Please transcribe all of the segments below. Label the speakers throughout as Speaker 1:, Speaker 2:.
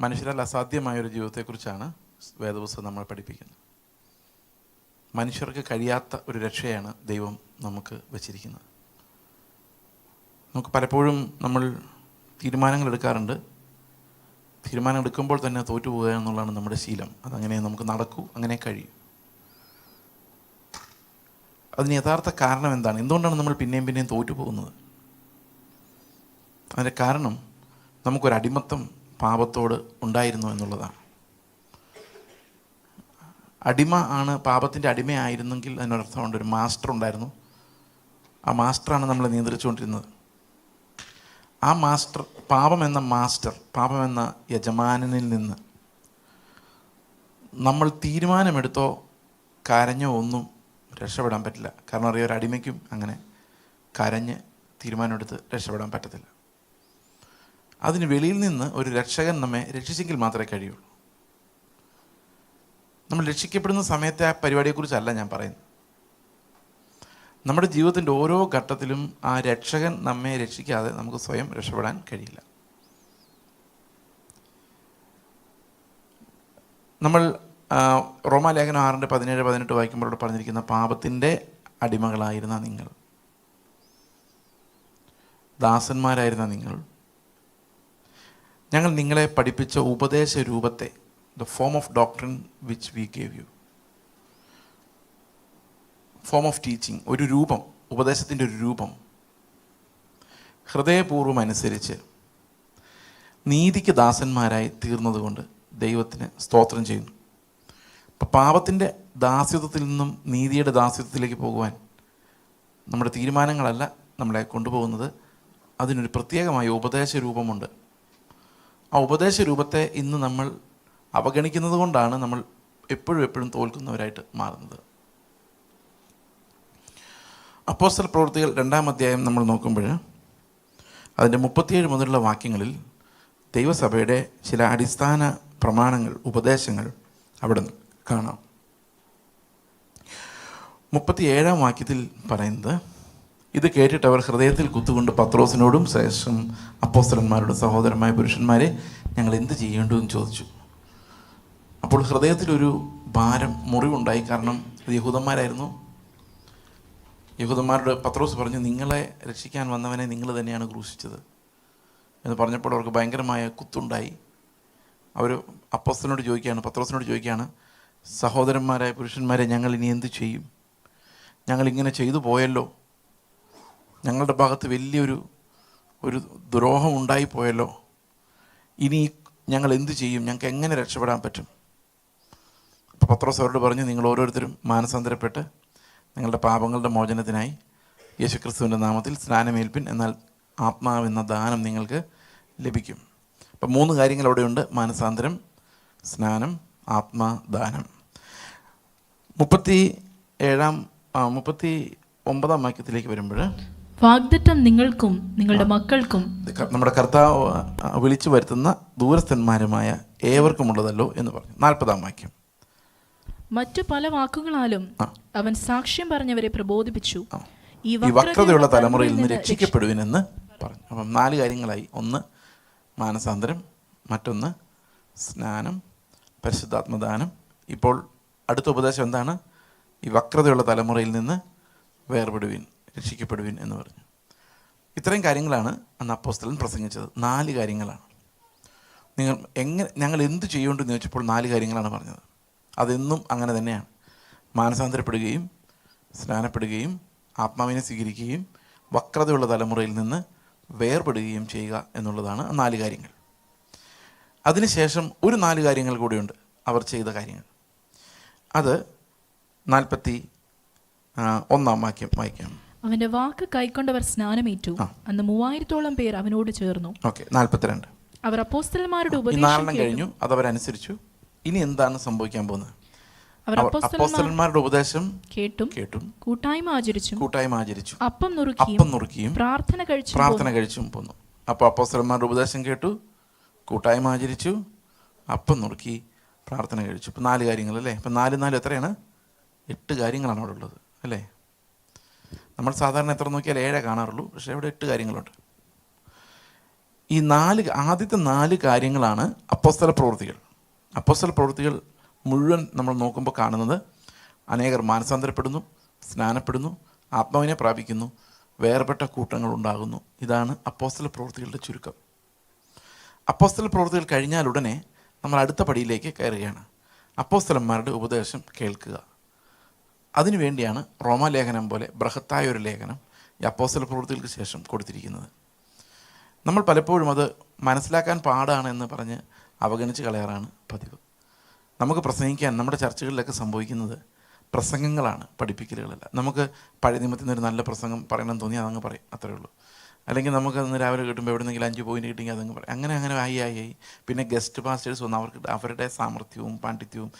Speaker 1: മനുഷ്യരാൽ അസാധ്യമായൊരു ജീവിതത്തെക്കുറിച്ചാണ് വേദപുസ്തകം നമ്മൾ പഠിപ്പിക്കുന്നത്. മനുഷ്യർക്ക് കഴിയാത്ത ഒരു രക്ഷയാണ് ദൈവം നമുക്ക് വച്ചിരിക്കുന്നത്. നമുക്ക് പലപ്പോഴും നമ്മൾ തീരുമാനങ്ങൾ എടുക്കാറുണ്ട്. തീരുമാനം എടുക്കുമ്പോൾ തന്നെ തോറ്റുപോകുക എന്നുള്ളതാണ് നമ്മുടെ ശീലം. അതങ്ങനെ നമുക്ക് നടക്കൂ, അങ്ങനെ കഴിയും. അതിന് യഥാർത്ഥ കാരണം എന്താണ്? എന്തുകൊണ്ടാണ് നമ്മൾ പിന്നെയും പിന്നെയും തോറ്റുപോകുന്നത്? അതിൻ്റെ കാരണം നമുക്കൊരടിമത്തം പാപത്തോട് ഉണ്ടായിരുന്നു എന്നുള്ളതാണ്. അടിമ ആണ്, പാപത്തിൻ്റെ അടിമയായിരുന്നെങ്കിൽ അതിനൊരർത്ഥമുണ്ട്. ഒരു മാസ്റ്റർ ഉണ്ടായിരുന്നു. ആ മാസ്റ്ററാണ് നമ്മളെ നിയന്ത്രിച്ചുകൊണ്ടിരുന്നത്. ആ മാസ്റ്റർ, പാപം എന്ന മാസ്റ്റർ, പാപം എന്ന യജമാനനിൽ നിന്ന് നമ്മൾ തീരുമാനമെടുത്തോ കരഞ്ഞോ ഒന്നും രക്ഷപ്പെടാൻ പറ്റില്ല. കാരണം അറിയാം, ഒരു അടിമയ്ക്കും അങ്ങനെ കരഞ്ഞ് തീരുമാനമെടുത്ത് രക്ഷപ്പെടാൻ പറ്റത്തില്ല. അതിന് വെളിയിൽ നിന്ന് ഒരു രക്ഷകൻ നമ്മെ രക്ഷിച്ചെങ്കിൽ മാത്രമേ കഴിയുള്ളൂ. നമ്മൾ രക്ഷിക്കപ്പെടുന്ന സമയത്തെ ആ പരിപാടിയെക്കുറിച്ചല്ല ഞാൻ പറയുന്നത്. നമ്മുടെ ജീവിതത്തിൻ്റെ ഓരോ ഘട്ടത്തിലും ആ രക്ഷകൻ നമ്മെ രക്ഷിക്കാതെ നമുക്ക് സ്വയം രക്ഷപ്പെടാൻ കഴിയില്ല. നമ്മൾ റോമാലേഖനം 6:17-18 വായിക്കുമ്പോൾ പറഞ്ഞിരിക്കുന്ന പാപത്തിൻ്റെ അടിമകളായിരുന്ന നിങ്ങൾ, ദാസന്മാരായിരുന്ന നിങ്ങൾ, ഞങ്ങൾ നിങ്ങളെ പഠിപ്പിച്ച ഉപദേശ രൂപത്തെ, the form of doctrine which we gave you, form of teaching, ഒരു രൂപം, ഉപദേശത്തിൻ്റെ ഒരു രൂപം ഹൃദയപൂർവ്വം അനുസരിച്ച് നീതിക്ക് ദാസന്മാരായി തീർന്നതുകൊണ്ട് ദൈവത്തിന് സ്തോത്രം ചെയ്യുന്നു. അപ്പം പാപത്തിൻ്റെ ദാസ്യത്വത്തിൽ നിന്നും നീതിയുടെ ദാസ്യത്വത്തിലേക്ക് പോകുവാൻ നമ്മുടെ തീരുമാനങ്ങളല്ല നമ്മളെ കൊണ്ടുപോകുന്നത്. അതിനൊരു പ്രത്യേകമായ ഉപദേശ രൂപമുണ്ട്. ആ ഉപദേശ രൂപത്തെ ഇന്ന് നമ്മൾ അവഗണിക്കുന്നത് കൊണ്ടാണ് നമ്മൾ എപ്പോഴും തോൽക്കുന്നവരായിട്ട് മാറുന്നത്. അപ്പോസ്തല പ്രവൃത്തികൾ 2-ാം അധ്യായം നമ്മൾ നോക്കുമ്പോൾ അതിൻ്റെ 37 മുതലുള്ള വാക്യങ്ങളിൽ ദൈവസഭയുടെ ചില അടിസ്ഥാന പ്രമാണങ്ങൾ, ഉപദേശങ്ങൾ അവിടെ കാണാം. 37-ാം വാക്യത്തിൽ പറയുന്നത്, ഇത് കേട്ടിട്ട് അവർ ഹൃദയത്തിൽ കുത്തുകൊണ്ട് പത്രോസിനോടും ശേഷം അപ്പോസ്തലന്മാരോടും, സഹോദരന്മാരായ പുരുഷന്മാരെ, ഞങ്ങൾ എന്ത് ചെയ്യേണ്ടു എന്ന് ചോദിച്ചു. അപ്പോൾ ഹൃദയത്തിലൊരു ഭാരം, മുറിവുണ്ടായി. കാരണം അത് യഹൂദന്മാരായിരുന്നു. യഹൂദന്മാരോട് പത്രോസ് പറഞ്ഞു, നിങ്ങളെ രക്ഷിക്കാൻ വന്നവനെ നിങ്ങൾ തന്നെയാണ് ക്രൂശിച്ചത് എന്ന് പറഞ്ഞപ്പോൾ അവർക്ക് ഭയങ്കരമായ കുത്തുണ്ടായി. അവർ അപ്പോസ്തലനോട് ചോദിക്കുകയാണ്, പത്രോസിനോട് ചോദിക്കുകയാണ്, സഹോദരന്മാരായ പുരുഷന്മാരെ, ഞങ്ങൾ ഇനി എന്ത് ചെയ്യും? ഞങ്ങളിങ്ങനെ ചെയ്തു പോയല്ലോ. ഞങ്ങളുടെ ഭാഗത്ത് വലിയൊരു ദ്രോഹം ഉണ്ടായിപ്പോയല്ലോ. ഇനി ഞങ്ങൾ എന്ത് ചെയ്യും? ഞങ്ങൾക്ക് എങ്ങനെ രക്ഷപ്പെടാൻ പറ്റും? അപ്പോൾ പത്രോസ് അവരോട് പറഞ്ഞു, നിങ്ങൾ ഓരോരുത്തരും മാനസാന്തരപ്പെട്ട് നിങ്ങളുടെ പാപങ്ങളുടെ മോചനത്തിനായി യേശുക്രിസ്തുവിൻ്റെ നാമത്തിൽ സ്നാനമേൽപ്പിൻ, എന്നാൽ ആത്മാവെന്ന ദാനം നിങ്ങൾക്ക് ലഭിക്കും. അപ്പം 3 കാര്യങ്ങൾ അവിടെയുണ്ട്: മാനസാന്തരം, സ്നാനം, ആത്മാദാനം. 39-ാം വാക്യത്തിലേക്ക് വരുമ്പോൾ,
Speaker 2: വാഗ്ദത്തം നിങ്ങൾക്കും നിങ്ങളുടെ മക്കൾക്കും
Speaker 1: നമ്മുടെ കർത്താവ് വിളിച്ചു വരുത്തുന്ന ദൂരസ്ഥന്മാരുമായ ഏവർക്കുമുള്ളതല്ലോ എന്ന് പറഞ്ഞു. 40-ാം വാക്യം,
Speaker 2: മറ്റു പല വാക്കുകളാലും അവൻ സാക്ഷ്യം പറഞ്ഞവരെ പ്രബോധിപ്പിച്ചു,
Speaker 1: ഈ വക്രതയുള്ള തലമുറയിൽ നിന്ന് രക്ഷിക്കപ്പെടുവിനെന്ന് പറഞ്ഞു. അപ്പം 4 കാര്യങ്ങളായി. ഒന്ന് മാനസാന്തരം, മറ്റൊന്ന് സ്നാനം, പരിശുദ്ധാത്മദാനം. ഇപ്പോൾ അടുത്ത ഉപദേശം എന്താണ്? ഈ വക്രതയുള്ള തലമുറയിൽ നിന്ന് വേർപെടുവിൻ, രക്ഷിക്കപ്പെടുവിൻ എന്ന് പറഞ്ഞു. ഇത്രയും കാര്യങ്ങളാണ് അന്ന് അപ്പോസ്തലൻ പ്രസംഗിച്ചത്. 4 കാര്യങ്ങളാണ്. ഞങ്ങൾ എന്ത് ചെയ്യേണ്ടെന്ന് ചോദിച്ചപ്പോൾ 4 കാര്യങ്ങളാണ് പറഞ്ഞത്. അതെന്നും അങ്ങനെ തന്നെയാണ്. മാനസാന്തരപ്പെടുകയും സ്നാനപ്പെടുകയും ആത്മാവിനെ സ്വീകരിക്കുകയും വക്രതയുള്ള തലമുറയിൽ നിന്ന് വേർപെടുകയും ചെയ്യുക എന്നുള്ളതാണ് 4 കാര്യങ്ങൾ. അതിനുശേഷം ഒരു 4 കാര്യങ്ങൾ കൂടിയുണ്ട് അവർ ചെയ്ത കാര്യങ്ങൾ. അത് 41-ാം വാക്യം വായിക്കാം.
Speaker 2: അവന്റെ വാക്ക് കൈക്കൊണ്ടവർ സ്നാനമേറ്റു, അന്ന് 3000-ഓളം പേർ അവനോട് ചേർന്നു.
Speaker 1: 42.
Speaker 2: അവർ അപ്പോസ്തലന്മാരുടെ
Speaker 1: ഉപദേശം കഴിഞ്ഞു, അതവരനുസരിച്ചു. ഇനി എന്താണ് സംഭവിക്കാൻ പോകുന്നത്? അപ്പോസ്തലന്മാരുടെ ഉപദേശം കേട്ടും
Speaker 2: കൂട്ടായ്മ
Speaker 1: ആചരിച്ചു,
Speaker 2: അപ്പം നുറുക്കിയും പ്രാർത്ഥന
Speaker 1: കഴിച്ചും പോന്നു. അപ്പോൾ അപ്പോസ്തലന്മാരുടെ ഉപദേശം കേട്ടു, കൂട്ടായ്മ ആചരിച്ചു, അപ്പം നുറുക്കി, പ്രാർത്ഥന കഴിച്ചു. ഇപ്പം 4 കാര്യങ്ങൾ അല്ലേ? ഇപ്പം 4 എത്രയാണ്? 8 കാര്യങ്ങളാണ് അവിടെ ഉള്ളത് അല്ലേ? നമ്മൾ സാധാരണ എത്ര നോക്കിയാൽ 7 കാണാറുള്ളൂ. പക്ഷേ ഇവിടെ 8 കാര്യങ്ങളുണ്ട്. ഈ ആദ്യത്തെ 4 കാര്യങ്ങളാണ് അപ്പോസ്തല പ്രവൃത്തികൾ. അപ്പോസ്തല പ്രവൃത്തികൾ മുഴുവൻ നമ്മൾ നോക്കുമ്പോൾ കാണുന്നത് അനേകർ മാനസാന്തരപ്പെടുന്നു, സ്നാനപ്പെടുന്നു, ആത്മാവിനെ പ്രാപിക്കുന്നു, വേർപെട്ട കൂട്ടങ്ങൾ ഉണ്ടാകുന്നു. ഇതാണ് അപ്പോസ്തല പ്രവൃത്തികളുടെ ചുരുക്കം. അപ്പോസ്തല പ്രവൃത്തികൾ കഴിഞ്ഞാൽ ഉടനെ നമ്മൾ അടുത്ത പടിയിലേക്ക് കയറുകയാണ്. അപ്പോസ്തലന്മാരുടെ ഉപദേശം കേൾക്കുക. അതിനുവേണ്ടിയാണ് റോമാലേഖനം പോലെ ബൃഹത്തായ ഒരു ലേഖനം ഈ അപ്പോസ്തല പ്രവൃത്തികൾക്ക് ശേഷം കൊടുത്തിരിക്കുന്നത്. നമ്മൾ പലപ്പോഴും അത് മനസ്സിലാക്കാൻ പാടാണെന്ന് പറഞ്ഞ് അവഗണിച്ച് കളയാറാണ് പതിവ്. നമുക്ക് പ്രസംഗിക്കാൻ നമ്മുടെ ചർച്ചകളിലൊക്കെ സംഭവിക്കുന്നത് പ്രസംഗങ്ങളാണ്, പഠിപ്പിക്കലുകളല്ല. നമുക്ക് പഴയ നിയമത്തിൽ നിന്നൊരു നല്ല പ്രസംഗം പറയണമെന്ന് തോന്നി അതങ്ങ് പറയും, അത്രയേ ഉള്ളൂ. അല്ലെങ്കിൽ നമുക്ക് അന്ന് രാവിലെ കിട്ടുമ്പോൾ എവിടെയെങ്കിലും 5 പോയിന്റ് കിട്ടിയെങ്കിൽ അതങ്ങ് പറയും. അങ്ങനെ ആയി പിന്നെ ഗസ്റ്റ് പാസ്റ്റേഴ്സ് വന്ന് അവരുടെ സാമർഥ്യവും പാണ്ഡിത്യവും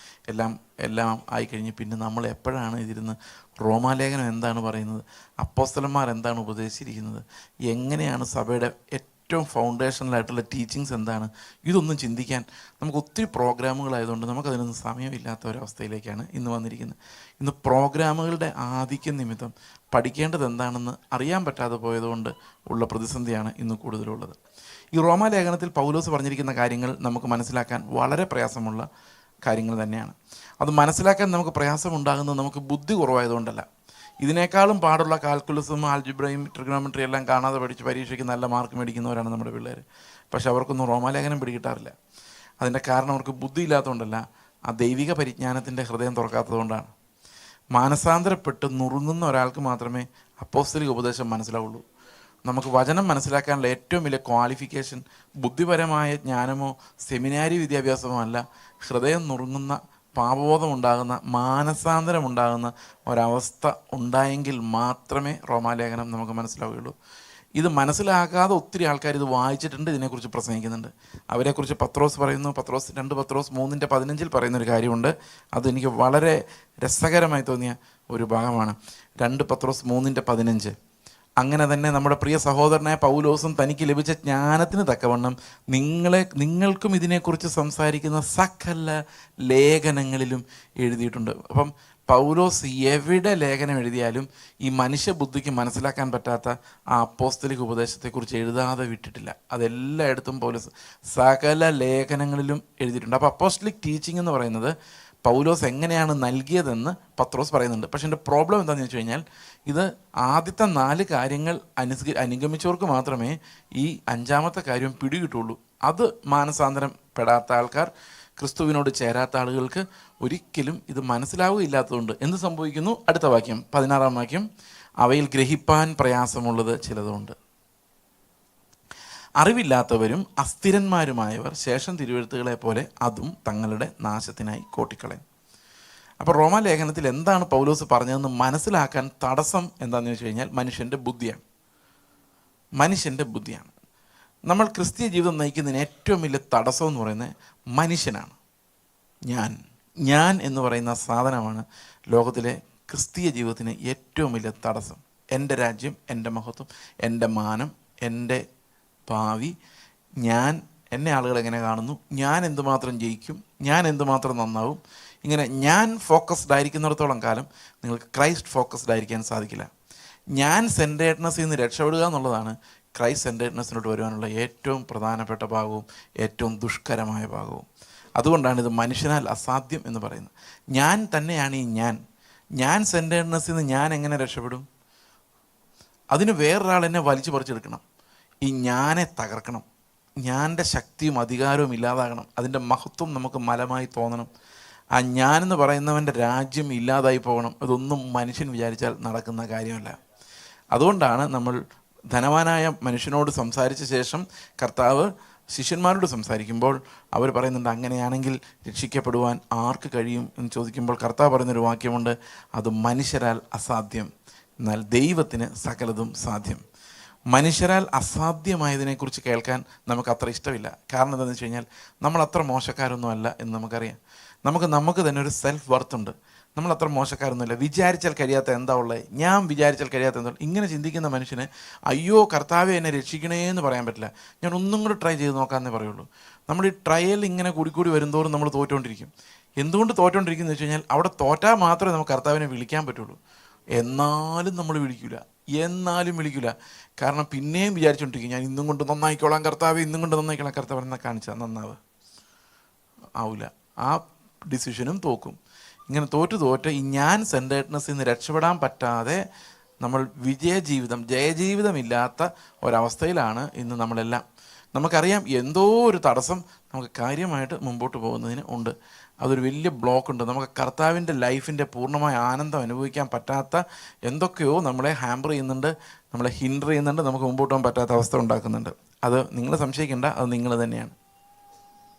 Speaker 1: എല്ലാം ആയിക്കഴിഞ്ഞ് പിന്നെ നമ്മൾ എപ്പോഴാണ് ഇതിരുന്ന് റോമാലേഖനം എന്താണ് പറയുന്നത്, അപ്പോസ്തലന്മാർ എന്താണ് ഉപദേശിച്ചിരിക്കുന്നത്, എങ്ങനെയാണ് സഭയുടെ ഏറ്റവും ഫൗണ്ടേഷണലായിട്ടുള്ള ടീച്ചിങ്സ് എന്താണ്, ഇതൊന്നും ചിന്തിക്കാൻ നമുക്ക് ഒത്തിരി പ്രോഗ്രാമുകളായതുകൊണ്ട് നമുക്കതിനൊന്നും സമയമില്ലാത്ത ഒരവസ്ഥയിലേക്കാണ് ഇന്ന് വന്നിരിക്കുന്നത്. ഇന്ന് പ്രോഗ്രാമുകളുടെ ആധിക്യം നിമിത്തം പഠിക്കേണ്ടത് എന്താണെന്ന് അറിയാൻ പറ്റാതെ പോയതുകൊണ്ട് ഉള്ള പ്രതിസന്ധിയാണ് ഇന്ന് കൂടുതലുള്ളത്. ഈ റോമാലേഖനത്തിൽ പൗലോസ് പറഞ്ഞിരിക്കുന്ന കാര്യങ്ങൾ നമുക്ക് മനസ്സിലാക്കാൻ വളരെ പ്രയാസമുള്ള കാര്യങ്ങൾ തന്നെയാണ്. അത് മനസ്സിലാക്കാൻ നമുക്ക് പ്രയാസമുണ്ടാകുന്നത് നമുക്ക് ബുദ്ധി കുറവായതുകൊണ്ടല്ല. ഇതിനേക്കാളും പാടുള്ള കാൽക്കുലസും ആൽജിബ്രയും ട്രിഗണോമെട്രി എല്ലാം കാണാതെ പഠിച്ച് പരീക്ഷയ്ക്ക് നല്ല മാർക്ക് മേടിക്കുന്നവരാണ് നമ്മുടെ പിള്ളേർ. പക്ഷെ അവർക്കൊന്നും റോമാലേഖനം പിടികിട്ടാറില്ല. അതിൻ്റെ കാരണം അവർക്ക് ബുദ്ധി ഇല്ലാത്തതുകൊണ്ടല്ല, ആ ദൈവിക പരിജ്ഞാനത്തിൻ്റെ ഹൃദയം തുറക്കാത്തതുകൊണ്ടാണ്. മാനസാന്തരപ്പെട്ട് നുറുങ്ങുന്ന ഒരാൾക്ക് മാത്രമേ അപ്പോസ്തലിക ഉപദേശം മനസ്സിലാവുള്ളൂ. നമുക്ക് വചനം മനസ്സിലാക്കാനുള്ള ഏറ്റവും വലിയ ക്വാളിഫിക്കേഷൻ ബുദ്ധിപരമായ ജ്ഞാനമോ സെമിനാരി വിദ്യാഭ്യാസമോ അല്ല, ഹൃദയം നുറുങ്ങുന്ന, പാപബോധമുണ്ടാകുന്ന, മാനസാന്തരമുണ്ടാകുന്ന ഒരവസ്ഥ ഉണ്ടായെങ്കിൽ മാത്രമേ റോമാലേഖനം നമുക്ക് മനസ്സിലാവുകയുള്ളൂ. ഇത് മനസ്സിലാക്കാതെ ഒത്തിരി ആൾക്കാർ ഇത് വായിച്ചിട്ടുണ്ട്, ഇതിനെക്കുറിച്ച് പ്രസംഗിക്കുന്നുണ്ട്. അവരെക്കുറിച്ച് പത്രോസ് പറയുന്നു, 2 പത്രോസ് 3:15 പറയുന്നൊരു കാര്യമുണ്ട്. അതെനിക്ക് വളരെ രസകരമായി തോന്നിയ ഒരു ഭാഗമാണ്. 2 പത്രോസ് 3:15. അങ്ങനെ തന്നെ നമ്മുടെ പ്രിയ സഹോദരനായ പൗലോസും തനിക്ക് ലഭിച്ച ജ്ഞാനത്തിന് തക്കവണ്ണം നിങ്ങൾക്കും ഇതിനെക്കുറിച്ച് സംസാരിക്കുന്ന സകല ലേഖനങ്ങളിലും എഴുതിയിട്ടുണ്ട്. അപ്പം പൗലോസ് എവിടെ ലേഖനം എഴുതിയാലും ഈ മനുഷ്യബുദ്ധിക്ക് മനസ്സിലാക്കാൻ പറ്റാത്ത ആ അപ്പോസ്തലിക ഉപദേശത്തെക്കുറിച്ച് എഴുതാതെ വിട്ടിട്ടില്ല. അതെല്ലായിടത്തും പൗലോസ് സകല ലേഖനങ്ങളിലും എഴുതിയിട്ടുണ്ട്. അപ്പോൾ അപ്പോസ്തലിക് ടീച്ചിങ് എന്ന് പറയുന്നത് പൗലോസ് എങ്ങനെയാണ് നൽകിയതെന്ന് പത്രോസ് പറയുന്നുണ്ട്. പക്ഷെ എൻ്റെ പ്രോബ്ലം എന്താണെന്ന് വെച്ച് കഴിഞ്ഞാൽ, ഇത് ആദ്യത്തെ 4 കാര്യങ്ങൾ അനുഗമിച്ചവർക്ക് മാത്രമേ ഈ 5ാമത്തെ കാര്യം പിടികിട്ടുള്ളൂ. അത് മാനസാന്തരം പെടാത്ത ആൾക്കാർ, ക്രിസ്തുവിനോട് ചേരാത്ത ആളുകൾക്ക് ഒരിക്കലും ഇത് മനസ്സിലാവുകയില്ലാത്തതുകൊണ്ട് എന്ത് സംഭവിക്കുന്നു? അടുത്ത വാക്യം, 16ാം വാക്യം, അവയിൽ ഗ്രഹിപ്പാൻ പ്രയാസമുള്ളത് ചിലതുണ്ട്. അറിവില്ലാത്തവരും അസ്ഥിരന്മാരുമായവർ ശേഷം തിരുവെഴുത്തുകളെ പോലെ അതും തങ്ങളുടെ നാശത്തിനായി കോട്ടിക്കളയും. അപ്പോൾ റോമാലേഖനത്തിൽ എന്താണ് പൗലോസ് പറഞ്ഞതെന്ന് മനസ്സിലാക്കാൻ തടസ്സം എന്താണെന്ന് വെച്ച് കഴിഞ്ഞാൽ മനുഷ്യൻ്റെ ബുദ്ധിയാണ്. നമ്മൾ ക്രിസ്തീയ ജീവിതം നയിക്കുന്നതിന് ഏറ്റവും വലിയ തടസ്സം എന്ന് പറയുന്നത് മനുഷ്യനാണ്. ഞാൻ എന്ന് പറയുന്ന സാധനമാണ് ലോകത്തിലെ ക്രിസ്തീയ ജീവിതത്തിന് ഏറ്റവും വലിയ തടസ്സം. എൻ്റെ രാജ്യം, എൻ്റെ മഹത്വം, എൻ്റെ മാനം, എൻ്റെ ഭാവി, എന്നെ ആളുകൾ എങ്ങനെ കാണുന്നു, ഞാൻ എന്തുമാത്രം ജയിക്കും, ഞാൻ എന്തുമാത്രം നന്നാവും, ഇങ്ങനെ ഞാൻ ഫോക്കസ്ഡ് ആയിരിക്കുന്നിടത്തോളം കാലം നിങ്ങൾക്ക് ക്രൈസ്റ്റ് ഫോക്കസ്ഡ് ആയിരിക്കാൻ സാധിക്കില്ല. ഞാൻ സെൻറ്റേഡ്നെസ്സിൽ നിന്ന് രക്ഷപ്പെടുക എന്നുള്ളതാണ് ക്രൈസ്റ്റ് സെൻറ്റേഡ്നെസ്സിലോട്ട് വരുവാനുള്ള ഏറ്റവും പ്രധാനപ്പെട്ട ഭാഗവും ഏറ്റവും ദുഷ്കരമായ ഭാഗവും. അതുകൊണ്ടാണ് ഇത് മനുഷ്യനാൽ അസാധ്യം എന്ന് പറയുന്നത്. ഞാൻ തന്നെയാണ് ഈ ഞാൻ സെൻറ്റേഡ്നെസ്സിൽ നിന്ന് ഞാൻ എങ്ങനെ രക്ഷപ്പെടും? അതിന് വേറൊരാൾ എന്നെ വലിച്ചു പറിച്ചെടുക്കണം. ഈ ഞാനെ തകർക്കണം. ഞാൻ്റെ ശക്തിയും അധികാരവും ഇല്ലാതാകണം. അതിൻ്റെ മഹത്വം നമുക്ക് മലമായി തോന്നണം. ആ ഞാനെന്ന് പറയുന്നവൻ്റെ രാജ്യം ഇല്ലാതായി പോകണം. ഇതൊന്നും മനുഷ്യൻ വിചാരിച്ചാൽ നടക്കുന്ന കാര്യമല്ല. അതുകൊണ്ടാണ് നമ്മൾ ധനവാനായ മനുഷ്യനോട് സംസാരിച്ച ശേഷം കർത്താവ് ശിഷ്യന്മാരോട് സംസാരിക്കുമ്പോൾ അവർ പറയുന്നുണ്ട്, അങ്ങനെയാണെങ്കിൽ രക്ഷിക്കപ്പെടുവാൻ ആർക്ക് കഴിയും എന്ന് ചോദിക്കുമ്പോൾ കർത്താവ് പറയുന്നൊരു വാക്യമുണ്ട്, അത് മനുഷ്യരാൽ അസാധ്യം, എന്നാൽ ദൈവത്തിന് സകലതും സാധ്യം. മനുഷ്യരാൽ അസാധ്യമായതിനെക്കുറിച്ച് കേൾക്കാൻ നമുക്ക് അത്ര ഇഷ്ടമില്ല. കാരണം എന്താണെന്ന് വെച്ച് കഴിഞ്ഞാൽ നമ്മൾ അത്ര മോശക്കാരൊന്നും അല്ല എന്ന് നമുക്കറിയാം. നമുക്ക് തന്നെ ഒരു സെൽഫ് വർത്ത് ഉണ്ട്. നമ്മൾ അത്ര മോശക്കാരൊന്നുമില്ല. വിചാരിച്ചാൽ കഴിയാത്ത എന്താ ഉള്ളത്, ഞാൻ വിചാരിച്ചാൽ കഴിയാത്ത എന്താ. ഇങ്ങനെ ചിന്തിക്കുന്ന മനുഷ്യന് അയ്യോ കർത്താവെ എന്നെ രക്ഷിക്കണേ എന്ന് പറയാൻ പറ്റില്ല. ഞാൻ ഒന്നും കൂടെ ട്രൈ ചെയ്ത് നോക്കാമെന്നേ പറയുള്ളൂ. നമ്മൾ ഈ ട്രയൽ ഇങ്ങനെ കൂടി വരുന്തോറും നമ്മൾ തോറ്റുകൊണ്ടിരിക്കും. എന്തുകൊണ്ട് തോറ്റുകൊണ്ടിരിക്കുന്നത് വെച്ച് കഴിഞ്ഞാൽ അവിടെ തോറ്റാൽ മാത്രമേ നമുക്ക് കർത്താവിനെ വിളിക്കാൻ പറ്റുള്ളൂ. എന്നാലും നമ്മൾ വിളിക്കില്ല. കാരണം പിന്നെയും വിചാരിച്ചുകൊണ്ടിരിക്കും, ഞാൻ ഇന്നും കൊണ്ട് നന്നായിക്കോളാം കർത്താവ്, ഇന്നും കൊണ്ട് നന്നായിക്കോളാം കർത്താവ് എന്നാൽ കാണിച്ചാൽ നന്നാവ് ആവില്ല. ആ ഡിസിഷനും തോക്കും. ഇങ്ങനെ തോറ്റ് ഈ ഞാൻ സെൻറ്റേഡ്നെസ്സിൽ നിന്ന് രക്ഷപ്പെടാൻ പറ്റാതെ നമ്മൾ ജയജീവിതമില്ലാത്ത ഒരവസ്ഥയിലാണ് ഇന്ന് നമ്മളെല്ലാം. നമുക്കറിയാം എന്തോ ഒരു തടസ്സം നമുക്ക് കാര്യമായിട്ട് മുമ്പോട്ട് പോകുന്നതിന് ഉണ്ട്. അതൊരു വലിയ ബ്ലോക്കുണ്ട്. നമുക്ക് കർത്താവിൻ്റെ ലൈഫിൻ്റെ പൂർണ്ണമായ ആനന്ദം അനുഭവിക്കാൻ പറ്റാത്ത എന്തൊക്കെയോ നമ്മളെ ഹാമ്പർ ചെയ്യുന്നുണ്ട്, നമ്മളെ ഹിൻഡർ ചെയ്യുന്നുണ്ട്, നമുക്ക് മുമ്പോട്ട് പോകാൻ പറ്റാത്ത അവസ്ഥ ഉണ്ടാക്കുന്നുണ്ട്. അത് നിങ്ങൾ സംശയിക്കേണ്ട, അത് നിങ്ങൾ തന്നെയാണ്.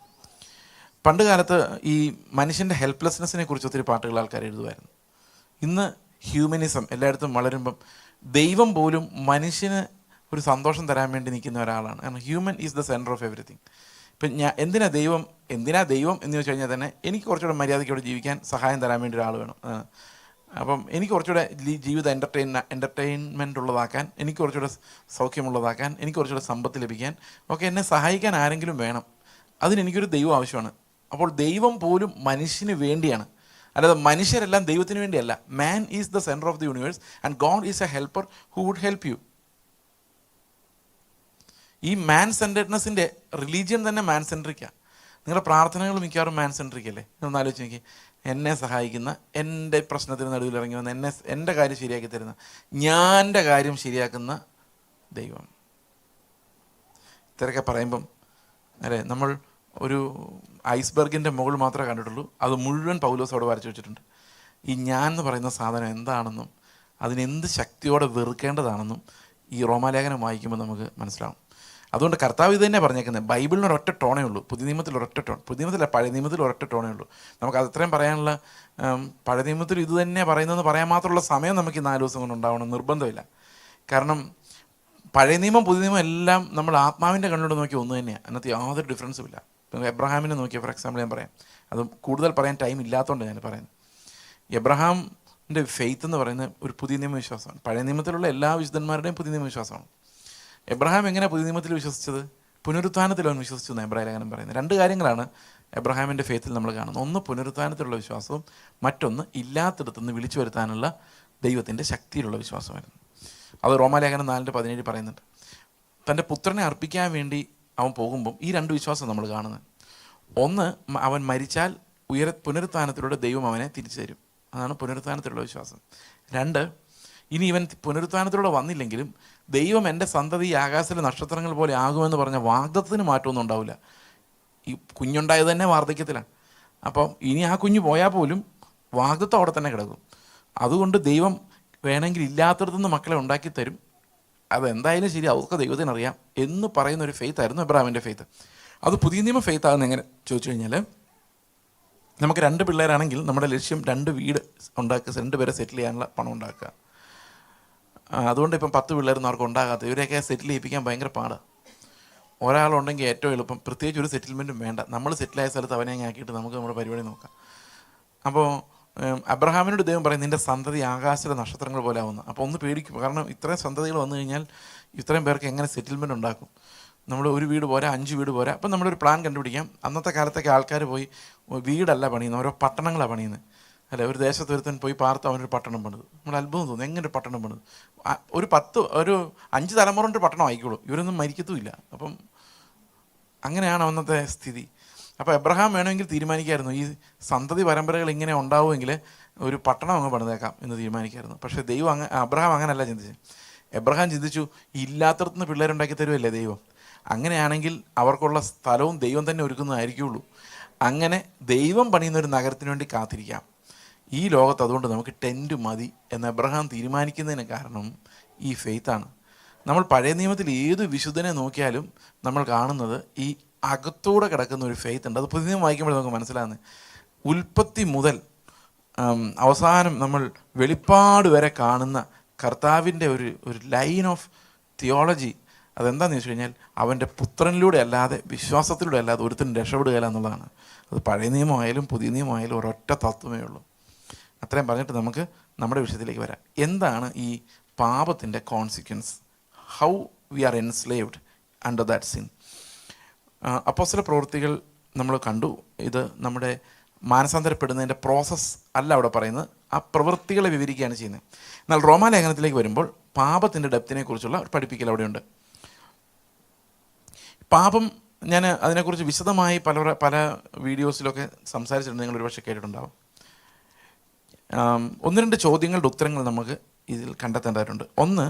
Speaker 1: പണ്ട് കാലത്ത് ഈ മനുഷ്യൻ്റെ ഹെൽപ്ലെസ്നെസ്സിനെ കുറിച്ച് ഒത്തിരി പാട്ടുകൾ ആൾക്കാർ എഴുതുമായിരുന്നു. ഇന്ന് ഹ്യൂമനിസം എല്ലായിടത്തും വളരുമ്പം ദൈവം പോലും മനുഷ്യന് ഒരു സന്തോഷം തരാൻ വേണ്ടി നിൽക്കുന്ന ഒരാളാണ്. കാരണം human is the centre of everything. ഇപ്പം എന്തിനാ ദൈവം എന്ന് ചോദിച്ചു കഴിഞ്ഞാൽ തന്നെ എനിക്ക് മര്യാദയ്ക്കോടെ ജീവിക്കാൻ സഹായം തരാൻ വേണ്ടി ഒരാൾ വേണം. അപ്പം എനിക്ക് കുറച്ചുകൂടെ ജീവിതം എൻ്റർടൈൻമെൻ്റ് ഉള്ളതാക്കാൻ, എനിക്ക് കുറച്ചുകൂടെ സൗഖ്യമുള്ളതാക്കാൻ, എനിക്ക് കുറച്ചുകൂടെ സമ്പത്ത് ലഭിക്കാൻ ഒക്കെ എന്നെ സഹായിക്കാൻ ആരെങ്കിലും വേണം. അതിനെനിക്കൊരു ദൈവം ആവശ്യമാണ്. അപ്പോൾ ദൈവം പോലും മനുഷ്യന് വേണ്ടിയാണ്, അല്ലാതെ മനുഷ്യരെല്ലാം ദൈവത്തിന് വേണ്ടിയല്ല. Man is the centre of the universe and God is a helper who would help you. ഈ മാൻ സെൻറ്റേഡ്നെസ്സിൻ്റെ റിലീജിയൻ തന്നെ മാൻ സെൻട്രിക്കാണ്. നിങ്ങളുടെ പ്രാർത്ഥനകൾ മിക്കവാറും മാൻ സെൻട്രിക് അല്ലേ? ഒന്ന് ആലോചിച്ച് നോക്കി. എന്നെ സഹായിക്കുന്ന, എൻ്റെ പ്രശ്നത്തിന് നടുവിൽ ഇറങ്ങി വന്ന് എൻ്റെ കാര്യം ശരിയാക്കി തരുന്ന, ഞാൻ്റെ കാര്യം ശരിയാക്കുന്ന ദൈവം. ഇത്രയൊക്കെ പറയുമ്പം അല്ലേ, നമ്മൾ ഒരു ഐസ്ബർഗിൻ്റെ മുകൾ മാത്രമേ കണ്ടിട്ടുള്ളൂ. അത് മുഴുവൻ പൗലോസ് അവിടെ വരച്ചു വെച്ചിട്ടുണ്ട്. ഈ ഞാൻ എന്ന് പറയുന്ന സാധനം എന്താണെന്നും അതിനെന്ത് ശക്തിയോടെ വെറുക്കേണ്ടതാണെന്നും ഈ റോമാലേഖനം വായിക്കുമ്പോൾ നമുക്ക് മനസ്സിലാവും. അതുകൊണ്ട് കർത്താവ് ഇത് തന്നെ പറഞ്ഞേക്കുന്നത്. ബൈബിളിന് ഒരൊറ്റ ടോണേ ഉള്ളൂ, പുതിയ നിയമത്തിൽ ഒരൊറ്റ ടോൺ, പുതിയ നിയമത്തില്ല പഴയ നിയമത്തിൽ ഒരൊറ്റ ടോണേ ഉള്ളൂ. നമുക്ക് അത്രയും പറയാനുള്ള, പഴയ നിയമത്തിൽ ഇത് തന്നെ പറയുന്നതെന്ന് പറയാൻ മാത്രമുള്ള സമയം നമുക്ക് ഈ 4 ദിവസം കൊണ്ട് ഉണ്ടാവണം നിർബന്ധമില്ല. കാരണം പഴയ നിയമം പുതിയ നിയമം എല്ലാം നമ്മൾ ആത്മാവിൻ്റെ കണ്ണിലൂടെ നോക്കിയ ഒന്ന് തന്നെയാണ്. അതിനകത്ത് യാതൊരു ഡിഫറൻസും ഇല്ല. ഇപ്പം എബ്രഹാമിനെ നോക്കിയ ഫോർ എക്സാമ്പിൾ ഞാൻ പറയാം, അത് കൂടുതൽ പറയാൻ ടൈം ഇല്ലാത്തതുകൊണ്ട് ഞാൻ പറയുന്നത്. എബ്രഹാമിൻ്റെ ഫെയ്ത്ത് എന്ന് പറയുന്നത് ഒരു പുതിയ നിയമ വിശ്വാസമാണ്. പഴയ നിയമത്തിലുള്ള എല്ലാ വിശുദ്ധന്മാരുടെയും പുതിയ നിയമ വിശ്വാസമാണ്. എബ്രഹാം എങ്ങനെ പുതിയ നിയമത്തിൽ വിശ്വസിച്ചത്? പുനരുത്ഥാനത്തിൽ അവൻ വിശ്വസിച്ചു എന്ന് എബ്രായ ലേഖനം പറയുന്നത്. 2 കാര്യങ്ങളാണ് എബ്രഹാമിൻ്റെ ഫെയ്ത്തിൽ നമ്മൾ കാണുന്നത്. ഒന്ന് പുനരുത്ഥാനത്തിലുള്ള വിശ്വാസവും മറ്റൊന്ന് ഇല്ലാത്തിടത്തുനിന്ന് വിളിച്ചു വരുത്താനുള്ള ദൈവത്തിൻ്റെ ശക്തിയിലുള്ള വിശ്വാസമായിരുന്നു. അത് റോമാലേഖനം 4:17 പറയുന്നുണ്ട്. തൻ്റെ പുത്രനെ അർപ്പിക്കാൻ വേണ്ടി അവൻ പോകുമ്പം ഈ 2 വിശ്വാസം നമ്മൾ കാണുന്നത്. ഒന്ന്, അവൻ മരിച്ചാൽ പുനരുത്ഥാനത്തിലൂടെ ദൈവം അവനെ തിരിച്ചു തരും. അതാണ് പുനരുത്ഥാനത്തിലുള്ള വിശ്വാസം. 2, ഇനി ഇവൻ പുനരുത്ഥാനത്തിലൂടെ വന്നില്ലെങ്കിലും ദൈവം എൻ്റെ സന്തതി ആകാശത്തിലെ നക്ഷത്രങ്ങൾ പോലെ ആകുമെന്ന് പറഞ്ഞ വാഗ്ദത്തത്തിന് മാറ്റമൊന്നും ഉണ്ടാവില്ല. ഈ കുഞ്ഞുണ്ടായത് തന്നെ വാർദ്ധക്യത്തിലാണ്. അപ്പം ഇനി ആ കുഞ്ഞ് പോയാൽ പോലും വാഗ്ദത്തം അവിടെ തന്നെ കിടക്കും. അതുകൊണ്ട് ദൈവം വേണമെങ്കിൽ ഇല്ലാത്തടത്തുനിന്ന് മക്കളെ ഉണ്ടാക്കി തരും. അതെന്തായാലും ശരി, അതൊക്കെ ദൈവത്തിനറിയാം എന്ന് പറയുന്ന ഒരു ഫെയ്ത്ത് ആയിരുന്നു എബ്രഹാമിൻ്റെ ഫെയ്ത്ത്. അത് പുതിയ നിയമ ഫെയ്ത്ത് ആകുന്ന എങ്ങനെ ചോദിച്ചു കഴിഞ്ഞാൽ, നമുക്ക് 2 പിള്ളേരാണെങ്കിൽ നമ്മുടെ ലക്ഷ്യം 2 വീട് ഉണ്ടാക്കുക, 2 പേരെ സെറ്റിൽ ചെയ്യാനുള്ള പണം ഉണ്ടാക്കുക. അതുകൊണ്ട് ഇപ്പം 10 പിള്ളേരൊന്നും ആർക്കും ഉണ്ടാകാത്ത, ഇവരെയൊക്കെ സെറ്റിൽ ചെയ്യിപ്പിക്കാൻ ഭയങ്കര പാടാണ്. ഒരാളുണ്ടെങ്കിൽ ഏറ്റവും എളുപ്പം, പ്രത്യേകിച്ച് ഒരു സെറ്റിൽമെൻറ്റും വേണ്ട, നമ്മൾ സെറ്റിലായ സ്ഥലത്ത് അവനെ ആക്കിയിട്ട് നമുക്ക് നമ്മുടെ പരിപാടി നോക്കാം. അപ്പോൾ അബ്രഹാമിനോട് ദൈവം പറയും, നിൻ്റെ സന്തതി ആകാശത്തിലെ നക്ഷത്രങ്ങൾ പോലെ ആവുന്നു. അപ്പോൾ ഒന്ന് പേടിക്കും, കാരണം ഇത്രയും സന്തതികൾ വന്നു കഴിഞ്ഞാൽ ഇത്രയും പേർക്ക് എങ്ങനെ സെറ്റിൽമെൻറ്റ് ഉണ്ടാക്കും? നമ്മൾ ഒരു വീട് പോരാ, 5 വീട് പോരാ. അപ്പം നമ്മളൊരു പ്ലാൻ കണ്ടുപിടിക്കാം. അന്നത്തെ കാലത്തൊക്കെ ആൾക്കാർ പോയി വീടല്ല പണിയുന്നത്, ഓരോ പട്ടണങ്ങളാണ് പണിയുന്നത്. അല്ലെ, ഒരു ദേശത്തൊരുത്തൻ പോയി പാർത്ത് അവനൊരു പട്ടണം പണിത്. നമ്മൾ അത്ഭുതം തോന്നും, എങ്ങനെ ഒരു പട്ടണം പണിത്? ഒരു 5 തലമുറ കൊണ്ട് പട്ടണം ആയിക്കോളും, ഇവരൊന്നും മരിക്കത്തുമില്ല. അപ്പം അങ്ങനെയാണ് അന്നത്തെ സ്ഥിതി. അപ്പോൾ എബ്രഹാം വേണമെങ്കിൽ തീരുമാനിക്കായിരുന്നു, ഈ സന്തതി പരമ്പരകൾ ഇങ്ങനെ ഉണ്ടാവുമെങ്കിൽ ഒരു പട്ടണം അങ്ങ് പണിതേക്കാം എന്ന് തീരുമാനിക്കായിരുന്നു. പക്ഷേ ദൈവം അബ്രഹാം അങ്ങനെയല്ല ചിന്തിച്ചത്. എബ്രഹാം ചിന്തിച്ചു, ഇല്ലാത്തടത്തുനിന്ന് പിള്ളേരുണ്ടാക്കി തരുമല്ലേ ദൈവം, അങ്ങനെയാണെങ്കിൽ അവർക്കുള്ള സ്ഥലവും ദൈവം തന്നെ ഒരുക്കുന്നതായിരിക്കുള്ളൂ. അങ്ങനെ ദൈവം പണിയുന്ന ഒരു നഗരത്തിന് വേണ്ടി കാത്തിരിക്കാം ഈ ലോകത്ത്. അതുകൊണ്ട് നമുക്ക് ടെൻറ്റ് മതി എന്ന് എബ്രഹാം തീരുമാനിക്കുന്നതിന് കാരണം ഈ ഫെയ്ത്താണ്. നമ്മൾ പഴയ നിയമത്തിൽ ഏത് വിശുദ്ധനെ നോക്കിയാലും നമ്മൾ കാണുന്നത് ഈ അകത്തൂടെ കിടക്കുന്ന ഒരു ഫെയ്ത്ത് ഉണ്ട്. അത് പുതിയ നിയമം വായിക്കുമ്പോൾ നമുക്ക് മനസ്സിലാകുന്നത്. ഉൽപ്പത്തി മുതൽ അവസാനം നമ്മൾ വെളിപ്പാട് വരെ കാണുന്ന കർത്താവിൻ്റെ ഒരു ലൈൻ ഓഫ് തിയോളജി അതെന്താണെന്ന് വെച്ച് കഴിഞ്ഞാൽ, അവൻ്റെ പുത്രനിലൂടെ അല്ലാതെ, വിശ്വാസത്തിലൂടെ അല്ലാതെ ഒരുത്തനും രക്ഷപ്പെടുകയില്ല എന്നുള്ളതാണ്. അത് പഴയ നിയമമായാലും പുതിയ നിയമമായാലും ഒരൊറ്റ തത്വമേ ഉള്ളൂ. അത്രയും പറഞ്ഞിട്ട് നമുക്ക് നമ്മുടെ വിഷയത്തിലേക്ക് വരാം. എന്താണ് ഈ പാപത്തിൻ്റെ consequence? How we are enslaved under that sin. അപ്പോസ്തല പ്രവൃത്തികൾ നമ്മൾ കണ്ടു. ഇത് നമ്മുടെ മാനസാന്തരപ്പെടുന്നതിൻ്റെ പ്രോസസ്സ് അല്ല അവിടെ പറയുന്നത്, ആ പ്രവൃത്തികളെ വിവരിക്കുകയാണ് ചെയ്യുന്നത്. എന്നാൽ റോമാലേഖനത്തിലേക്ക് വരുമ്പോൾ പാപത്തിൻ്റെ ഡെപ്തിനെ കുറിച്ചുള്ള ഒരു പഠിപ്പിക്കൽ അവിടെയുണ്ട്. പാപം, ഞാൻ അതിനെക്കുറിച്ച് വിശദമായി പല വീഡിയോസിലൊക്കെ സംസാരിച്ചിട്ടുണ്ട്, നിങ്ങൾ ഒരുപക്ഷെ കേട്ടിട്ടുണ്ടാവും. ഒന്ന് രണ്ട് ചോദ്യങ്ങളുടെ ഉത്തരങ്ങൾ നമുക്ക് ഇതിൽ കണ്ടെത്തേണ്ടതായിട്ടുണ്ട്. ഒന്ന്,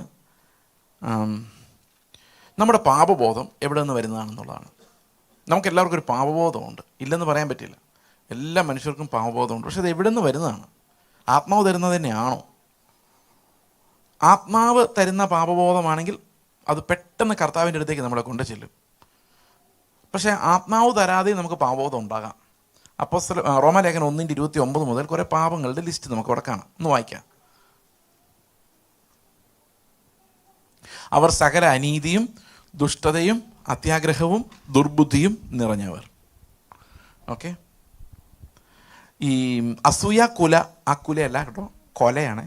Speaker 1: നമ്മുടെ പാപബോധം എവിടെ നിന്ന് വരുന്നതാണെന്നുള്ളതാണ്. നമുക്കെല്ലാവർക്കും ഒരു പാപബോധമുണ്ട്, ഇല്ലെന്ന് പറയാൻ പറ്റില്ല. എല്ലാ മനുഷ്യർക്കും പാപബോധമുണ്ട്. പക്ഷെ അത് എവിടെ നിന്ന് വരുന്നതാണ്? ആത്മാവ് തരുന്നത് തന്നെയാണോ? ആത്മാവ് തരുന്ന പാപബോധമാണെങ്കിൽ അത് പെട്ടെന്ന് കർത്താവിൻ്റെ അടുത്തേക്ക് നമ്മളെ കൊണ്ടു ചെല്ലും. പക്ഷേ ആത്മാവ് തരാതെ നമുക്ക് പാപബോധം ഉണ്ടാകാം. റോമാലേഖനം 1:29 മുതൽ കുറേ പാപങ്ങളുടെ ലിസ്റ്റ് നമുക്ക് അവിടെ കാണാം. ഒന്ന് വായിക്കാം. അവർ സകല അനീതിയും ദുഷ്ടതയും അത്യാഗ്രഹവും ദുർബുദ്ധിയും നിറഞ്ഞവർ. ഓക്കെ, ഈ അസൂയ കുല, ആ കുലയല്ല കേട്ടോ, കൊലയാണ്.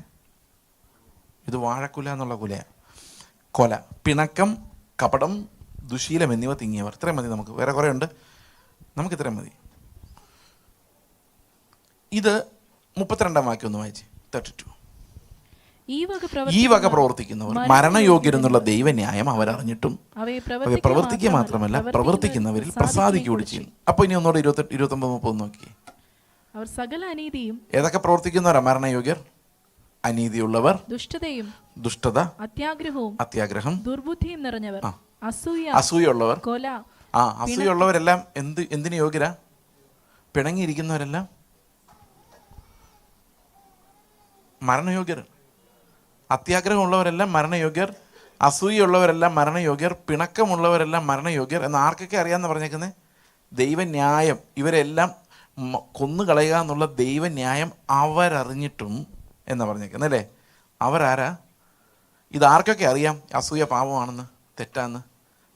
Speaker 1: ഇത് വാഴക്കുല എന്നുള്ള കുലയാണ്. കൊല, പിണക്കം, കപടം, ദുശീലം എന്നിവ തിങ്ങിയവർ. ഇത്രയും മതി നമുക്ക്, വേറെ കുറേ ഉണ്ട്, നമുക്ക് ഇത്രയും മതി. ഇത് 32 വാക്യം ഒന്ന് വായിച്ച്. 32. ഈ വക പ്രവർത്തിക്കുന്നവർ മരണയോഗ്യരെന്നുള്ള ദൈവന്യായം അവരറിഞ്ഞിട്ടും അവയെ പ്രവർത്തിക്കുക മാത്രമല്ല പ്രവർത്തിക്കുന്നവരിൽ പ്രസാദിക്കുകയും ചെയ്യുന്നു. അപ്പോൾ ഇനി ഒന്നുകൂടെ 28, 29, 30 നോക്കിയേ.
Speaker 2: അവർ സകല അനീതിയും,
Speaker 1: ഏതൊക്കെ പ്രവർത്തിക്കുന്നവരാ മരണയോഗ്യർ? അനീതിയുള്ളവർ, ദുഷ്ടത, അത്യാഗ്രഹം,
Speaker 2: ദുർബുദ്ധിയും നിറഞ്ഞവർ,
Speaker 1: അസൂയുള്ളവർ.
Speaker 2: കൊല.
Speaker 1: അസൂയുള്ളവരെല്ലാം എന്തിനു യോഗ്യരാ? പിണങ്ങിയിരിക്കുന്നവരെല്ലാം മരണയോഗ്യർ. അത്യാഗ്രഹമുള്ളവരെല്ലാം മരണയോഗ്യർ, അസൂയുള്ളവരെല്ലാം മരണയോഗ്യർ, പിണക്കമുള്ളവരെല്ലാം മരണയോഗ്യർ എന്ന് ആർക്കൊക്കെ അറിയാമെന്ന് പറഞ്ഞേക്കുന്നത്? ദൈവന്യായം, ഇവരെല്ലാം കൊന്നുകളയുക എന്നുള്ള ദൈവന്യായം അവരറിഞ്ഞിട്ടും എന്നാ പറഞ്ഞേക്കുന്നത് അല്ലേ? അവരാരാ? ഇതാർക്കൊക്കെ അറിയാം അസൂയ പാപമാണെന്ന്, തെറ്റാന്ന്?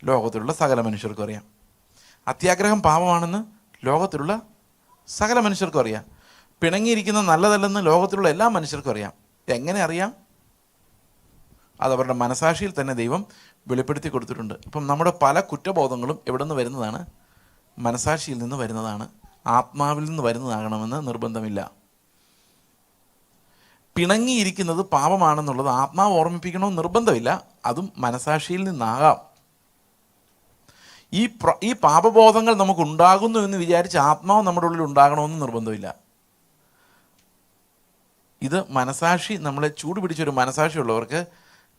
Speaker 1: ലോകത്തിലുള്ള സകല മനുഷ്യർക്കും അറിയാം. അത്യാഗ്രഹം പാപമാണെന്ന് ലോകത്തിലുള്ള സകല മനുഷ്യർക്കും അറിയാം. പിണങ്ങിയിരിക്കുന്ന നല്ലതല്ലെന്ന് ലോകത്തിലുള്ള എല്ലാ മനുഷ്യർക്കും അറിയാം. എങ്ങനെ അറിയാം? അതവരുടെ മനസാക്ഷിയിൽ തന്നെ ദൈവം വെളിപ്പെടുത്തി കൊടുത്തിട്ടുണ്ട്. അപ്പം നമ്മുടെ പല കുറ്റബോധങ്ങളും എവിടെ നിന്ന് വരുന്നതാണ്? മനസാക്ഷിയിൽ നിന്ന് വരുന്നതാണ്. ആത്മാവിൽ നിന്ന് വരുന്നതാകണമെന്ന് നിർബന്ധമില്ല. പിണങ്ങിയിരിക്കുന്നത് പാപമാണെന്നുള്ളത് ആത്മാവ് ഓർമ്മിപ്പിക്കണമെന്ന് നിർബന്ധമില്ല, അതും മനസാക്ഷിയിൽ നിന്നാകാം. ഈ പാപബോധങ്ങൾ നമുക്ക് ഉണ്ടാകുന്നു എന്ന് വിചാരിച്ച് ആത്മാവ് നമ്മുടെ ഉള്ളിൽ ഉണ്ടാകണമെന്ന് നിർബന്ധമില്ല. ഇത് മനസാക്ഷി, നമ്മളെ ചൂട് പിടിച്ചൊരു മനസാക്ഷി ഉള്ളവർക്ക്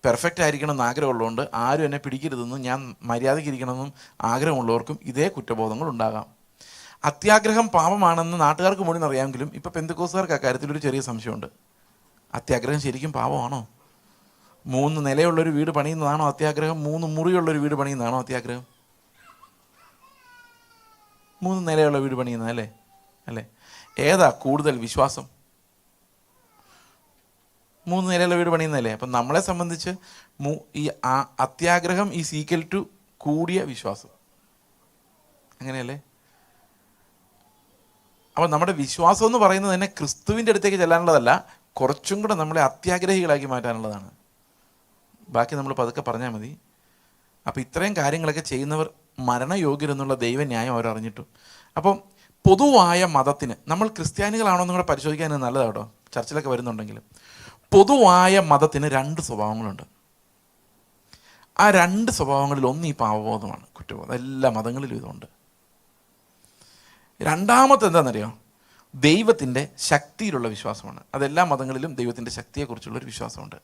Speaker 1: പെർഫെക്റ്റ് ആയിരിക്കണം എന്ന് ആഗ്രഹമുള്ളതുകൊണ്ട് ആരും എന്നെ പിടിക്കരുതെന്നും ഞാൻ മര്യാദയ്ക്ക് ഇരിക്കണമെന്നും ആഗ്രഹമുള്ളവർക്കും ഇതേ കുറ്റബോധങ്ങൾ ഉണ്ടാകാം. അത്യാഗ്രഹം പാപമാണെന്ന് നാട്ടുകാർക്ക് മുഴുവൻ അറിയാമെങ്കിലും ഇപ്പം പെന്തക്കോസ്തുകാർക്ക് അക്കാര്യത്തിലൊരു ചെറിയ സംശയമുണ്ട്. അത്യാഗ്രഹം ശരിക്കും പാപമാണോ? 3 നിലയുള്ളൊരു വീട് പണിയുന്നതാണോ അത്യാഗ്രഹം? 3 മുറിയുള്ളൊരു വീട് പണിയുന്നതാണോ അത്യാഗ്രഹം? 3 നിലയുള്ള വീട് പണിയുന്നത് അല്ലേ? ഏതാ കൂടുതൽ വിശ്വാസം? 3 നിലയുള്ള വീട് പണിയുന്നതല്ലേ? അപ്പം നമ്മളെ സംബന്ധിച്ച് ഈ അത്യാഗ്രഹം ഈസ് ഈക്വൽ ടു കൂടിയ വിശ്വാസം, അങ്ങനെയല്ലേ? അപ്പം നമ്മുടെ വിശ്വാസം എന്ന് പറയുന്നത് തന്നെ ക്രിസ്തുവിൻ്റെ അടുത്തേക്ക് ചെല്ലാനുള്ളതല്ല, കുറച്ചും കൂടെ നമ്മളെ അത്യാഗ്രഹികളാക്കി മാറ്റാനുള്ളതാണ്. ബാക്കി നമ്മൾ പതുക്കെ പറഞ്ഞാൽ മതി. അപ്പം ഇത്രയും കാര്യങ്ങളൊക്കെ ചെയ്യുന്നവർ മരണയോഗ്യരെന്നുള്ള ദൈവന്യായം അവരറിഞ്ഞിട്ടും. അപ്പം പൊതുവായ മതത്തിന്, നമ്മൾ ക്രിസ്ത്യാനികളാണോ എന്ന് കൂടെ പരിശോധിക്കാൻ നല്ലതാട്ടോ, ചർച്ചിലൊക്കെ വരുന്നുണ്ടെങ്കിലും. പൊതുവായ മതത്തിന് 2 സ്വഭാവങ്ങളുണ്ട്. ആ 2 സ്വഭാവങ്ങളിൽ ഒന്ന് ഈ പാപബോധമാണ്, കുറ്റബോധം. എല്ലാ മതങ്ങളിലും ഇതുണ്ട്. രണ്ടാമത്തെ എന്താണെന്നറിയോ? ദൈവത്തിൻ്റെ ശക്തിയിലുള്ള വിശ്വാസമാണ്. അതെല്ലാ മതങ്ങളിലും ദൈവത്തിൻ്റെ ശക്തിയെക്കുറിച്ചുള്ളൊരു വിശ്വാസമുണ്ട്.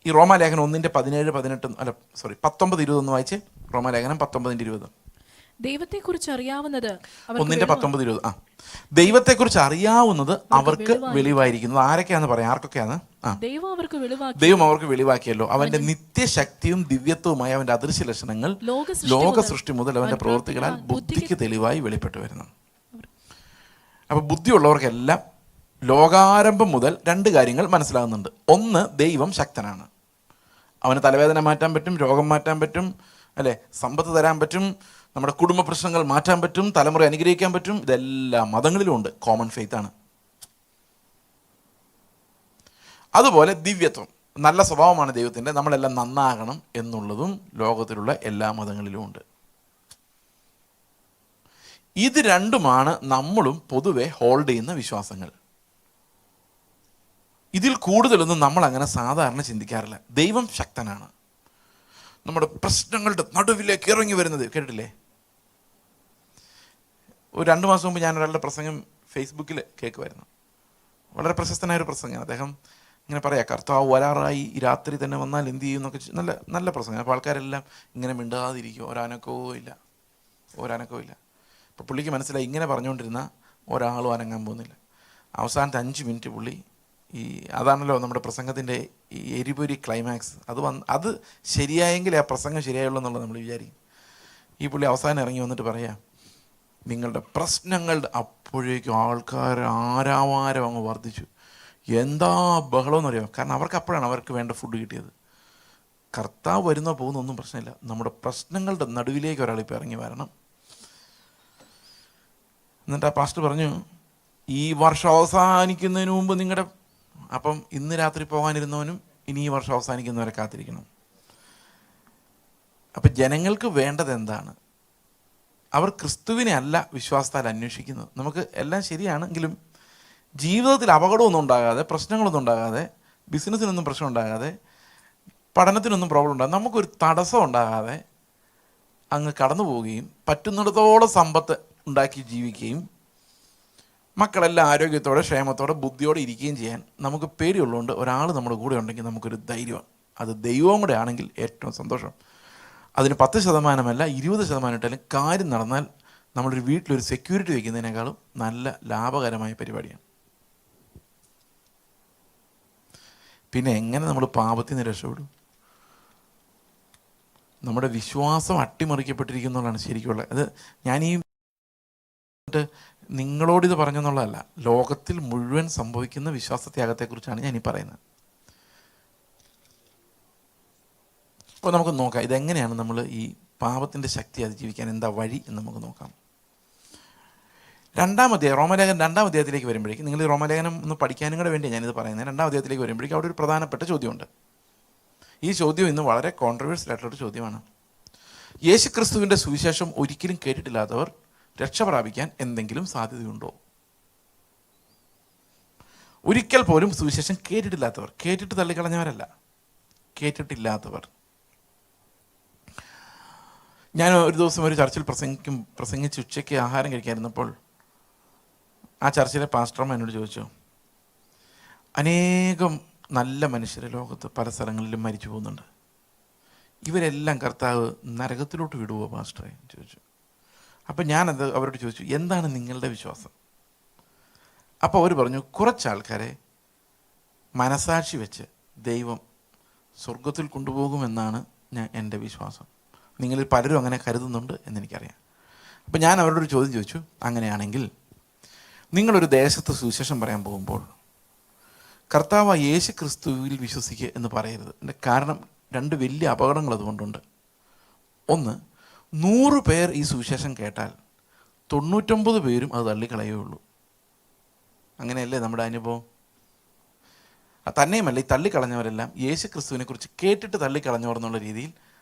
Speaker 1: ഈ റോമാലേഖനം 19:20 വായിച്ച്. റോമാലേഖനം 19:20.
Speaker 2: ദൈവത്തെക്കുറിച്ച് അറിയാവുന്നത്
Speaker 1: 1:19-20. ദൈവത്തെക്കുറിച്ച് അറിയാവുന്നത് അവർക്ക് വെളിവായിരിക്കുന്നത് ആരൊക്കെയാന്ന് പറയാം? ആർക്കൊക്കെയാണ്? ദൈവം അവർക്ക് വെളിവാക്കിയല്ലോ. അവന്റെ നിത്യശക്തിയും ദിവ്യത്വവുമായ അവന്റെ അദൃശ്യ ലക്ഷണങ്ങൾ ലോക സൃഷ്ടി മുതൽ അവന്റെ പ്രവൃത്തികളാൽ ബുദ്ധിക്ക് തെളിവായി വെളിപ്പെട്ടു വരുന്നു. അപ്പൊ ബുദ്ധിയുള്ളവർക്കെല്ലാം ലോകാരംഭം മുതൽ 2 കാര്യങ്ങൾ മനസ്സിലാകുന്നുണ്ട്. ഒന്ന്, ദൈവം ശക്തനാണ്. അവന് തലവേദന മാറ്റാൻ പറ്റും, രോഗം മാറ്റാൻ പറ്റും, അല്ലെ, സമ്പത്ത് തരാൻ പറ്റും, നമ്മുടെ കുടുംബ പ്രശ്നങ്ങൾ മാറ്റാൻ പറ്റും, തലമുറ അനുഗ്രഹിക്കാൻ പറ്റും. ഇതെല്ലാ മതങ്ങളിലും ഉണ്ട്, കോമൺ ഫെയ്ത്ത് ആണ്. അതുപോലെ ദിവ്യത്വം, നല്ല സ്വഭാവമാണ് ദൈവത്തിൻ്റെ, നമ്മളെല്ലാം നന്നാകണം എന്നുള്ളതും ലോകത്തിലുള്ള എല്ലാ മതങ്ങളിലും ഉണ്ട്. ഇത് രണ്ടുമാണ് നമ്മളും പൊതുവെ ഹോൾഡ് ചെയ്യുന്ന വിശ്വാസങ്ങൾ. ഇതിൽ കൂടുതലൊന്നും നമ്മൾ അങ്ങനെ സാധാരണ ചിന്തിക്കാറില്ല. ദൈവം ശക്തനാണ്. നമ്മുടെ പ്രശ്നങ്ങളുടെ നടുവിലേക്ക് ഇറങ്ങി വരുന്നത് കേട്ടിട്ടില്ലേ? ഒരു 2 മാസം മുമ്പ് ഞാൻ ഒരാളുടെ പ്രസംഗം ഫേസ്ബുക്കിൽ കേൾക്കുമായിരുന്നു. വളരെ പ്രശസ്തനായൊരു പ്രസംഗം. അദ്ദേഹം ഇങ്ങനെ പറയാം, കർത്താവ് വരാറായി, ഈ രാത്രി തന്നെ വന്നാൽ എന്ത് ചെയ്യും എന്നൊക്കെ. നല്ല നല്ല പ്രസംഗം. അപ്പോൾ ആൾക്കാരെല്ലാം ഇങ്ങനെ മിണ്ടാതിരിക്കും, ഒരനക്കവും ഇല്ല. അപ്പോൾ പുള്ളിക്ക് മനസ്സിലായി ഇങ്ങനെ പറഞ്ഞുകൊണ്ടിരുന്ന ഒരാളും അനങ്ങാൻ പോകുന്നില്ല. അവസാനത്തെ 5 മിനിറ്റ് പുള്ളി അതാണല്ലോ നമ്മുടെ പ്രസംഗത്തിൻ്റെ ഈ എരിപൊരി ക്ലൈമാക്സ്. അത് ശരിയായെങ്കിൽ ആ പ്രസംഗം ശരിയായുള്ളൂ എന്നുള്ളത് നമ്മൾ വിചാരിക്കും. ഈ പുള്ളി അവസാനം ഇറങ്ങി വന്നിട്ട് പറയാം, നിങ്ങളുടെ പ്രശ്നങ്ങളുടെ അപ്പോഴേക്കും ആൾക്കാർ ആരാവാരം അങ്ങ് വർദ്ധിച്ചു. എന്താ ബഹളമെന്ന് അറിയാം. കാരണം അവർക്ക് അപ്പോഴാണ് അവർക്ക് വേണ്ട ഫുഡ് കിട്ടിയത്. കർത്താവ് വരുന്നോ പോകുന്നൊന്നും പ്രശ്നമില്ല, നമ്മുടെ പ്രശ്നങ്ങളുടെ നടുവിലേക്ക് ഒരാളിപ്പോൾ ഇറങ്ങി വരണം. എന്നിട്ട് ആ പാസ്റ്റർ പറഞ്ഞു, ഈ വർഷം അവസാനിക്കുന്നതിന് മുമ്പ് നിങ്ങളുടെ അപ്പം ഇന്ന് രാത്രി പോകാനിരുന്നവനും ഇനി ഈ വർഷം അവസാനിക്കുന്നവരെ കാത്തിരിക്കണം. അപ്പം ജനങ്ങൾക്ക് വേണ്ടത് എന്താണ്? അവർ ക്രിസ്തുവിനെ അല്ല വിശ്വാസത്താൽ അന്വേഷിക്കുന്നത്. നമുക്ക് എല്ലാം ശരിയാണെങ്കിലും ജീവിതത്തിൽ അപകടമൊന്നും ഉണ്ടാകാതെ, പ്രശ്നങ്ങളൊന്നും ഉണ്ടാകാതെ, ബിസിനസ്സിനൊന്നും പ്രശ്നം ഉണ്ടാകാതെ, പഠനത്തിനൊന്നും പ്രോബ്ലം ഉണ്ടാകാതെ, നമുക്കൊരു തടസ്സം ഉണ്ടാകാതെ അങ്ങ് കടന്നു പോവുകയും പറ്റുന്നിടത്തോളം സമ്പത്ത് ഉണ്ടാക്കി ജീവിക്കുകയും മക്കളെല്ലാം ആരോഗ്യത്തോടെ ക്ഷേമത്തോടെ ബുദ്ധിയോടെ ഇരിക്കുകയും ചെയ്യാൻ നമുക്ക് പേടിയുള്ളതുകൊണ്ട് ഒരാൾ നമ്മുടെ കൂടെ ഉണ്ടെങ്കിൽ നമുക്കൊരു ധൈര്യമാണ്. അത് ദൈവവും കൂടെ ആണെങ്കിൽ ഏറ്റവും സന്തോഷം. അതിന് 10% 20% ഇട്ടാലും കാര്യം നടന്നാൽ നമ്മളൊരു വീട്ടിലൊരു സെക്യൂരിറ്റി വയ്ക്കുന്നതിനേക്കാളും നല്ല ലാഭകരമായ പരിപാടിയാണ്. പിന്നെ എങ്ങനെ നമ്മൾ പാപത്തിൽ നിന്ന് രക്ഷപ്പെടും? നമ്മുടെ വിശ്വാസം അട്ടിമറിക്കപ്പെട്ടിരിക്കുന്നതാണ് ശരിക്കുള്ള. അത് ഞാനീ നിങ്ങളോടിത് പറഞ്ഞെന്നുള്ളതല്ല, ലോകത്തിൽ മുഴുവൻ സംഭവിക്കുന്ന വിശ്വാസത്യാഗത്തെക്കുറിച്ചാണ് ഞാനീ പറയുന്നത്. അപ്പോൾ നമുക്ക് നോക്കാം ഇതെങ്ങനെയാണ് നമ്മൾ ഈ പാപത്തിൻ്റെ ശക്തി അതിജീവിക്കാൻ എന്താ വഴി എന്ന് നമുക്ക് നോക്കാം. 2-ാം അധ്യായം, റോമാലേഖനം 2-ാം അധ്യായത്തിലേക്ക് വരുമ്പോഴേക്കും, നിങ്ങൾ ഈ റോമാലേഖനം ഒന്ന് പഠിക്കാനും കൂടെ വേണ്ടി ഞാനിത് പറയുന്നത്. 2-ാം അധ്യായത്തിലേക്ക് വരുമ്പോഴേക്കും അവിടെ ഒരു പ്രധാനപ്പെട്ട ചോദ്യമുണ്ട്. ഈ ചോദ്യം ഇന്ന് വളരെ കോൺട്രവേഴ്സ്യൽ ആയിട്ടുള്ളൊരു ചോദ്യമാണ്. യേശു ക്രിസ്തുവിൻ്റെ സുവിശേഷം ഒരിക്കലും കേട്ടിട്ടില്ലാത്തവർ രക്ഷ പ്രാപിക്കാൻ എന്തെങ്കിലും സാധ്യതയുണ്ടോ? ഒരിക്കൽ പോലും സുവിശേഷം കേട്ടിട്ടില്ലാത്തവർ, കേട്ടിട്ട് തള്ളിക്കളഞ്ഞവരല്ല, കേട്ടിട്ടില്ലാത്തവർ. ഞാൻ ഒരു ദിവസം ഒരു ചർച്ചിൽ പ്രസംഗിച്ച് ഉച്ചയ്ക്ക് ആഹാരം കഴിക്കാതിരുന്നപ്പോൾ ആ ചർച്ചിലെ പാസ്റ്റർമാർ എന്നോട് ചോദിച്ചു, അനേകം നല്ല മനുഷ്യർ ലോകത്ത് പല സ്ഥലങ്ങളിലും മരിച്ചു പോകുന്നുണ്ട്, ഇവരെല്ലാം കർത്താവ് നരകത്തിലോട്ട് വിടുവോ പാസ്റ്ററെ ചോദിച്ചു. അപ്പം ഞാനത് അവരോട് ചോദിച്ചു, എന്താണ് നിങ്ങളുടെ വിശ്വാസം? അപ്പോൾ അവർ പറഞ്ഞു, കുറച്ചാൾക്കാരെ മനസാക്ഷി വെച്ച് ദൈവം സ്വർഗത്തിൽ കൊണ്ടുപോകുമെന്നാണ് എൻ്റെ വിശ്വാസം. നിങ്ങളിൽ പലരും അങ്ങനെ കരുതുന്നുണ്ട് എന്നെനിക്കറിയാം. അപ്പം ഞാൻ അവരോടൊരു ചോദ്യം ചോദിച്ചു, അങ്ങനെയാണെങ്കിൽ നിങ്ങളൊരു ദേശത്ത് സുവിശേഷം പറയാൻ പോകുമ്പോൾ കർത്താവ് യേശു ക്രിസ്തുവിൽ വിശ്വസിക്കുക എന്ന് പറയരുത്. എൻ്റെ കാരണം 2 വലിയ അപകടങ്ങൾ അതുകൊണ്ടുണ്ട്. ഒന്ന്, 100 പേർ ഈ സുവിശേഷം കേട്ടാൽ 99 പേരും അത് തള്ളിക്കളയുള്ളൂ. അങ്ങനെയല്ലേ നമ്മുടെ അനുഭവം? തന്നെയുമല്ല, ഈ തള്ളിക്കളഞ്ഞവരെല്ലാം യേശു ക്രിസ്തുവിനെ കുറിച്ച് കേട്ടിട്ട് തള്ളിക്കളഞ്ഞവർ എന്നുള്ള രീതിയിൽ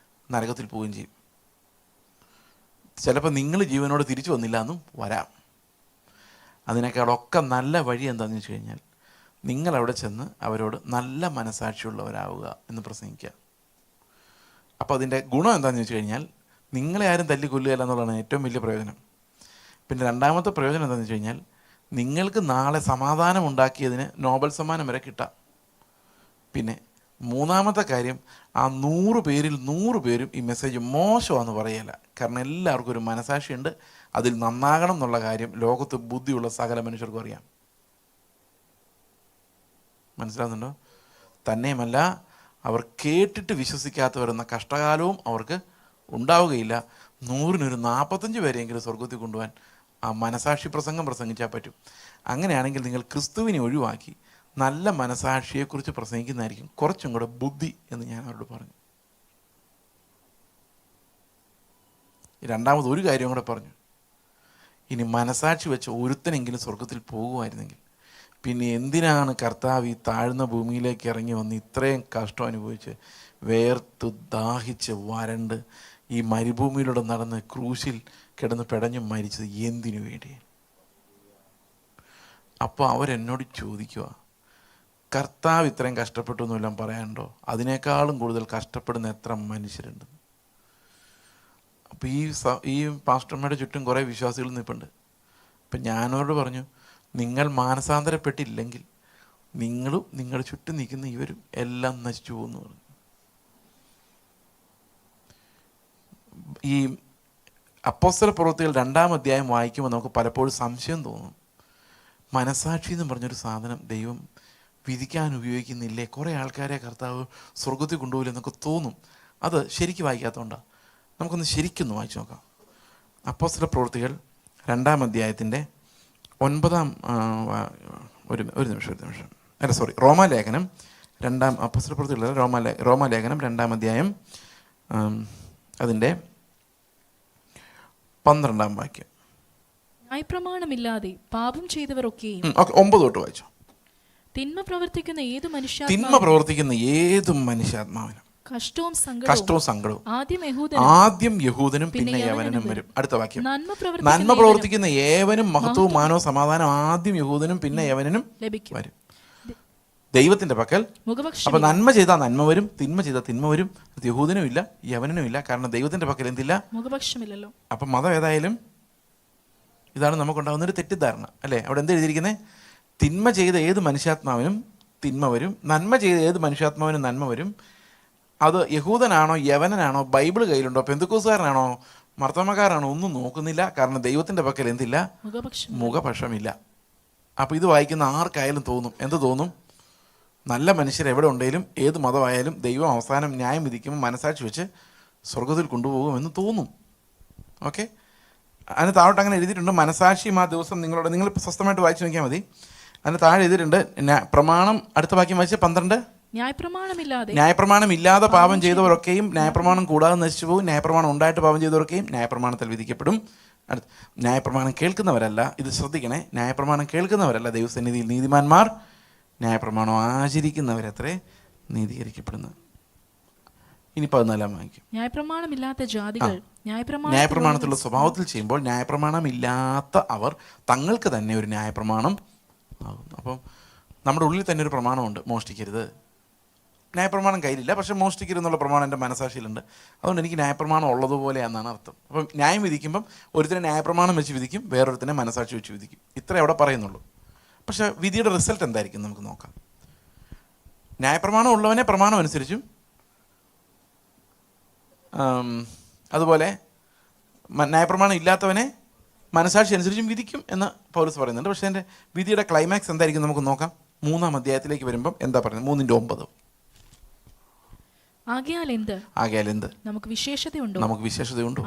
Speaker 1: നരകത്തിൽ പോവുകയും ചെയ്യും. ചിലപ്പോൾ നിങ്ങൾ ജീവനോട് തിരിച്ചു വന്നില്ല എന്നും വരാം. അതിനേക്കാളൊക്കെ നല്ല വഴി എന്താണെന്ന് വെച്ച് കഴിഞ്ഞാൽ, നിങ്ങളവിടെ ചെന്ന് അവരോട് നല്ല മനസാക്ഷിയുള്ളവരാവുക എന്ന് പ്രസംഗിക്കുക. അപ്പോൾ അതിൻ്റെ ഗുണം എന്താണെന്ന് വെച്ച് കഴിഞ്ഞാൽ, നിങ്ങളെ ആരും തല്ലിക്കൊല്ലുകയില്ല എന്നുള്ളതാണ് ഏറ്റവും വലിയ പ്രയോജനം. പിന്നെ 2-ാമത്തെ പ്രയോജനം എന്താണെന്ന് വെച്ച് കഴിഞ്ഞാൽ, നിങ്ങൾക്ക് നാളെ സമാധാനം ഉണ്ടാക്കിയതിന് നോബൽ സമ്മാനം വരെ കിട്ടാം. പിന്നെ 3-ാമത്തെ കാര്യം, ആ 100 പേരിൽ 100 പേരും ഈ മെസ്സേജ് മോശമാണെന്ന് പറയല്ല. കാരണം എല്ലാവർക്കും ഒരു മനസാക്ഷിയുണ്ട്, അതിൽ നന്നാകണം എന്നുള്ള കാര്യം ലോകത്ത് ബുദ്ധിയുള്ള സകല മനുഷ്യർക്കും അറിയാം. മനസ്സിലാകുന്നുണ്ടോ? തന്നെയുമല്ല, അവർ കേട്ടിട്ട് വിശ്വസിക്കാത്തവരെന്ന കഷ്ടകാലവും അവർക്ക് ഉണ്ടാവുകയില്ല. 100-ന് 45 പേരെയെങ്കിലും സ്വർഗത്തിൽ കൊണ്ടുപോകാൻ ആ മനസാക്ഷി പ്രസംഗം പ്രസംഗിച്ചാൽ പറ്റും. അങ്ങനെയാണെങ്കിൽ നിങ്ങൾ ക്രിസ്തുവിനെ ഒഴിവാക്കി നല്ല മനസാക്ഷിയെക്കുറിച്ച് പ്രസംഗിക്കുന്നതായിരിക്കും കുറച്ചും കൂടെ ബുദ്ധി എന്ന് ഞാൻ അവരോട് പറഞ്ഞു. 2-ാമത് ഒരു കാര്യം കൂടെ പറഞ്ഞു, ഇനി മനസാക്ഷി വെച്ച് ഒരുത്തനെങ്കിലും സ്വർഗത്തിൽ പോകുമായിരുന്നെങ്കിൽ പിന്നെ എന്തിനാണ് കർത്താവ് ഈ താഴ്ന്ന ഭൂമിയിലേക്ക് ഇറങ്ങി വന്ന് ഇത്രയും കഷ്ടം അനുഭവിച്ച് വേർത്ത് ദാഹിച്ച് വരണ്ട് ഈ മരുഭൂമിയിലൂടെ നടന്ന് ക്രൂശിൽ കിടന്ന് പിടഞ്ഞും മരിച്ചത് എന്തിനു വേണ്ടി? അപ്പോൾ അവരെന്നോട് ചോദിക്കുക, കർത്താവ് ഇത്രയും കഷ്ടപ്പെട്ടു എന്നെല്ലാം പറയാനുണ്ടോ? അതിനേക്കാളും കൂടുതൽ കഷ്ടപ്പെടുന്ന എത്ര മനുഷ്യരുണ്ട്? അപ്പോൾ ഈ പാസ്റ്റർമാരുടെ ചുറ്റും കുറേ വിശ്വാസികൾ നിൽപ്പുണ്ട്. അപ്പം ഞാനവരോട് പറഞ്ഞു, നിങ്ങൾ മാനസാന്തരപ്പെട്ടില്ലെങ്കിൽ നിങ്ങളും നിങ്ങളുടെ ചുറ്റും നിൽക്കുന്ന ഇവരും എല്ലാം നശിച്ചു പോകുന്നു പറഞ്ഞു. ഈ അപ്പോസ്തല പ്രവൃത്തികൾ 2-ാം അധ്യായം വായിക്കുമ്പോൾ നമുക്ക് പലപ്പോഴും സംശയം തോന്നും. മനസാക്ഷി എന്ന് പറഞ്ഞൊരു സാധനം ദൈവം വിധിക്കാൻ ഉപയോഗിക്കുന്നില്ലേ? കുറേ ആൾക്കാരെ കർത്താവ് സ്വർഗത്തിൽ കൊണ്ടുപോകില്ല എന്നൊക്കെ തോന്നും. അത് ശരിക്കും വായിക്കാത്തതുകൊണ്ടാണ്. നമുക്കൊന്ന് ശരിക്കൊന്ന് വായിച്ചു നോക്കാം. അപ്പോസ്തല പ്രവൃത്തികൾ 2-ാം അധ്യായത്തിൻ്റെ 9-ാം ഒരു നിമിഷം റോമാലേഖനം 2-ാം അപ്പോസ്തല പ്രവൃത്തികൾ റോമാലേഖനം 2-ാം അധ്യായം അതിൻ്റെ 12-ാം വാക്യം.
Speaker 2: ന്യായപ്രമാണമില്ലാതെ പാപം ചെയ്തവർ ഒക്കെയും
Speaker 1: 9 തൊട്ട് വായിച്ചു.
Speaker 2: തിന്മ പ്രവർത്തിക്കുന്ന ഏതു മനുഷ്യാത്മാവിനും
Speaker 1: കഷ്ടവും സങ്കടവും
Speaker 2: ആദ്യം
Speaker 1: യഹൂദനും പിന്നെ യവനനും വരും. അടുത്ത വാക്യം.
Speaker 2: നന്മ
Speaker 1: പ്രവർത്തിക്കുന്ന ഏവനും മഹത്വവും മാനവും സമാധാനം ആദ്യം യഹൂദനും പിന്നെ യവനനും വരും. ദൈവത്തിന്റെ പക്കൽ. അപ്പൊ നന്മ ചെയ്താൽ നന്മ വരും, തിന്മ ചെയ്താൽ തിന്മ വരും. യഹൂദനും ഇല്ല, യവനനും ഇല്ല. കാരണം ദൈവത്തിന്റെ പക്കൽ എന്തില്ല?
Speaker 2: മുഖപക്ഷമില്ലല്ലോ.
Speaker 1: അപ്പൊ മതം ഏതായാലും ഇതാണ് നമുക്കുണ്ടാകുന്ന ഒരു തെറ്റിദ്ധാരണ, അല്ലേ? അവിടെ എന്താ എഴുതിയിരിക്കുന്നത്? തിന്മ ചെയ്ത ഏത് മനുഷ്യാത്മാവിനും തിന്മ വരും, നന്മ ചെയ്ത ഏത് മനുഷ്യാത്മാവിനും നന്മ വരും. അത് യഹൂദനാണോ യവനനാണോ ബൈബിൾ കയ്യിലുണ്ടോ പെന്തക്കോസ്തുകാരനാണോ മർത്തമക്കാരാണോ ഒന്നും നോക്കുന്നില്ല. കാരണം ദൈവത്തിന്റെ പക്കൽ എന്തില്ല? മുഖപക്ഷമില്ല. അപ്പോൾ ഇത് വായിക്കുന്ന ആർക്കായാലും തോന്നും, എന്ത് തോന്നും? നല്ല മനുഷ്യർ എവിടെ ഉണ്ടെങ്കിലും ഏത് മതമായാലും ദൈവം അവസാനം ന്യായം വിധിക്കുമ്പോൾ മനസാക്ഷി വെച്ച് സ്വർഗത്തിൽ കൊണ്ടുപോകുമെന്ന് തോന്നും. ഓക്കെ, അതിന് താഴോട്ട് അങ്ങനെ എഴുതിയിട്ടുണ്ട്. മനസാക്ഷിയും ആ ദിവസം നിങ്ങൾ സ്വസ്ഥമായിട്ട് വായിച്ചു നോക്കിയാൽ മതി. അതിന് താഴെ എഴുതിയിട്ടുണ്ട് പ്രമാണം. അടുത്ത വാക്യം വായിച്ച 12. ന്യായപ്രമാണമില്ലാതെ പാപം ചെയ്തവരൊക്കെയും ന്യായപ്രമാണം കൂടാതെ നശിച്ചു പോകും. ന്യായപ്രമാണം ഉണ്ടായിട്ട് പാപം ചെയ്തവരൊക്കെയും ന്യായപ്രമാണത്തിൽ വിധിക്കപ്പെടും. ന്യായപ്രമാണം കേൾക്കുന്നവരല്ല, ഇത് ശ്രദ്ധിക്കണേ, ന്യായപ്രമാണം കേൾക്കുന്നവരല്ല ദൈവസന്നിധിയിൽ നീതിമാന്മാർ, ന്യായപ്രമാണം ആചരിക്കുന്നവരത്രേ നീതീകരിക്കപ്പെടുന്നത്. ഇനി 14 വാക്യം.
Speaker 2: ന്യായപ്രമാണമില്ലാത്ത ജാതികൾ
Speaker 1: ന്യായപ്രമാണത്തിലുള്ള സ്വഭാവത്തിൽ ചെയ്യുമ്പോൾ ന്യായപ്രമാണമില്ലാത്ത അവർ തങ്ങൾക്ക് തന്നെ ഒരു ന്യായപ്രമാണം ആകുന്നു. അപ്പം നമ്മുടെ ഉള്ളിൽ തന്നെ ഒരു പ്രമാണമുണ്ട്, മോഷ്ടിക്കരുത്. ന്യായപ്രമാണം കയ്യിലില്ല, പക്ഷെ മോഷ്ടിക്കരുത് എന്നുള്ള പ്രമാണം എൻ്റെ മനസാക്ഷിയിലുണ്ട്. അതുകൊണ്ട് എനിക്ക് ന്യായപ്രമാണം ഉള്ളതുപോലെയാണെന്നാണ് അർത്ഥം. അപ്പം ന്യായം വിധിക്കുമ്പം ഒരുത്തിനെ ന്യായപ്രമാണം വെച്ച് വിധിക്കും, വേറൊരുത്തിനെ മനസാക്ഷി വെച്ച് വിധിക്കും. ഇത്രേ അവിടെ പറയുന്നുള്ളൂ. പക്ഷെ വിധിയുടെ റിസൾട്ട് എന്തായിരിക്കും നമുക്ക് നോക്കാം. ന്യായപ്രമാണം ഉള്ളവനെ പ്രമാണം അനുസരിച്ചും അതുപോലെ ന്യായപ്രമാണം ഇല്ലാത്തവനെ മനസാക്ഷി അനുസരിച്ചും വിധിക്കും എന്ന് പൗലോസ് പറയുന്നുണ്ട്. പക്ഷേ എൻ്റെ വിധിയുടെ ക്ലൈമാക്സ് എന്തായിരിക്കും നമുക്ക് നോക്കാം. 3-ാം അധ്യായത്തിലേക്ക് വരുമ്പം എന്താ പറയുന്നത്? 3-9.
Speaker 2: ആകയാൽ എന്ത് നമുക്ക് വിശേഷതയുണ്ടോ?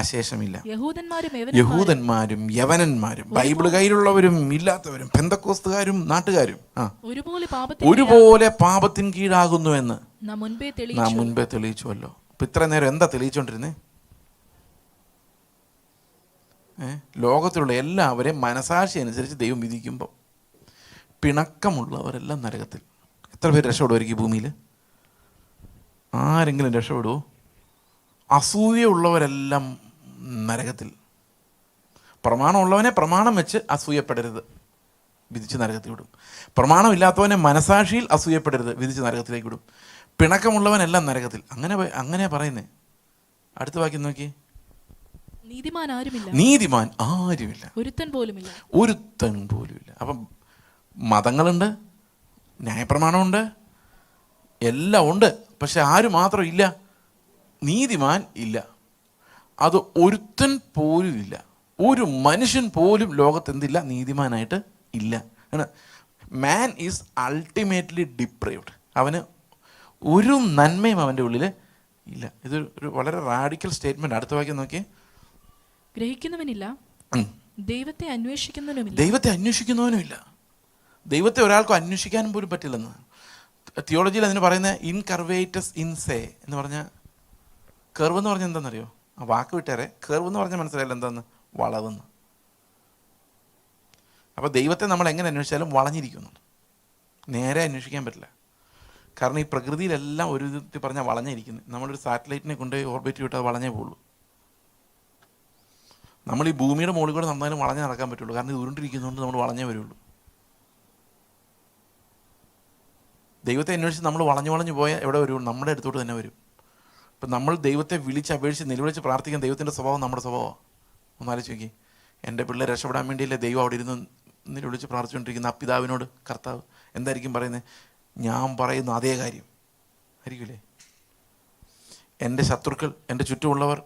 Speaker 2: അശേഷമില്ല.
Speaker 1: യഹൂദന്മാരും യവനന്മാരും ബൈബിൾ കയ്യിലുള്ളവരും ഇല്ലാത്തവരും പെന്തക്കോസ്തുകാരും നാട്ടുകാരും ഒരുപോലെ പാപത്തിൻ കീഴാകുന്നു എന്ന് നാം മുൻപേ തെളിയിച്ചുവല്ലോ. അപ്പൊ ഇത്ര നേരം എന്താ തെളിയിച്ചോണ്ടിരുന്നേ? ലോകത്തിലുള്ള എല്ലാവരെയും മനസാക്ഷി അനുസരിച്ച് ദൈവം വിധിക്കുമ്പോൾ പിണക്കമുള്ളവരെല്ലാം നരകത്തിൽ. എത്ര പേര് രക്ഷപ്പെടുമായിരിക്കും ഈ ഭൂമിയിൽ? ആരെങ്കിലും രക്ഷപ്പെടുമോ? അസൂയുള്ളവരെല്ലാം നരകത്തിൽ. പ്രമാണമുള്ളവനെ പ്രമാണം വെച്ച് അസൂയപ്പെടരുത്, വിധിച്ച് നരകത്തിൽ വിടും. പ്രമാണമില്ലാത്തവനെ മനസാക്ഷിയിൽ അസൂയപ്പെടരുത്, വിധിച്ച് നരകത്തിലേക്ക് വിടും. പിണക്കമുള്ളവനെല്ലാം നരകത്തിൽ. അങ്ങനെ പറയുന്നേ. അടുത്ത വാക്യം നോക്കി.
Speaker 2: നീതിമാൻ
Speaker 1: ആരുമില്ല, ഒരുത്തൻ പോലുമില്ല. അപ്പം മതങ്ങളുണ്ട്, ന്യായപ്രമാണമുണ്ട്, എല്ലാം ഉണ്ട്. പക്ഷെ ആര് മാത്രം ഇല്ല? നീതിമാൻ ഇല്ല. അത് ഒരുത്തൻ പോലും ഇല്ല. ഒരു മനുഷ്യൻ പോലും ലോകത്ത് എന്തില്ല? നീതിമാനായിട്ട് ഇല്ല. Man is ultimately deprived. അവന് ഒരു നന്മയും അവൻ്റെ ഉള്ളിൽ ഇല്ല. ഇതൊരു വളരെ റാഡിക്കൽ സ്റ്റേറ്റ്മെന്റ്. അടുത്ത വാക്യം നോക്കിയേ.
Speaker 2: ഗ്രഹിക്കുന്നവനില്ല, ദൈവത്തെ
Speaker 1: അന്വേഷിക്കുന്നവനുമില്ല. ദൈവത്തെ ഒരാൾക്കും അന്വേഷിക്കാനും പോലും പറ്റില്ലെന്ന് തിയോളജിയിൽ അതിന് പറയുന്ന ഇൻകർവേറ്റസ് ഇൻസേ എന്ന് പറഞ്ഞാൽ, കർവ് എന്ന് പറഞ്ഞാൽ എന്താണെന്നറിയോ? ആ വാക്ക് വിട്ടേറെ. കർവ് എന്ന് പറഞ്ഞാൽ മനസ്സിലായില്ല എന്താന്ന്? വളവെന്ന്. അപ്പോൾ ദൈവത്തെ നമ്മൾ എങ്ങനെ അന്വേഷിച്ചാലും വളഞ്ഞിരിക്കുന്നുണ്ട്. നേരെ അന്വേഷിക്കാൻ പറ്റില്ല. കാരണം ഈ പ്രകൃതിയിലെല്ലാം ഒരു വിധത്തിൽ പറഞ്ഞാൽ വളഞ്ഞിരിക്കുന്നത്. നമ്മളൊരു സാറ്റലൈറ്റിനെ കൊണ്ടുപോയി ഓർബിറ്റ് വിട്ടാൽ വളഞ്ഞേ പോകുള്ളൂ. നമ്മൾ ഈ ഭൂമിയുടെ മുകളിൽ കൂടെ നടന്നാലും വളഞ്ഞേ നടക്കാൻ പറ്റുള്ളൂ. കാരണം ഇത് ഉരുണ്ടിരിക്കുന്നതുകൊണ്ട് നമ്മൾ വളഞ്ഞേ വരുള്ളൂ. ദൈവത്തെ അന്വേഷിച്ച് നമ്മൾ വളഞ്ഞു പോയാൽ എവിടെ വരുള്ളൂ? നമ്മുടെ അടുത്തോട്ട് തന്നെ വരും. ഇപ്പം നമ്മൾ ദൈവത്തെ വിളിച്ച് അപേക്ഷിച്ച് നിലവിളിച്ച് പ്രാർത്ഥിക്കാൻ ദൈവത്തിൻ്റെ സ്വഭാവം നമ്മുടെ സ്വഭാവമാണ്. ഒന്നാലോചിച്ച് നോക്കി. എൻ്റെ പിള്ളേർ രക്ഷപ്പെടാൻ വേണ്ടിയല്ലേ ദൈവം അവിടെ ഇരുന്ന് നിലവിളിച്ച് പ്രാർത്ഥിച്ചുകൊണ്ടിരിക്കുന്ന ആ പിതാവിനോട് കർത്താവ് എന്തായിരിക്കും പറയുന്നത്? ഞാൻ പറയുന്ന അതേ കാര്യം ആയിരിക്കില്ലേ? എൻ്റെ ശത്രുക്കൾ, എൻ്റെ ചുറ്റുമുള്ളവർ,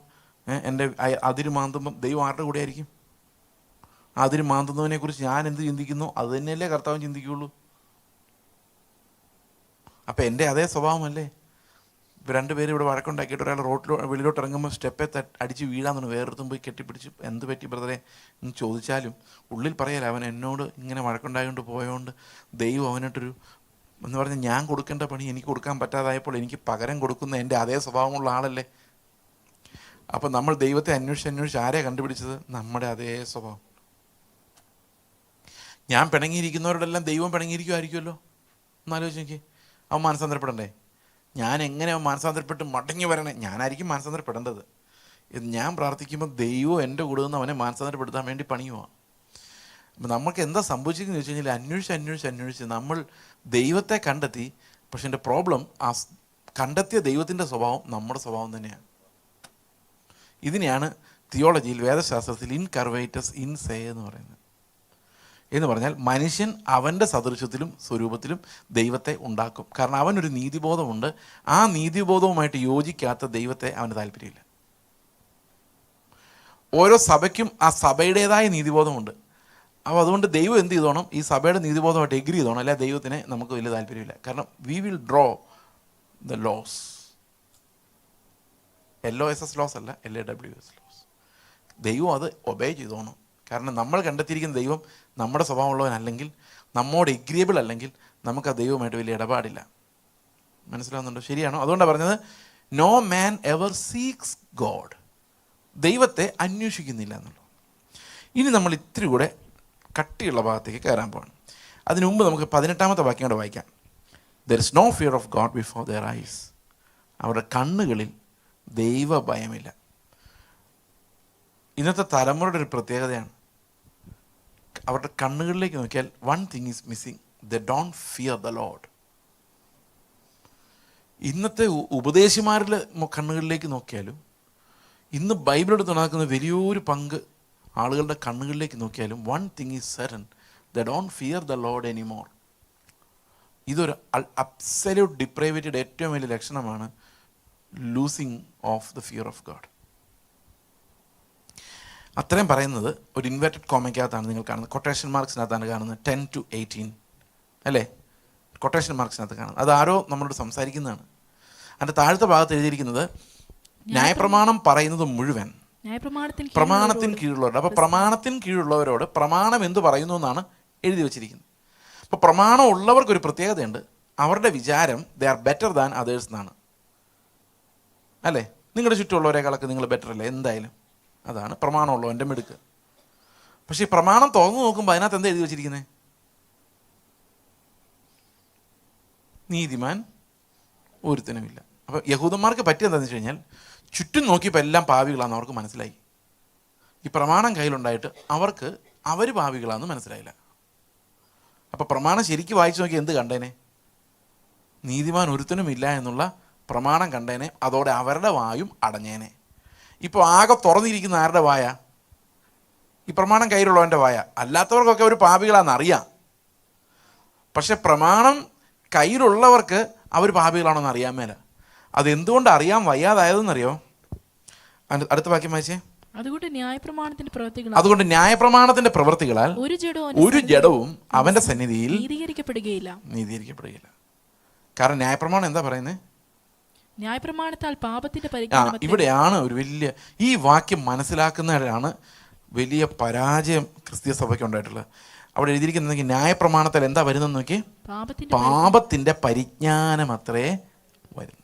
Speaker 1: എൻ്റെ അതിര് മാന്തുമ്പം ദൈവം ആരുടെ കൂടെ ആയിരിക്കും? അതിര് മാന്തുന്നവനെക്കുറിച്ച് ഞാൻ എന്ത് ചിന്തിക്കുന്നു അത് തന്നെയല്ലേ കർത്താവും ചിന്തിക്കുകയുള്ളൂ. അപ്പം എൻ്റെ അതേ സ്വഭാവമല്ലേ? ഇപ്പോൾ രണ്ടുപേരും ഇവിടെ വഴക്കുണ്ടാക്കിയിട്ട് ഒരാൾ വെളിയിലോട്ട് ഇറങ്ങുമ്പോൾ സ്റ്റെപ്പെ അടിച്ച് വീഴാന്നാണ്, വേറൊരുത്തും പോയി കെട്ടിപ്പിടിച്ച് എന്ത് പറ്റി ബ്രദറെ എന്ന് ചോദിച്ചാലും ഉള്ളിൽ പറയാലോ അവൻ എന്നോട് ഇങ്ങനെ വഴക്കുണ്ടായതുകൊണ്ട് പോയതുകൊണ്ട് ദൈവം അവനായിട്ടൊരു എന്ന് പറഞ്ഞാൽ ഞാൻ കൊടുക്കേണ്ട പണി എനിക്ക് കൊടുക്കാൻ പറ്റാതായപ്പോൾ എനിക്ക് പകരം കൊടുക്കുന്ന എൻ്റെ അതേ സ്വഭാവമുള്ള ആളല്ലേ. അപ്പം നമ്മൾ ദൈവത്തെ അന്വേഷിച്ച് ആരെ കണ്ടുപിടിച്ചത്? നമ്മുടെ അതേ സ്വഭാവം. ഞാൻ പിണങ്ങിയിരിക്കുന്നവരോടെല്ലാം ദൈവം പിണങ്ങിയിരിക്കുമായിരിക്കുമല്ലോ. ഒന്നാലോചിച്ച് നോക്കി. അവൻ മാനസാന്തരപ്പെടണ്ടേ? ഞാൻ എങ്ങനെ അവൻ മാനസാന്തരപ്പെട്ട് മടങ്ങി വരണേ? ഞാനായിരിക്കും മാനസാന്തരപ്പെടേണ്ടത്. ഞാൻ പ്രാർത്ഥിക്കുമ്പോൾ ദൈവം എൻ്റെ കൂടെ നിന്ന് അവനെ മാനസാന്തരപ്പെടുത്താൻ വേണ്ടി പണിയുവാണ്. അപ്പം നമുക്ക് എന്താ സംഭവിച്ചതെന്ന് ചോദിച്ചു കഴിഞ്ഞാൽ അന്വേഷിച്ച് നമ്മൾ ദൈവത്തെ കണ്ടെത്തി. പക്ഷെ എൻ്റെ പ്രോബ്ലം ആ കണ്ടെത്തിയ ദൈവത്തിൻ്റെ സ്വഭാവം നമ്മുടെ സ്വഭാവം തന്നെയാണ്. ഇതിനെയാണ് തിയോളജിയിൽ വേദശാസ്ത്രത്തിൽ ഇൻകർവേറ്റസ് ഇൻ സേ എന്ന് പറയുന്നത്. എന്ന് പറഞ്ഞാൽ മനുഷ്യൻ അവൻ്റെ സദൃശ്യത്തിലും സ്വരൂപത്തിലും ദൈവത്തെ ഉണ്ടാക്കും. കാരണം അവനൊരു നീതിബോധമുണ്ട്. ആ നീതിബോധവുമായിട്ട് യോജിക്കാത്ത ദൈവത്തെ അവന് താല്പര്യമില്ല. ഓരോ സഭയ്ക്കും ആ സഭയുടേതായ നീതിബോധമുണ്ട്. അപ്പോൾ അതുകൊണ്ട് ദൈവം എന്ത് ചെയ്തോണം? ഈ സഭയുടെ നീതിബോധമായിട്ട് എഗ്രി ചെയ്തോണം. അല്ല ദൈവത്തിന് നമുക്ക് വലിയ താല്പര്യമില്ല. കാരണം we will draw the laws. LOSS loss അല്ല, LAWS ലോസ്. ദൈവം അത് ഒബേ ചെയ്തോണം. കാരണം നമ്മൾ കണ്ടെത്തിയിരിക്കുന്ന ദൈവം നമ്മുടെ സ്വഭാവമുള്ളവനല്ലെങ്കിൽ, നമ്മോട് എഗ്രിയബിൾ അല്ലെങ്കിൽ നമുക്ക് ആ ദൈവമായിട്ട് വലിയ ഇടപാടില്ല. മനസ്സിലാവുന്നുണ്ടോ? ശരിയാണോ? അതുകൊണ്ടാണ് പറഞ്ഞത് no man ever seeks God. ദൈവത്തെ അന്വേഷിക്കുന്നില്ല എന്നുള്ളത്. ഇനി നമ്മൾ ഇത്തിരി കൂടെ കട്ടിയുള്ള ഭാഗത്തേക്ക് കയറാൻ പോകണം. അതിനു മുമ്പ് നമുക്ക് 18ാമത്തെ വാക്യം കൂടെ വായിക്കാം. There is no fear of God before their eyes. അവരുടെ കണ്ണുകളിൽ ദൈവഭയമില്ല. ഇന്നത്തെ തലമുറയുടെ ഒരു പ്രത്യേകതയാണ്. അവരുടെ കണ്ണുകളിലേക്ക് നോക്കിയാൽ one thing is missing. They don't fear the load. ഇന്നത്തെ ഉപദേശിമാരുടെ കണ്ണുകളിലേക്ക് നോക്കിയാലും ഇന്ന് ബൈബിളെടുത്ത് നടക്കുന്ന വലിയൊരു പങ്ക് ആളുകളുടെ കണ്ണുകളിലേക്ക് നോക്കിയാലും one thing is certain. They don't fear the load anymore. ഇതൊരു അബ്സല്യൂട്ട് ഡിപ്രൈവേറ്റഡ് ഏറ്റവും വലിയ ലക്ഷണമാണ് losing of the fear of God. അത്രയും പറയുന്നത് ഒരു ഇൻവെർട്ടഡ് കോമയ്ക്കകത്താണ് നിങ്ങൾ കാണുന്നത്. കൊട്ടേഷൻ മാർക്സിനകത്താണ് കാണുന്നത്. 10 to 18 അല്ലേ? കൊട്ടേഷൻ മാർക്സിനകത്ത് കാണുന്നത്. അത് ആരോ നമ്മളോട് സംസാരിക്കുന്നതാണ്. അതിൻ്റെ താഴത്തെ ഭാഗത്ത് എഴുതിയിരിക്കുന്നത് ന്യായപ്രമാണം പറയുന്നത് മുഴുവൻ പ്രമാണത്തിന് കീഴുള്ളവരോട്. അപ്പോൾ പ്രമാണത്തിന് കീഴുള്ളവരോട് പ്രമാണം എന്ത് പറയുന്നു എന്നാണ് എഴുതി വച്ചിരിക്കുന്നത്. അപ്പോൾ പ്രമാണം ഉള്ളവർക്കൊരു പ്രത്യേകതയുണ്ട്. അവരുടെ വിചാരം they are better than others എന്നാണ്. അല്ലേ? നിങ്ങളുടെ ചുറ്റുമുള്ളവരെക്കാളൊക്കെ നിങ്ങൾ ബെറ്റർ അല്ലേ? എന്തായാലും അതാണ് പ്രമാണമുള്ളവൻ്റെ മിടുക്ക്. പക്ഷേ ഈ പ്രമാണം തുറന്നു നോക്കുമ്പോൾ അതിനകത്ത് എന്താ എഴുതി വച്ചിരിക്കുന്നത്? നീതിമാൻ ഒരുത്തനുമില്ല. അപ്പോൾ യഹൂദന്മാർക്ക് പറ്റിയതെന്ന് വെച്ച് കഴിഞ്ഞാൽ ചുറ്റും നോക്കിയപ്പോൾ എല്ലാം പാവികളാണെന്ന് അവർക്ക് മനസ്സിലായി. ഈ പ്രമാണം കയ്യിലുണ്ടായിട്ട് അവർ പാവികളാണെന്ന് മനസ്സിലായില്ല. അപ്പോൾ പ്രമാണം ശരിക്കും വായിച്ചു നോക്കി എന്ത് കണ്ടേനെ? നീതിമാൻ ഒരുത്തനുമില്ല എന്നുള്ള പ്രമാണം കണ്ടേനെ. അതോടെ അവരുടെ വായും അടഞ്ഞേനെ. ഇപ്പോൾ ആകെ തുറന്നിരിക്കുന്ന ആരുടെ വായ? ഈ പ്രമാണം കയ്യിലുള്ളവൻ്റെ വായ. അല്ലാത്തവർക്കൊക്കെ ഒരു പാപികളാണെന്നറിയാം. പക്ഷെ പ്രമാണം കയ്യിലുള്ളവർക്ക് അവർ പാപികളാണെന്ന് അറിയാൻ മേല. അതെന്തുകൊണ്ട് അറിയാൻ വയ്യാതായതെന്നറിയോ? അടുത്ത വാക്യം വായിച്ചേ.
Speaker 2: അതുകൊണ്ട്
Speaker 1: ന്യായപ്രമാണത്തിന്റെ പ്രവൃത്തികളാൽ ഒരു ജഡവും അവന്റെ സന്നിധിയിൽ നീതീകരിക്കപ്പെടുകയില്ല. കാരണം ന്യായപ്രമാണം എന്താ പറയുന്നത്?
Speaker 2: ന്യായപ്രമാണത്താൽ പാപത്തിന്റെ
Speaker 1: ഇവിടെയാണ് ഒരു വലിയ ഈ വാക്യം മനസ്സിലാക്കുന്നവരാണ് വലിയ പരാജയം ക്രിസ്തീയ സഭയ്ക്ക് ഉണ്ടായിട്ടുള്ളത്. അവിടെ എഴുതിയിരിക്കുന്നത് ന്യായപ്രമാണത്തിൽ എന്താ വരുന്നെന്ന് നോക്കി? പാപത്തിന്റെ പരിജ്ഞാനം അത്രേ വരുന്നു.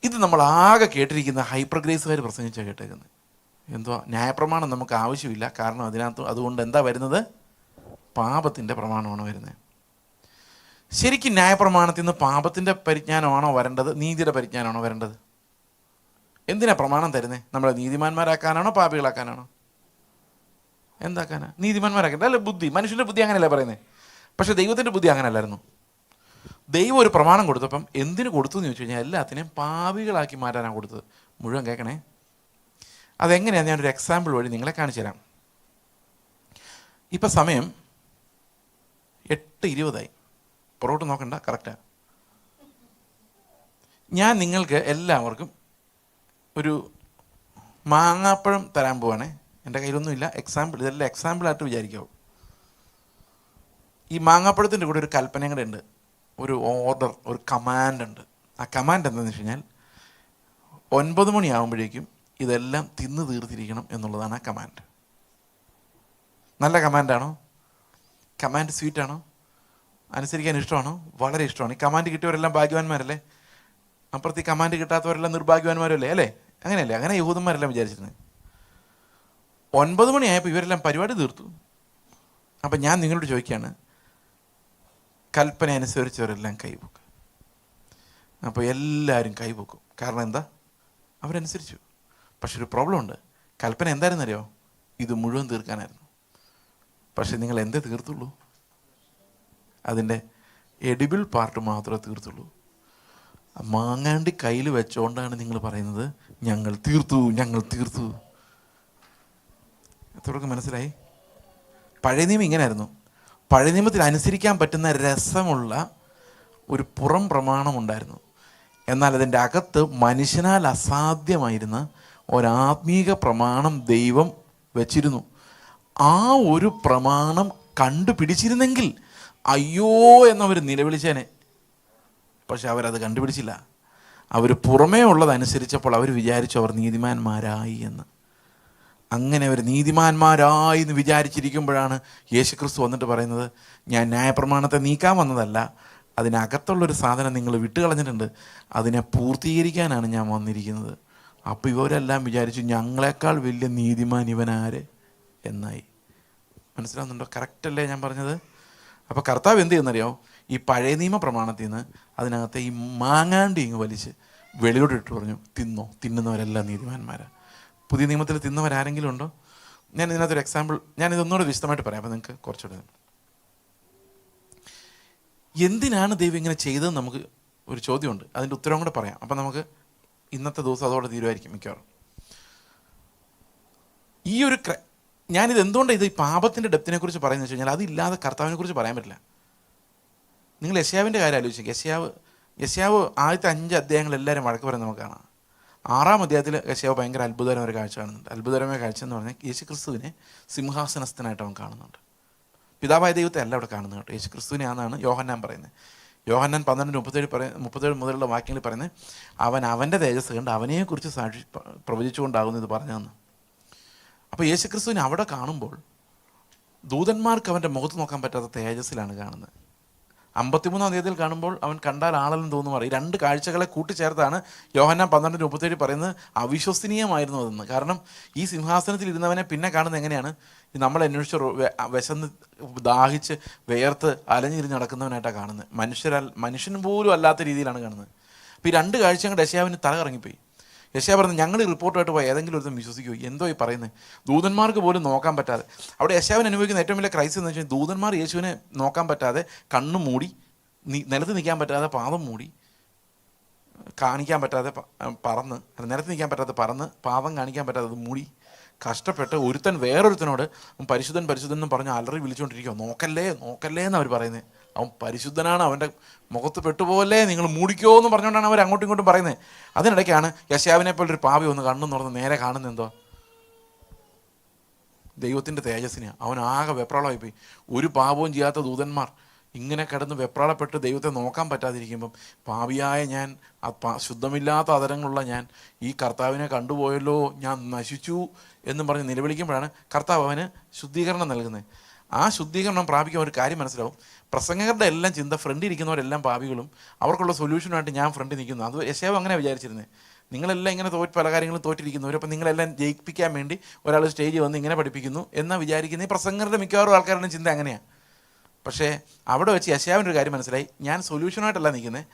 Speaker 1: ഇത് നമ്മൾ ആകെ കേട്ടിരിക്കുന്ന ഹൈപ്പർ ഗ്രേസുകാർ പ്രസംഗിച്ചാണ് കേട്ടേക്കുന്നത്. എന്തുവാ? ന്യായപ്രമാണം നമുക്ക് ആവശ്യമില്ല. കാരണം അതുകൊണ്ട് എന്താ വരുന്നത്? പാപത്തിൻ്റെ പ്രമാണമാണ് വരുന്നത്. ശരിക്കും ന്യായപ്രമാണത്തിൽ നിന്ന് പാപത്തിൻ്റെ പരിജ്ഞാനമാണോ വരേണ്ടത്? നീതിയുടെ പരിജ്ഞാനമാണോ വരേണ്ടത്? എന്തിനാ പ്രമാണം തരുന്നത്? നമ്മളെ നീതിമാന്മാരാക്കാനാണോ പാപികളാക്കാനാണോ? എന്താക്കാനാ? നീതിമാന്മാരാക്കാൻ അല്ല. ബുദ്ധി, മനുഷ്യൻ്റെ ബുദ്ധി അങ്ങനെയല്ല പറയുന്നത്. പക്ഷേ ദൈവത്തിൻ്റെ ബുദ്ധി അങ്ങനെയല്ലായിരുന്നു. ദൈവം ഒരു പ്രമാണം കൊടുത്തപ്പം എന്തിനു കൊടുത്തു എന്ന് ചോദിച്ചു കഴിഞ്ഞാൽ എല്ലാത്തിനെയും പാപികളാക്കി മാറ്റാനാണ് കൊടുത്തത്. മുഴുവൻ കേൾക്കണേ. അതെങ്ങനെയാണ് ഞാനൊരു എക്സാമ്പിൾ വഴി നിങ്ങളെ കാണിച്ചു തരാം. ഇപ്പം സമയം 8:20 പുറകോട്ട് നോക്കണ്ട, കറക്റ്റാണ്. ഞാൻ നിങ്ങൾക്ക് എല്ലാവർക്കും ഒരു മാങ്ങാപ്പഴം തരാൻ പോവാണേ. എൻ്റെ കയ്യിലൊന്നുമില്ല. എക്സാമ്പിൾ, ഇതെല്ലാം എക്സാമ്പിളായിട്ട് വിചാരിക്കാവൂ. ഈ മാങ്ങാപ്പഴത്തിൻ്റെ കൂടെ ഒരു കൽപ്പനയും കൂടെ ഉണ്ട്, ഒരു ഓർഡർ, ഒരു കമാൻഡ് ഉണ്ട്. ആ കമാൻഡ് എന്താണെന്ന് വെച്ച് കഴിഞ്ഞാൽ 9 മണിയാകുമ്പോഴേക്കും ഇതെല്ലാം തിന്ന് തീർത്തിരിക്കണം എന്നുള്ളതാണ് ആ കമാൻഡ്. നല്ല കമാൻഡാണോ? കമാൻഡ് സ്വീറ്റാണോ? അനുസരിക്കാൻ ഇഷ്ടമാണോ? വളരെ ഇഷ്ടമാണ്. ഈ കമാൻഡ് കിട്ടിയവരെല്ലാം ഭാഗ്യവാന്മാരല്ലേ? അപ്പുറത്ത് ഈ കമാൻഡ് കിട്ടാത്തവരെല്ലാം നിർഭാഗ്യവാന്മാരല്ലേ? അല്ലേ? അങ്ങനെയല്ലേ? അങ്ങനെ യഹൂദന്മാരെല്ലാം വിചാരിച്ചിരുന്നത്. 9 മണിയായപ്പോൾ ഇവരെല്ലാം പരിപാടി തീർത്തു. അപ്പം ഞാൻ നിങ്ങളോട് ചോദിക്കുകയാണ്, കൽപ്പന അനുസരിച്ചവരെല്ലാം കൈപൊക്കും. അപ്പോൾ എല്ലാവരും കൈപൊക്കും. കാരണം എന്താ? അവരനുസരിച്ചു. പക്ഷെ ഒരു പ്രോബ്ലം ഉണ്ട്. കൽപ്പന എന്തായിരുന്നു അറിയോ? ഇത് മുഴുവൻ തീർക്കാനായിരുന്നു. പക്ഷെ നിങ്ങൾ എന്തേ തീർത്തുള്ളൂ? അതിൻ്റെ എഡിബിൾ പാർട്ട് മാത്രമേ തീർത്തുള്ളൂ. മാങ്ങാണ്ടി കയ്യിൽ വെച്ചോണ്ടാണ് നിങ്ങൾ പറയുന്നത് ഞങ്ങൾ തീർത്തു, ഞങ്ങൾ തീർത്തു. എത്രയൊക്കെ മനസ്സിലായി? പഴയ നിയമം ഇങ്ങനെയായിരുന്നു. പഴയ നിയമത്തിൽ അനുസരിക്കാൻ പറ്റുന്ന രസമുള്ള ഒരു പുറം പ്രമാണം ഉണ്ടായിരുന്നു. എന്നാൽ അതിൻ്റെ അകത്ത് മനുഷ്യനാൽ അസാധ്യമായിരുന്ന ഒരാത്മീക പ്രമാണം ദൈവം വച്ചിരുന്നു. ആ ഒരു പ്രമാണം കണ്ടുപിടിച്ചിരുന്നെങ്കിൽ അയ്യോ എന്നവർ നിലവിളിച്ചേനെ. പക്ഷെ അവരത് കണ്ടുപിടിച്ചില്ല. അവർ പുറമേ ഉള്ളതനുസരിച്ചപ്പോൾ അവർ വിചാരിച്ചു അവർ നീതിമാന്മാരായി എന്ന്. അങ്ങനെ അവർ നീതിമാന്മാരായി എന്ന് വിചാരിച്ചിരിക്കുമ്പോഴാണ് യേശുക്രിസ്തു വന്നിട്ട് പറയുന്നത്, ഞാൻ ന്യായപ്രമാണത്തെ നീക്കാൻ വന്നതല്ല, അതിനകത്തുള്ളൊരു സാധനം നിങ്ങൾ വിട്ടുകളഞ്ഞിട്ടുണ്ട്, അതിനെ പൂർത്തീകരിക്കാനാണ് ഞാൻ വന്നിരിക്കുന്നത്. അപ്പോൾ ഇവരെല്ലാം വിചാരിച്ചു ഞങ്ങളെക്കാൾ വലിയ നീതിമാൻ ഇവനാര് എന്നായി. മനസ്സിലാവുന്നുണ്ടോ? കറക്റ്റല്ലേ ഞാൻ പറഞ്ഞത്? അപ്പോൾ കർത്താവ് എന്ത് ചെയ്യുന്നറിയോ? ഈ പഴയ നിയമ പ്രമാണത്തിൽ നിന്ന് അതിനകത്തെ ഈ മാങ്ങാണ്ടി ഇങ്ങ് വലിച്ച് വെളിയോട്ട് ഇട്ട് പറഞ്ഞു, തിന്നോ, തിന്നുന്നവരെല്ലാം നീതിമാന്മാരാണ്. പുതിയ നിയമത്തിൽ തിന്നവരാരെങ്കിലും ഉണ്ടോ? ഞാൻ ഇതിനകത്തൊരു എക്സാമ്പിൾ, ഞാനിതൊന്നുകൂടെ വിശദമായിട്ട് പറയാം, അപ്പോൾ നിങ്ങൾക്ക് കുറച്ചുകൂടെ. എന്തിനാണ് ദൈവം ഇങ്ങനെ ചെയ്തതെന്ന് നമുക്ക് ഒരു ചോദ്യമുണ്ട്. അതിൻ്റെ ഉത്തരവും കൂടെ പറയാം. അപ്പം നമുക്ക് ഇന്നത്തെ ദിവസം അതോടെ തീരുമായിരിക്കും മിക്കവാറും. ഈ ഒരു ഞാനിത് എന്തുകൊണ്ടാണ് ഇത് ഈ പാപത്തിൻ്റെ ഡെപ്തിനെ കുറിച്ച് പറയുന്നത് വെച്ച് കഴിഞ്ഞാൽ അതില്ലാതെ കർത്താവിനെ കുറിച്ച് പറയാൻ പറ്റില്ല. നിങ്ങൾ യെശയ്യാവിൻ്റെ കാര്യം ആലോചിക്കുക. യെശയ്യാവ് ആദ്യത്തെ 5 അധ്യായങ്ങൾ എല്ലാവരും വഴക്ക് പറയുന്നത് നമുക്ക് കാണാം. 6-ാം അധ്യായത്തിൽ യെശയ്യാവ് ഭയങ്കര അത്ഭുതകരമായ ഒരു കാഴ്ച കാണുന്നുണ്ട്. അത്ഭുതകരമായ കാഴ്ച എന്ന് പറഞ്ഞാൽ യേശുക്രിസ്തുവിനെ സിംഹാസനസ്ഥനായിട്ട് അവൻ കാണുന്നുണ്ട്. പിതാവായ ദൈവത്തെ അല്ല അവിടെ കാണുന്നത് കേട്ടോ, യേശുക്രിസ്തുവിനെ ആണെന്നാണ് യോഹന്നാൻ പറയുന്നത്. യോഹന്നാൻ 12:37 മുതലുള്ള വാക്യങ്ങളിൽ പറയുന്നത്, അവൻ അവൻ്റെ തേജസ് കണ്ട് അവനെക്കുറിച്ച് സാക്ഷി പ്രവചിച്ചുകൊണ്ടാകുന്നു ഇത് പറഞ്ഞതെന്ന്. അപ്പോൾ യേശുക്രിസ്തുവിനെ അവിടെ കാണുമ്പോൾ ദൂതന്മാർക്ക് അവൻ്റെ മുഖത്ത് നോക്കാൻ പറ്റാത്ത തേജസ്സിലാണ് കാണുന്നത്. 53-ാം അധ്യായത്തിൽ കാണുമ്പോൾ അവൻ കണ്ടാൽ ആളെന്ന് തോന്നുന്നു പറയും. 2 കാഴ്ചകളെ കൂട്ടിച്ചേർത്താണ് യോഹന്നാൻ 12:37 പറയുന്നത് അവിശ്വസനീയമായിരുന്നു അതെന്ന്. കാരണം ഈ സിംഹാസനത്തിൽ ഇരുന്നവനെ പിന്നെ കാണുന്നത് എങ്ങനെയാണ്? നമ്മളെ അന്വേഷിച്ച് വിശന്ന് ദാഹിച്ച് വേർത്ത് അലഞ്ഞിരിഞ്ഞ് നടക്കുന്നവനായിട്ടാണ് കാണുന്നത്. മനുഷ്യൻ പോലും അല്ലാത്ത രീതിയിലാണ് കാണുന്നത്. അപ്പോൾ ഈ 2 കാഴ്ചയും കൂടെ യെശയ്യാവിന് തല കറങ്ങിപ്പോയി. യെശയ്യാ പറഞ്ഞു, ഞങ്ങൾ ഈ റിപ്പോർട്ടായിട്ട് പോയി ഏതെങ്കിലും ഒരുത്തം വിശ്വസിക്കുമോ? എന്തോ ഈ പറയുന്നത്? ദൂതന്മാർക്ക് പോലും നോക്കാൻ പറ്റാതെ. അവിടെ യെശയ്യാവിന് അനുഭവിക്കുന്ന ഏറ്റവും വലിയ ക്രൈസിസ് എന്ന് വെച്ചാൽ ദൂതന്മാർ യേശുവിനെ നോക്കാൻ പറ്റാതെ, കണ്ണ് മൂടി, നിലത്ത് നിൽക്കാൻ പറ്റാതെ പാദം മൂടി, കാണിക്കാൻ പറ്റാതെ പറന്ന്, നിലത്ത് നിൽക്കാൻ പറ്റാതെ പറന്ന്, പാദം കാണിക്കാൻ പറ്റാതെ അത് മൂടി കഷ്ടപ്പെട്ട് ഒരുത്തൻ വേറൊരുത്തനോട് പരിശുദ്ധൻ പരിശുദ്ധൻ എന്ന് പറഞ്ഞ് അലറി വിളിച്ചുകൊണ്ടിരിക്കുക. നോക്കല്ലേ നോക്കല്ലേ എന്ന് അവർ പറയുന്നത്. അവൻ പരിശുദ്ധനാണ്, അവൻ്റെ മുഖത്ത് പെട്ടുപോലെ, നിങ്ങൾ മൂടിക്കോ എന്ന് പറഞ്ഞുകൊണ്ടാണ് അവർ അങ്ങോട്ടും ഇങ്ങോട്ടും പറയുന്നത്. അതിനിടയ്ക്കാണ് യെശയ്യാവിനെ പോലൊരു പാപി ഒന്ന് കണ്ണു തുറന്ന് നേരെ കാണുന്നത് എന്തോ? ദൈവത്തിൻ്റെ തേജസ്സിനെയാണ്. അവൻ ആകെ വെപ്രാളമായിപ്പോയി. ഒരു പാപവും ചെയ്യാത്ത ദൂതന്മാർ ഇങ്ങനെ കിടന്ന് വെപ്രാളപ്പെട്ട് ദൈവത്തെ നോക്കാൻ പറ്റാതിരിക്കുമ്പം പാപിയായ ഞാൻ, ശുദ്ധമില്ലാത്ത അതരങ്ങളുള്ള ഞാൻ ഈ കർത്താവിനെ കണ്ടുപോയല്ലോ, ഞാൻ നശിച്ചു എന്നും പറഞ്ഞ് നിലവിളിക്കുമ്പോഴാണ് കർത്താവ് അവന് ശുദ്ധീകരണം നൽകുന്നത്. ആ ശുദ്ധീകരണം പ്രാപിക്കാൻ ഒരു കാര്യം മനസ്സിലാവും. പ്രസംഗകരുടെ എല്ലാം ചിന്ത ഫ്രണ്ടിൽ ഇരിക്കുന്നവരെല്ലാം പാപികളും, അവർക്കുള്ള സൊല്യൂഷനായിട്ട് ഞാൻ ഫ്രണ്ടിൽ നിൽക്കുന്നു. അത് യെശയ്യാവ് അങ്ങനെ വിചാരിച്ചിരുന്നത്. നിങ്ങളെല്ലാം ഇങ്ങനെ പല കാര്യങ്ങളും തോറ്റിരിക്കുന്നവർ, അപ്പം നിങ്ങളെല്ലാം ജയിപ്പിക്കാൻ വേണ്ടി ഒരാൾ സ്റ്റേജിൽ വന്ന് ഇങ്ങനെ പഠിപ്പിക്കുന്നു എന്നാണ് വിചാരിക്കുന്നത്. ഈ പ്രസംഗരുടെ മിക്കവാറും ആൾക്കാരുടെ ചിന്ത അങ്ങനെയാണ്. പക്ഷേ അവിടെ വെച്ച് യെശയ്യാവിൻ്റെ ഒരു കാര്യം മനസ്സിലായി, ഞാൻ സൊല്യൂഷനായിട്ടല്ല നിൽക്കുന്നത്,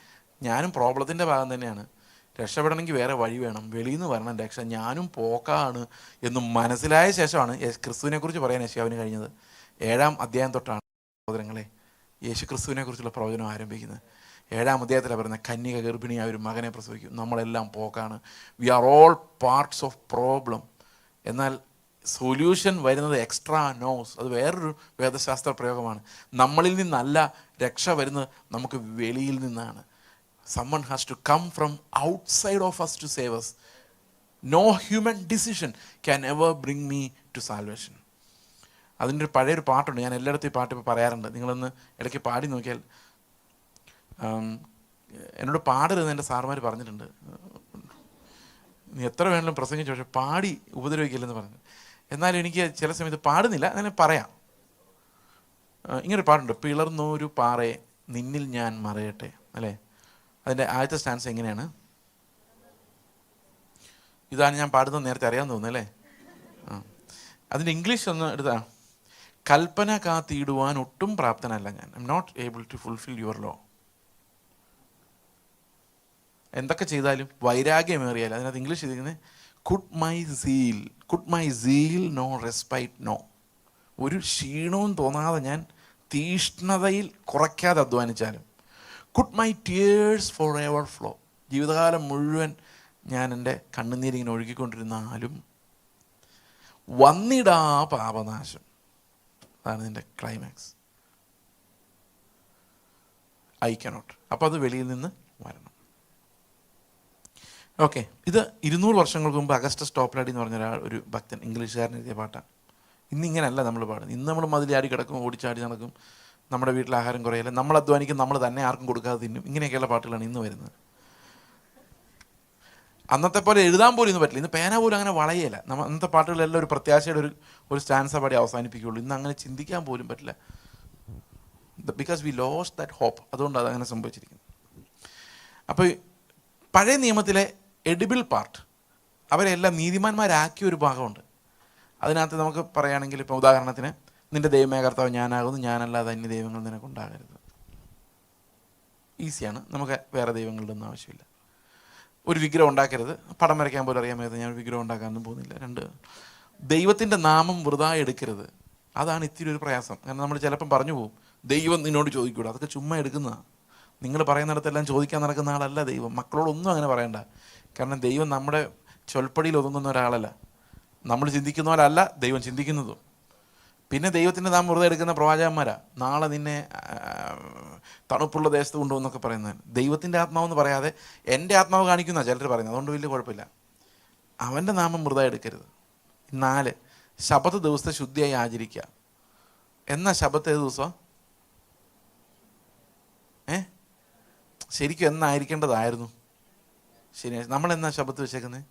Speaker 1: ഞാനും പ്രോബ്ലത്തിൻ്റെ ഭാഗം തന്നെയാണ്. രക്ഷപ്പെടണമെങ്കിൽ വേറെ വഴി വേണം, വെളിയിൽ നിന്ന് വരണം രക്ഷ, ഞാനും പോക്കാണ് എന്ന് മനസ്സിലായ ശേഷമാണ് ക്രിസ്തുവിനെക്കുറിച്ച് പറയാൻ യെശയ്യാവിന് കഴിഞ്ഞത്. 7-ാം അധ്യായം തൊട്ടാണ് സഹോദരങ്ങളെ യേശു ക്രിസ്തുവിനെ കുറിച്ചുള്ള പ്രവചനം ആരംഭിക്കുന്നത്. 7-ാം അധ്യായത്തിലാണ് പറയുന്നത്, കന്യക ഗർഭിണിയായ ഒരു മകനെ പ്രസവിക്കും, നമ്മളെല്ലാം പോക്കാണ്, we are all parts of problem. എന്നാൽ സൊല്യൂഷൻ വരുന്നത് എക്സ്ട്രാ നോസ്, അത് വേറൊരു വേദശാസ്ത്ര പ്രയോഗമാണ്. നമ്മളിൽ നിന്നല്ല രക്ഷ വരുന്നത്, നമുക്ക് വെളിയിൽ നിന്നാണ്. someone has to come from outside of us to save us. No human decision can ever bring me to salvation. അതിൻ്റെ ഒരു പഴയൊരു പാട്ടുണ്ട്, ഞാൻ എല്ലായിടത്തും ഈ പാട്ട് ഇപ്പോൾ പറയാറുണ്ട്, നിങ്ങളൊന്ന് ഇടയ്ക്ക് പാടി നോക്കിയാൽ. എന്നോട് പാടരുതെന്ന് എൻ്റെ സാറുമാർ പറഞ്ഞിട്ടുണ്ട്, നീ എത്ര വേണമെങ്കിലും പ്രസംഗിച്ചു, പക്ഷേ പാടി ഉപദ്രവിക്കില്ലെന്ന് പറഞ്ഞു. എന്നാലും എനിക്ക് ചില സമയത്ത് പാടുന്നില്ല, ഞാൻ പറയാം. ഇങ്ങനൊരു പാട്ടുണ്ട്, പിളർന്നൊരു പാറയെ നിന്നിൽ ഞാൻ മറയട്ടെ, അല്ലേ? അതിൻ്റെ ആദ്യത്തെ സ്റ്റാൻസ് എങ്ങനെയാണ്? ഇതാണ് ഞാൻ പാടുന്നത്, നേരത്തെ അറിയാൻ തോന്നുന്നു അല്ലേ? അതിൻ്റെ ഇംഗ്ലീഷ് ഒന്ന് എടുത്താ, കൽപ്പന കാത്തിടുവാൻ ഒട്ടും പ്രാപ്തനല്ല ഞാൻ, I'm not able to fulfil your law. എന്തൊക്കെ ചെയ്താലും വൈരാഗ്യമേറിയാൽ, അതിനകത്ത് ഇംഗ്ലീഷ് ചെയ്തിരിക്കുന്നത് could my zeal no respite no. ഒരു ക്ഷീണവും തോന്നാതെ ഞാൻ തീഷ്ണതയിൽ കുറയ്ക്കാതെ അധ്വാനിച്ചാലും, could my tears forever flow, ജീവിതകാലം മുഴുവൻ ഞാൻ എൻ്റെ കണ്ണുനീരിങ്ങനെ ഒഴുകിക്കൊണ്ടിരുന്നാലും, വന്നിടാ പാപനാശം. അതാണ് ഇതിൻ്റെ ക്ലൈമാക്സ്. I cannot. അപ്പോൾ അത് വെളിയിൽ നിന്ന് വരണം. ഓക്കെ, ഇത് 200 വർഷങ്ങൾക്ക് മുമ്പ് അഗസ്റ്റസ് ടോപ്ലാഡി എന്ന് പറഞ്ഞ ഒരു ഭക്തൻ, ഇംഗ്ലീഷുകാരൻ എഴുതിയ പാട്ടാണ്. ഇന്നിങ്ങനെയല്ല നമ്മൾ പാടുന്നത്. ഇന്ന് നമ്മൾ മതിലാടി കിടക്കും, ഓടിച്ചാടി നടക്കും, നമ്മുടെ വീട്ടിൽ ആഹാരം കുറയില്ല, നമ്മൾ അധ്വാനിക്കും, നമ്മൾ തന്നെ ആർക്കും കൊടുക്കാതെ തിന്നും, ഇങ്ങനെയൊക്കെയുള്ള പാട്ടുകളാണ് ഇന്ന് വരുന്നത്. അന്നത്തെ പോലെ എഴുതാൻ പോലും ഇന്ന് പറ്റില്ല, ഇന്ന് പേന പോലും അങ്ങനെ വളയല്ല. അന്നത്തെ പാട്ടുകളെല്ലാം ഒരു പ്രത്യാശയുടെ ഒരു സ്റ്റാൻസ പാടി അവസാനിപ്പിക്കുകയുള്ളൂ. ഇന്ന് അങ്ങനെ ചിന്തിക്കാൻ പോലും പറ്റില്ല, because we lost that hope. അതുകൊണ്ട് അതങ്ങനെ സംഭവിച്ചിരിക്കുന്നു. അപ്പോൾ പഴയ നിയമത്തിലെ എഡിബിൾ പാർട്ട് അവരെല്ലാം നീതിമാന്മാരാക്കിയ ഒരു ഭാഗമുണ്ട്. അതിനകത്ത് നമുക്ക് പറയുകയാണെങ്കിൽ, ഇപ്പോൾ ഉദാഹരണത്തിന്, നിൻ്റെ ദൈവമേ കർത്താവ് ഞാനാകുന്നു, ഞാനല്ലാതെ അന്യ ദൈവങ്ങൾ നിനക്കുണ്ടാകരുത്. ഈസിയാണ്, നമുക്ക് വേറെ ദൈവങ്ങളുടെ ഒന്നും ആവശ്യമില്ല. ഒരു വിഗ്രഹം ഉണ്ടാക്കരുത്, പടം വരയ്ക്കാൻ പോലും അറിയാൻ മേത്, ഞാൻ ഒരു വിഗ്രഹം ഉണ്ടാക്കാനൊന്നും പോകുന്നില്ല. 2, ദൈവത്തിൻ്റെ നാമം വൃഥാ എടുക്കരുത്. അതാണ് ഇത്തിരി ഒരു പ്രയാസം. കാരണം നമ്മൾ ചിലപ്പം പറഞ്ഞു പോകും, ദൈവം നിന്നോട് ചോദിക്കൂടാ, അതൊക്കെ ചുമ്മാ എടുക്കുന്നതാണ്. നിങ്ങൾ പറയുന്നിടത്തെല്ലാം ചോദിക്കാൻ നടക്കുന്ന ആളല്ല ദൈവം. മക്കളോടൊന്നും അങ്ങനെ പറയണ്ട. കാരണം ദൈവം നമ്മുടെ ചൊൽപ്പടിയിൽ ഒതുങ്ങുന്ന ഒരാളല്ല. നമ്മൾ ചിന്തിക്കുന്ന പോലല്ല ദൈവം ചിന്തിക്കുന്നതും. പിന്നെ ദൈവത്തിൻ്റെ നാം വെറുതെ എടുക്കുന്ന പ്രവാചകന്മാരാ, നാളെ നിന്നെ തണുപ്പുള്ള ദേശത്ത് കൊണ്ടുപോകുന്നൊക്കെ പറയുന്നത്. ദൈവത്തിൻ്റെ ആത്മാവെന്ന് പറയാതെ എൻ്റെ ആത്മാവ് കാണിക്കുന്ന ചിലർ പറയുന്നത്. അതുകൊണ്ട് വലിയ കുഴപ്പമില്ല. അവൻ്റെ നാമം വെറുതെ എടുക്കരുത്. 4, ശബത്ത് ദിവസത്തെ ശുദ്ധിയായി ആചരിക്കുക. എന്നാ ശബത്ത് ഏത് ദിവസമാണ്? ശരിക്കും എന്നായിരിക്കേണ്ടതായിരുന്നു? ശനിയാഴ്ച. നമ്മളെന്നാ ശബത്ത് വെച്ചേക്കുന്നത്?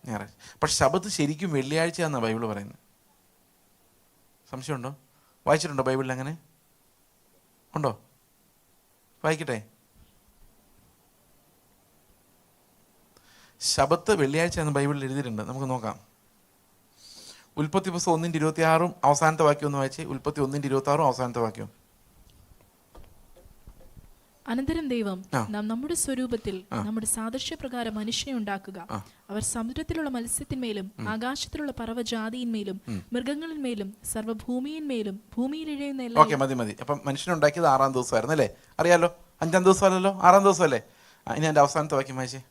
Speaker 1: ഞായറാഴ്ച. പക്ഷെ ശബത്ത് ശരിക്കും വെള്ളിയാഴ്ചയാണെന്നാണ് ബൈബിൾ പറയുന്നത്. സംശയമുണ്ടോ? വായിച്ചിട്ടുണ്ടോ ബൈബിളിൽ? അങ്ങനെ ഉണ്ടോ? വായിക്കട്ടെ. ശബത്ത് വെള്ളിയാഴ്ച എന്ന് ബൈബിളിൽ എഴുതിയിട്ടുണ്ട്. നമുക്ക് നോക്കാം. ഉൽപ്പത്തി പുസ്തകം 1:26 അവസാനത്തെ വാക്യം ഒന്ന് വായിച്ചേ. ഉൽപ്പത്തി 1:26 അവസാനത്തെ വാക്യം.
Speaker 2: അനന്തരം ദൈവം നാം നമ്മുടെ സ്വരൂപത്തിൽ നമ്മുടെ സാദൃശ്യപ്രകാരം മനുഷ്യനെ ഉണ്ടാക്കുക. അവർ സമുദ്രത്തിലുള്ള മത്സ്യത്തിന്മേലും ആകാശത്തിലുള്ള പറവജാതിയിന്മേലും മൃഗങ്ങളിന്മേലും സർവ്വഭൂമിയിന്മേലും ഭൂമിയിലിഴയുന്ന എല്ലാം.
Speaker 1: ഓക്കെ, മതി. അപ്പം മനുഷ്യനെ ഉണ്ടാക്കിയത് 6-ാം ദിവസമായിരുന്നു അല്ലേ? അറിയാലോ, 5-ാം ദിവസമല്ലല്ലോ, 6-ാം ദിവസമല്ലേ? ഇനി എൻ്റെ അവസാനത്തെ വാക്യം വായിച്ചേ.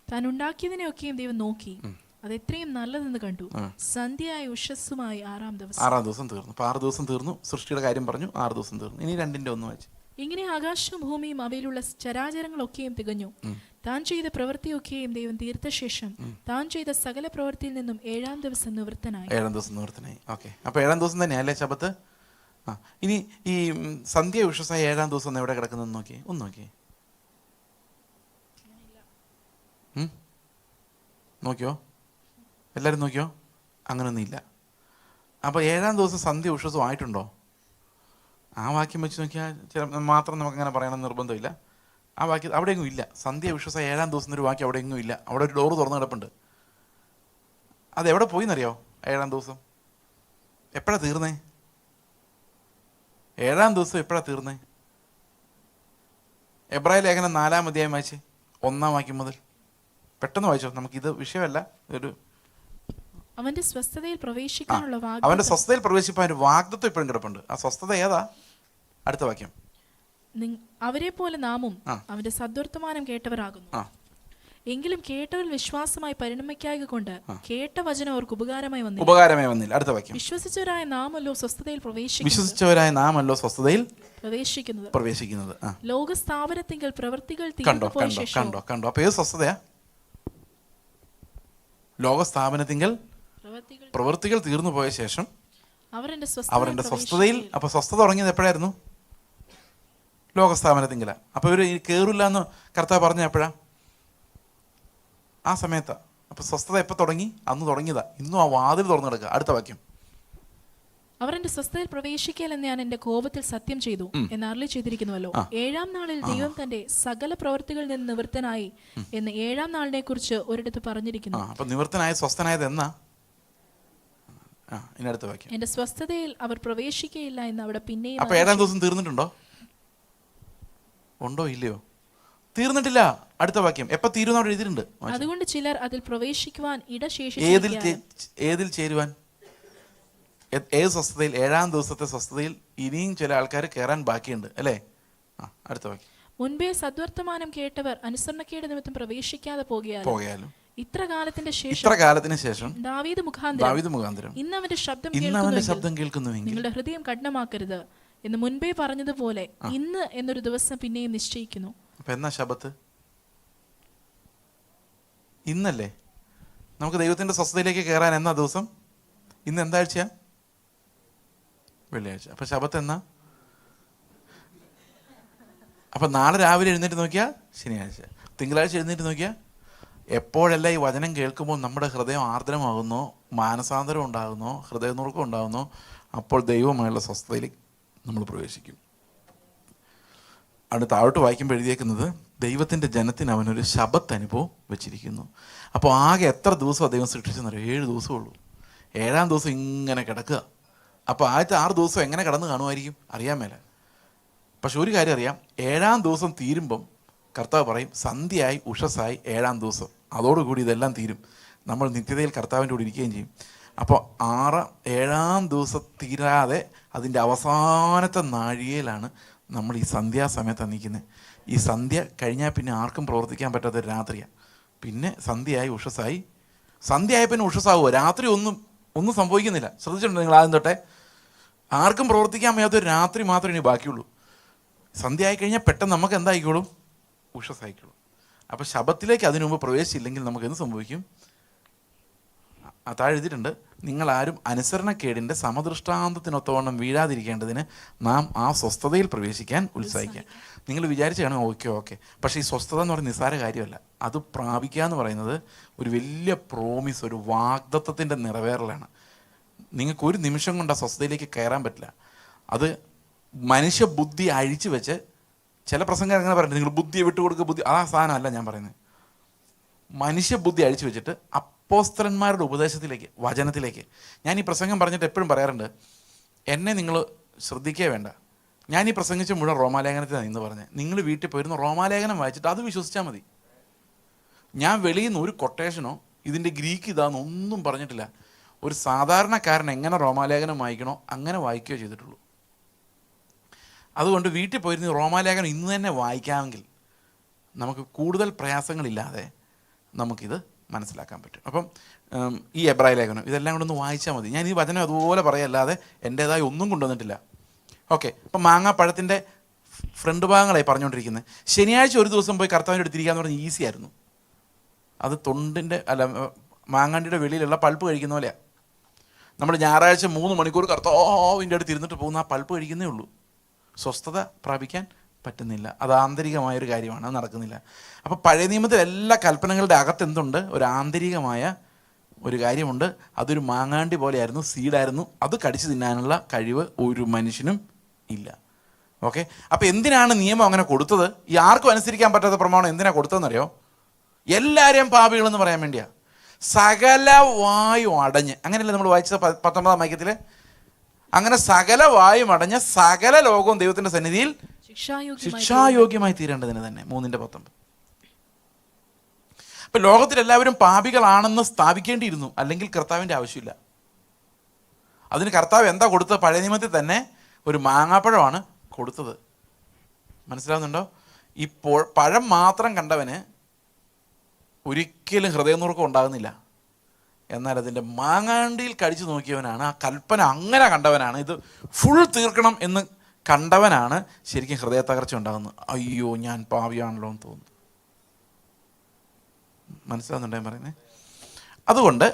Speaker 2: താൻ ഉണ്ടാക്കിയതിനെയൊക്കെയും ദൈവം നോക്കി, അത് എത്രയും നല്ലതെന്ന് കണ്ടു. സന്ധ്യയായ ഉഷസ്സുമായി 6-ാം ദിവസം
Speaker 1: തീർന്നു. അപ്പോൾ 6 ദിവസം തീർന്നു. സൃഷ്ടിയുടെ കാര്യം പറഞ്ഞു, 6 ദിവസം തീർന്നു. ഇനി 2-ന്റെ 1 വായിച്ചു.
Speaker 2: ഇങ്ങനെ ആകാശവും ഭൂമിയും അവയിലുള്ള ചരാചരങ്ങളൊക്കെയും തികഞ്ഞു. താൻ ചെയ്ത പ്രവൃത്തിയൊക്കെയും ദൈവം തീർത്ത ശേഷം താൻ ചെയ്ത സകല പ്രവൃത്തിയിൽ നിന്നും 7-ാം ദിവസം നിവൃത്തനായി.
Speaker 1: 7-ാം ദിവസം നിവൃത്തനായി. ഓക്കെ, അപ്പോൾ 7-ാം ദിവസം തന്നെയല്ലേ ശബത്ത്? ഇനി ഈ സന്ധ്യ ഉഷസായ 7-ാം ദിവസം എവിടെ കിടക്കുന്നതെന്ന് നോക്കി, ഒന്ന് നോക്കി, നോക്കിയോ? എല്ലാവരും നോക്കിയോ? അങ്ങനൊന്നും ഇല്ല. അപ്പോൾ 7-ാം ദിവസം സന്ധ്യ ഉഷസും ആയിട്ടുണ്ടോ? ആ വാക്യം വെച്ച് നോക്കിയാൽ ചില മാത്രം നമുക്കങ്ങനെ പറയണമെന്ന് നിർബന്ധമില്ല. ആ വാക്യം അവിടെ എങ്ങും ഇല്ല. സന്ധ്യ വിശ്വസ 7-ാം ദിവസം ഒരു വാക്യം അവിടെ എങ്ങും ഇല്ല. അവിടെ ഒരു ഡോറ് തുറന്നു കിടപ്പുണ്ട്. അതെവിടെ പോയി എന്നറിയോ? 7-ാം ദിവസം എപ്പോഴാണ് തീർന്നേ? 7-ാം ദിവസം എപ്പോഴാണ് തീർന്നേ? എബ്രായ ലേഖനം 4-ാം അധ്യായം വായിച്ചേ, 1-ാം വാക്യം മുതൽ. പെട്ടെന്ന് വായിച്ചോ, നമുക്കിത് വിഷയമല്ല. ഒരു
Speaker 2: അവന്റെ സ്വസ്ഥതയിൽ പ്രവേശിക്കാനുള്ള
Speaker 1: അവന്റെ സ്വസ്ഥതയിൽ പ്രവേശിപ്പാൻ ഒരു വാഗ്ദത്വം ഇപ്പോഴും കിടപ്പുണ്ട്. ആ സ്വസ്ഥത ഏതാ? അടുത്ത വാക്യം.
Speaker 2: അവരെ പോലെ നാമും അവന്റെ സദ്വർത്തമാനം കേട്ടവരാകുന്നു. എങ്കിലും കേട്ടവർ വിശ്വാസമായി പരിണമിക്കായക കൊണ്ട് കേട്ട വചനം അവർക്ക് ഉപകാരമായി വന്നില്ല.
Speaker 1: അടുത്ത വാക്യം.
Speaker 2: വിശ്വസിച്ചവരായ നാമല്ലോ സ്വസ്ഥതയിൽ പ്രവേശിക്കുന്നത്. ലോകസ്ഥാപനത്തിങ്കൽ പ്രവൃത്തികൾ
Speaker 1: കണ്ടോ. അപ്പൊ ഏത് സ്വസ്ഥതയാ? ലോകസ്ഥാപനത്തിങ്കൽ പ്രവൃത്തികൾ തീർന്നു പോയ ശേഷം അവരുടെ സ്വസ്ഥതയിൽ. അപ്പൊ സ്വസ്ഥത തുടങ്ങിയത് എപ്പോഴായിരുന്നു? ലോകസ്ഥാപനത്തിങ്കല. അപ്പൊ ഇവര് കേറില്ല എന്ന് കർത്താവ് പറഞ്ഞ എപ്പോഴാ? ആ സമയത്താ. അപ്പൊ സ്വസ്ഥത എപ്പോൾ തുടങ്ങി? അന്ന് തുടങ്ങിയതാ. ഇന്നും ആ വാതിൽ തുറന്നു കിടക്കുക. അടുത്ത വാക്യം.
Speaker 2: അവർ എന്റെ സ്വസ്ഥതയിൽ പ്രവേശിക്കലെന്ന് ഞാൻ എന്റെ കോപത്തിൽ സത്യം ചെയ്തു എന്ന് അരുളി ചെയ്തിരിക്കുന്നുവല്ലോ. 7-ാം നാളിൽ ദൈവം തന്റെ സകല പ്രവൃത്തികളിൽ നിന്ന് നിവൃത്തനായി എന്ന് 7-ാം നാളിനെ കുറിച്ച് ഒരിടത്ത് പറഞ്ഞിരിക്കുന്നു.
Speaker 1: അപ്പൊ നിവൃത്തനായ സ്വസ്ഥനായത് എന്നാ? അടുത്ത വാക്യം.
Speaker 2: എന്റെ സ്വസ്ഥതയിൽ അവർ പ്രവേശിക്കയില്ല എന്ന് അവിടെ പിന്നെയും.
Speaker 1: അപ്പൊ 7-ാം ദിവസം തീർന്നിട്ടുണ്ടോ? ഉണ്ടോ ഇല്ലയോ? തീർന്നിട്ടില്ല. അടുത്ത വാക്യം. എപ്പോ തീരുന്ന അവിടെ എഴുതിയിട്ടുണ്ട്.
Speaker 2: അതുകൊണ്ട് ചിലർ അതിൽ പ്രവേശിക്കുവാൻ
Speaker 1: ഏതിൽ ചേരുവാൻ? ഏത് സ്വസ്ഥതയിൽ? 7-ാം ദിവസത്തെ സ്വസ്ഥതയിൽ ഇനിയും ചില ആൾക്കാർ കയറാൻ ബാക്കിയുണ്ട് അല്ലേ? അടുത്ത വാക്യം.
Speaker 2: മുൻപേ സദ്വർത്തമാനം കേട്ടവർ അനുസരണക്കേട് നിമിത്തം പ്രവേശിക്കാതെ പോകയാലും ഇത്ര കാലത്തിന് ശേഷം ദാവീദ് മുഖാന്തരം ഇന്ന് അവന്റെ ശബ്ദം കേൾക്കുന്നുവെങ്കിൽ നിങ്ങളുടെ ഹൃദയം കഠിനമാക്കരുത് എന്ന് മുൻപേ പറഞ്ഞതുപോലെ ഇന്ന് എന്നൊരു ദിവസം പിന്നെയും നിശ്ചയിക്കുന്നു.
Speaker 1: അപ്പൊ എന്നാ ശബത്ത്? ഇന്നല്ലേ? നമുക്ക് ദൈവത്തിന്റെ സ്വസ്ഥതയിലേക്ക് കയറാൻ എന്നാ ദിവസം? ഇന്ന് എന്താഴ്ചയാ? വെള്ളിയാഴ്ച. അപ്പൊ ശബത്ത് എന്നാ? അപ്പൊ നാളെ രാവിലെ എഴുന്നേറ്റ് നോക്കിയാ ശനിയാഴ്ച. തിങ്കളാഴ്ച എഴുന്നേറ്റ് നോക്കിയാ എപ്പോഴെല്ലാം ഈ വചനം കേൾക്കുമ്പോൾ നമ്മുടെ ഹൃദയം ആർദ്രമാകുന്നോ, മാനസാന്തരം ഉണ്ടാകുന്നോ, ഹൃദയനുറുക്കം ഉണ്ടാകുന്നോ, അപ്പോൾ ദൈവമായുള്ള സ്വസ്ഥതയിലേക്ക് നമ്മൾ പ്രവേശിക്കും. അവിടെ താഴോട്ട് വായിക്കുമ്പോൾ എഴുതിയേക്കുന്നത് ദൈവത്തിൻ്റെ ജനത്തിന് അവനൊരു ശബത്ത് അനുഭവം വെച്ചിരിക്കുന്നു. അപ്പോൾ ആകെ എത്ര ദിവസമാണ് ദൈവം സൃഷ്ടിച്ചെന്നറിയോ? 7 ദിവസമുള്ളൂ. 7-ാം ദിവസം ഇങ്ങനെ കിടക്കുക. അപ്പോൾ ആദ്യത്തെ 6 ദിവസം എങ്ങനെ കിടന്ന് കാണുമായിരിക്കും? അറിയാൻ മേല. പക്ഷെ ഒരു കാര്യം അറിയാം, 7-ാം ദിവസം തീരുമ്പം കർത്താവ് പറയും സന്ധ്യയായി ഉഷസ്സായി 7-ാം ദിവസം. അതോടുകൂടി ഇതെല്ലാം തീരും. നമ്മൾ നിത്യതയിൽ കർത്താവിൻ്റെ കൂടെ ഇരിക്കുകയും ചെയ്യും. അപ്പോൾ 7-ാം ദിവസം തീരാതെ അതിൻ്റെ അവസാനത്തെ നാഴികയിലാണ് നമ്മൾ ഈ സന്ധ്യാസമയത്താണ് നിൽക്കുന്നത്. ഈ സന്ധ്യ കഴിഞ്ഞാൽ പിന്നെ ആർക്കും പ്രവർത്തിക്കാൻ പറ്റാത്തൊരു രാത്രിയാണ്. പിന്നെ സന്ധ്യയായി ഉഷസ്സായി. സന്ധ്യയായ പിന്നെ ഉഷസ്സാവുമോ? രാത്രി ഒന്നും സംഭവിക്കുന്നില്ല. ശ്രദ്ധിച്ചിട്ടുണ്ടോ നിങ്ങൾ? ആദ്യം തൊട്ടേ ആർക്കും പ്രവർത്തിക്കാൻ വയ്യാത്തൊരു രാത്രി മാത്രമേ ഇനി ബാക്കിയുള്ളൂ. സന്ധ്യ ആയി കഴിഞ്ഞാൽ പെട്ടെന്ന് നമുക്ക് എന്തായിക്കോളും? ഉഷസ്സായിക്കോളും. അപ്പോൾ ശബത്തിലേക്ക് അതിനു മുമ്പ് പ്രവേശിച്ചില്ലെങ്കിൽ നമുക്ക് എന്ത് സംഭവിക്കും? താഴെ എഴുതിയിട്ടുണ്ട്, നിങ്ങളാരും അനുസരണക്കേടിൻ്റെ സമദൃഷ്ടാന്തത്തിനൊത്തവണ്ണം വീഴാതിരിക്കേണ്ടതിന് നാം ആ സ്വസ്ഥതയിൽ പ്രവേശിക്കാൻ ഉത്സാഹിക്കുക. നിങ്ങൾ വിചാരിച്ചു കാണും ഓക്കെ. പക്ഷേ ഈ സ്വസ്ഥത എന്ന് പറയുന്നത് നിസ്സാര കാര്യമല്ല. അത് പ്രാപിക്കുക എന്ന് പറയുന്നത് ഒരു വലിയ പ്രോമിസ്, ഒരു വാഗ്ദത്തത്തിൻ്റെ നിറവേറലാണ്. നിങ്ങൾക്ക് ഒരു നിമിഷം കൊണ്ട് ആ സ്വസ്ഥതയിലേക്ക് കയറാൻ പറ്റില്ല. അത് മനുഷ്യ ബുദ്ധി അഴിച്ചു വെച്ച്, ചില പ്രസംഗം അങ്ങനെ പറയുന്നത് നിങ്ങൾ ബുദ്ധിയെ വിട്ടുകൊടുക്കുക, ബുദ്ധി ആ സാധനമല്ല ഞാൻ പറയുന്നത്. മനുഷ്യ ബുദ്ധി അഴിച്ചു വെച്ചിട്ട് അപ്പോസ്തലന്മാരുടെ ഉപദേശത്തിലേക്ക്, വചനത്തിലേക്ക്. ഞാൻ ഈ പ്രസംഗം പറഞ്ഞിട്ട് എപ്പോഴും പറയാറുണ്ട്, എന്നെ നിങ്ങൾ ശ്രദ്ധിക്കേ വേണ്ട. ഞാൻ ഈ പ്രസംഗിച്ച മുഴുവൻ റോമാലേഖനത്തിലാണ് ഇന്ന് പറഞ്ഞത്. നിങ്ങൾ വീട്ടിൽ പോയിരുന്ന റോമാലേഖനം വായിച്ചിട്ട് അത് വിശ്വസിച്ചാൽ മതി. ഞാൻ വെളിയിൽ നിന്ന് ഒരു കൊട്ടേഷനോ ഇതിൻ്റെ ഗ്രീക്ക് ഇതാണെന്നൊന്നും പറഞ്ഞിട്ടില്ല. ഒരു സാധാരണക്കാരൻ എങ്ങനെ റോമാലേഖനം വായിക്കണോ അങ്ങനെ വായിക്കുകയോ ചെയ്തിട്ടുള്ളൂ. അതുകൊണ്ട് വീട്ടിൽ പോയിരുന്ന റോമാലേഖനം ഇന്ന് തന്നെ വായിക്കാമെങ്കിൽ നമുക്ക് കൂടുതൽ പ്രയാസങ്ങളില്ലാതെ നമുക്കിത് മനസ്സിലാക്കാൻ പറ്റും. അപ്പം ഈ എബ്രായ ലേഖനം ഇതെല്ലാം കൂടെ ഒന്ന് വായിച്ചാൽ മതി. ഞാൻ ഈ വചനം അതുപോലെ പറയല്ലാതെ എൻ്റേതായി ഒന്നും കൊണ്ടുവന്നിട്ടില്ല. ഓക്കെ. അപ്പം മാങ്ങാപ്പഴത്തിൻ്റെ ഫ്രണ്ട് ഭാഗങ്ങളായി പറഞ്ഞുകൊണ്ടിരിക്കുന്നത്. ശനിയാഴ്ച ഒരു ദിവസം പോയി കർത്താവിൻ്റെ അടുത്തിരിക്കാന്ന് പറഞ്ഞാൽ ഈസി ആയിരുന്നു. അത് മാങ്ങാണ്ടിയുടെ വെളിയിലുള്ള പൾപ്പ് കഴിക്കുന്ന പോലെയാണ്. നമ്മൾ ഞായറാഴ്ച 3 മണിക്കൂർ കർത്താവിൻ്റെ അടുത്ത് ഇരുന്നിട്ട് പോകുന്ന ആ പൾപ്പ് കഴിക്കുന്നേ ഉള്ളൂ. സ്വസ്ഥത പ്രാപിക്കാൻ പറ്റുന്നില്ല. അത് ആന്തരികമായൊരു കാര്യമാണ്, അത് നടക്കുന്നില്ല. അപ്പോൾ പഴയ നിയമത്തിൽ എല്ലാ കൽപ്പനകളുടെ അകത്ത് എന്തുണ്ട്? ഒരു ആന്തരികമായ ഒരു കാര്യമുണ്ട്. അതൊരു മാങ്ങാണ്ടി പോലെയായിരുന്നു, സീഡായിരുന്നു. അത് കടിച്ചു തിന്നാനുള്ള കഴിവ് ഒരു മനുഷ്യനും ഇല്ല. ഓക്കെ. അപ്പോൾ എന്തിനാണ് നിയമം അങ്ങനെ കൊടുത്തത്? ഈ ആർക്കും അനുസരിക്കാൻ പറ്റാത്ത പ്രമാണം എന്തിനാണ് കൊടുത്തതെന്നറിയോ? എല്ലാവരെയും പാപികളെന്ന് പറയാൻ വേണ്ടിയാണ്. സകല വായും അടഞ്ഞ്, അങ്ങനെയല്ലേ നമ്മൾ വായിച്ചത് 19-ാം വാക്യത്തിൽ? അങ്ങനെ സകല വായും അടഞ്ഞ സകല ലോകവും ദൈവത്തിന്റെ സന്നിധിയിൽ ശിക്ഷായോഗ്യമായി തീരേണ്ടതിന് തന്നെ. 3:19. അപ്പം ലോകത്തിലെല്ലാവരും പാപികളാണെന്ന് സ്ഥാപിക്കേണ്ടിയിരുന്നു, അല്ലെങ്കിൽ കർത്താവിൻ്റെ ആവശ്യമില്ല. അതിന് കർത്താവ് എന്താ കൊടുത്തത്? പഴയ നിയമത്തിൽ തന്നെ ഒരു മാങ്ങാപ്പഴമാണ് കൊടുത്തത്. മനസ്സിലാവുന്നുണ്ടോ? ഇപ്പോൾ പഴം മാത്രം കണ്ടവന് ഒരിക്കലും ഹൃദയനുറുക്കം ഉണ്ടാകുന്നില്ല. എന്നാൽ അതിൻ്റെ മാങ്ങാണ്ടിയിൽ കഴിച്ചു നോക്കിയവനാണ്, ആ കൽപ്പന അങ്ങനെ കണ്ടവനാണ്, ഇത് ഫുൾ തീർക്കണം എന്ന് കണ്ടവനാണ് ശരിക്കും ഹൃദയ തകർച്ച ഉണ്ടാകുന്നത്. അയ്യോ, ഞാൻ പാപിയാണല്ലോ എന്ന് തോന്നുന്നു. മനസ്സിലാവുന്നുണ്ടോ ഞാൻ പറയുന്നത്? അതുകൊണ്ട്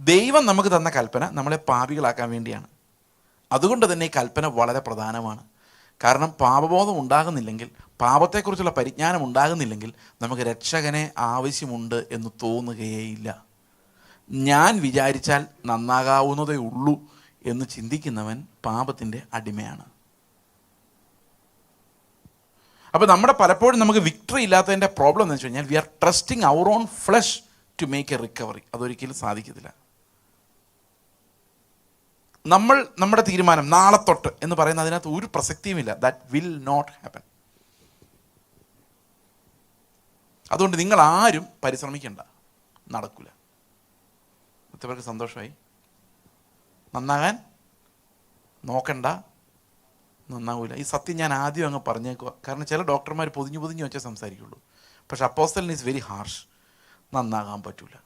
Speaker 1: ദൈവം നമുക്ക് തന്ന കൽപ്പന നമ്മളെ പാപികളാക്കാൻ വേണ്ടിയാണ്. അതുകൊണ്ട് തന്നെ ഈ കൽപ്പന വളരെ പ്രധാനമാണ്. കാരണം പാപബോധം ഉണ്ടാകുന്നില്ലെങ്കിൽ, പാപത്തെക്കുറിച്ചുള്ള പരിജ്ഞാനം ഉണ്ടാകുന്നില്ലെങ്കിൽ നമുക്ക് രക്ഷകനെ ആവശ്യമുണ്ട് എന്ന് തോന്നുകയേയില്ല. ഞാൻ വിചാരിച്ചാൽ നന്നാകാവുന്നതേ ഉള്ളൂ എന്ന് ചിന്തിക്കുന്നവൻ പാപത്തിൻ്റെ അടിമയാണ്. അപ്പോൾ നമ്മുടെ പലപ്പോഴും നമുക്ക് വിക്ടറി ഇല്ലാത്തതിൻ്റെ പ്രോബ്ലം എന്ന് വെച്ച് കഴിഞ്ഞാൽ we are trusting our own flesh to make a recovery. അതൊരിക്കലും സാധിക്കത്തില്ല. നമ്മൾ നമ്മുടെ തീരുമാനം നാളെ തൊട്ട് എന്ന് പറയുന്ന അതിനകത്ത് ഒരു പ്രസക്തിയുമില്ല. That will not happen. അതുകൊണ്ട് നിങ്ങൾ ആരും പരിശ്രമിക്കണ്ട, നടക്കില്ല. മറ്റവർക്ക് സന്തോഷമായി, നന്നാകാൻ നോക്കണ്ട, നന്നാവില്ല. ഈ സത്യം ഞാൻ ആദ്യം അങ്ങ് പറഞ്ഞേക്കുക. കാരണം ചില ഡോക്ടർമാർ പൊതിഞ്ഞു വെച്ചേ സംസാരിക്കുള്ളൂ. പക്ഷെ അപ്പോസ്തലൻ ഈസ് വെരി ഹാർഷ്. നന്നാകാൻ പറ്റില്ല.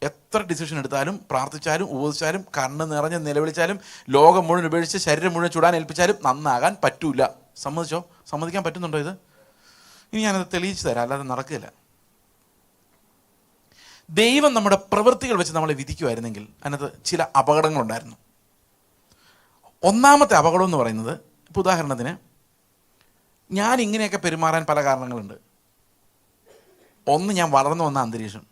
Speaker 1: എത്ര ഡിസിഷൻ എടുത്താലും, പ്രാർത്ഥിച്ചാലും, ഉപവസിച്ചാലും, കണ്ണ് നിറഞ്ഞ് നിലവിളിച്ചാലും, ലോകം മുഴുവൻ ഉപേക്ഷിച്ച് ശരീരം മുഴുവൻ ചുടാൻ ഏൽപ്പിച്ചാലും നന്നാകാൻ പറ്റൂല. സമ്മതിച്ചോ? സമ്മതിക്കാൻ പറ്റുന്നുണ്ടോ ഇത്? ഇനി ഞാനത് തെളിയിച്ചു തരാം, അല്ലാതെ നടക്കില്ല. ദൈവം നമ്മുടെ പ്രവൃത്തികൾ വെച്ച് നമ്മളെ വിധിക്കുമായിരുന്നെങ്കിൽ അതിനകത്ത് ചില അപകടങ്ങളുണ്ടായിരുന്നു. ഒന്നാമത്തെ അപകടം എന്ന് പറയുന്നത്, ഇപ്പോൾ ഉദാഹരണത്തിന് ഞാൻ ഇങ്ങനെയൊക്കെ പെരുമാറാൻ പല കാരണങ്ങളുണ്ട്. ഒന്ന്, ഞാൻ വളർന്നു വന്ന അന്തരീക്ഷം,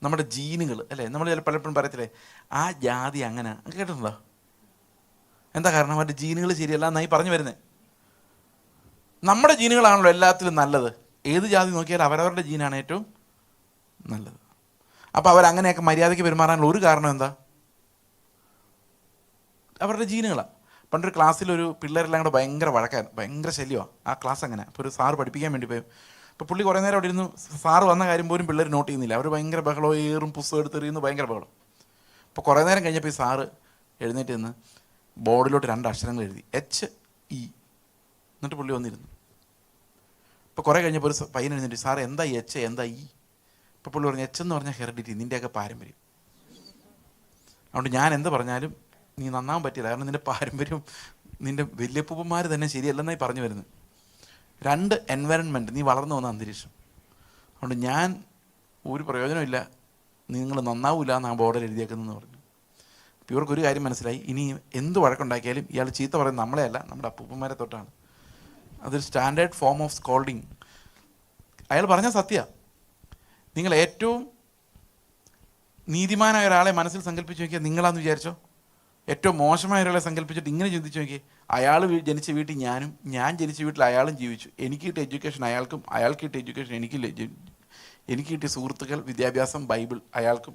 Speaker 1: നമ്മുടെ ജീനുകൾ അല്ലേ. നമ്മൾ പലപ്പോഴും പറയത്തില്ലേ, ആ ജാതി അങ്ങനെ, കേട്ടിട്ടുണ്ടോ? എന്താ കാരണം? അവരുടെ ജീനുകൾ ശരിയല്ല എന്നായി പറഞ്ഞു വരുന്നത്. നമ്മുടെ ജീനുകളാണല്ലോ എല്ലാത്തിലും നല്ലത്. ഏത് ജാതി നോക്കിയാലും അവരവരുടെ ജീനാണ് ഏറ്റവും നല്ലത്. അപ്പോൾ അവരങ്ങനെയൊക്കെ മര്യാദയ്ക്ക് പെരുമാറാനുള്ള ഒരു കാരണം എന്താ? അവരുടെ ജീനുകളാണ്. പണ്ടൊരു ക്ലാസ്സിലൊരു പിള്ളേരെല്ലാം കൂടെ ഭയങ്കര വഴക്കാൻ, ഭയങ്കര ശല്യമാണ് ആ ക്ലാസ്. അങ്ങനെ അപ്പോൾ ഒരു സാറ് പഠിപ്പിക്കാൻ വേണ്ടി പോയി. അപ്പോൾ പുള്ളി കുറേ നേരം അവിടെ ഇരുന്നു. സാറ് വന്ന കാര്യം പോലും പിള്ളേർ നോട്ട് ചെയ്യുന്നില്ല. അവർ ഭയങ്കര ബഹളവും ഏറും പുസ്തകം എടുത്തെറിയുന്നു, ഭയങ്കര ബഹളം. അപ്പോൾ കുറേ നേരം കഴിഞ്ഞപ്പോൾ ഈ സാറ് എഴുന്നേറ്റ് നിന്ന് ബോർഡിലോട്ട് 2 അക്ഷരങ്ങൾ എഴുതി, HE. എന്നിട്ട് പുള്ളി വന്നിരുന്നു. ഇപ്പോൾ കുറേ കഴിഞ്ഞപ്പോൾ ഒരു പയ്യൻ എഴുന്നേറ്റ്, സാറ് എന്താ H, എന്താ E? ഇപ്പോൾ പുള്ളി പറഞ്ഞു, H എന്ന് പറഞ്ഞാൽ ഹെറിഡിറ്റി, നിൻ്റെയൊക്കെ പാരമ്പര്യം. അതുകൊണ്ട് ഞാൻ എന്ത് പറഞ്ഞാലും നീ നന്നാവാൻ പറ്റില്ല, കാരണം നിൻ്റെ പാരമ്പര്യം, നിൻ്റെ വല്യപ്പൂപ്പന്മാർ തന്നെ ശരിയല്ലെന്നായി പറഞ്ഞു വരുന്നത്. 2, എൻവയറൺമെൻറ്റ്, നീ വളർന്നു വന്ന അന്തരീക്ഷം. അതുകൊണ്ട് ഞാൻ ഒരു പ്രയോജനമില്ല, നിങ്ങൾ നന്നാവില്ല എന്ന് ആ ബോർഡിൽ എഴുതിയേക്കുന്നതെന്ന് പറഞ്ഞു. അപ്പോൾ ഇവർക്കൊരു കാര്യം മനസ്സിലായി, ഇനി എന്ത് വഴക്കുണ്ടാക്കിയാലും ഇയാൾ ചീത്ത പറയുന്നത് നമ്മളെ അല്ല, നമ്മുടെ അപ്പൂപ്പന്മാരെ തൊട്ടാണ്. അതൊരു സ്റ്റാൻഡേർഡ് ഫോം ഓഫ് സ്കോൾഡിങ്. അയാൾ പറഞ്ഞാൽ സത്യമാണ്. നിങ്ങൾ ഏറ്റവും നീതിമാനായ ഒരാളെ മനസ്സിൽ സങ്കല്പിച്ച് നോക്കിയാൽ നിങ്ങളാന്ന് വിചാരിച്ചോ? ഏറ്റവും മോശമായ ഒരാളെ സങ്കല്പിച്ചിട്ട് ഇങ്ങനെ ചിന്തിച്ച് നോക്കി, അയാൾ ജനിച്ച വീട്ടിൽ ഞാനും, ഞാൻ ജനിച്ച വീട്ടിൽ അയാളും ജീവിച്ചു. എനിക്ക് കിട്ടിയ എഡ്യൂക്കേഷൻ അയാൾക്കും, അയാൾക്ക് കിട്ടിയ എഡ്യൂക്കേഷൻ എനിക്കില്ല. എനിക്ക് കിട്ടിയ സുഹൃത്തുക്കൾ, വിദ്യാഭ്യാസം, ബൈബിൾ അയാൾക്കും,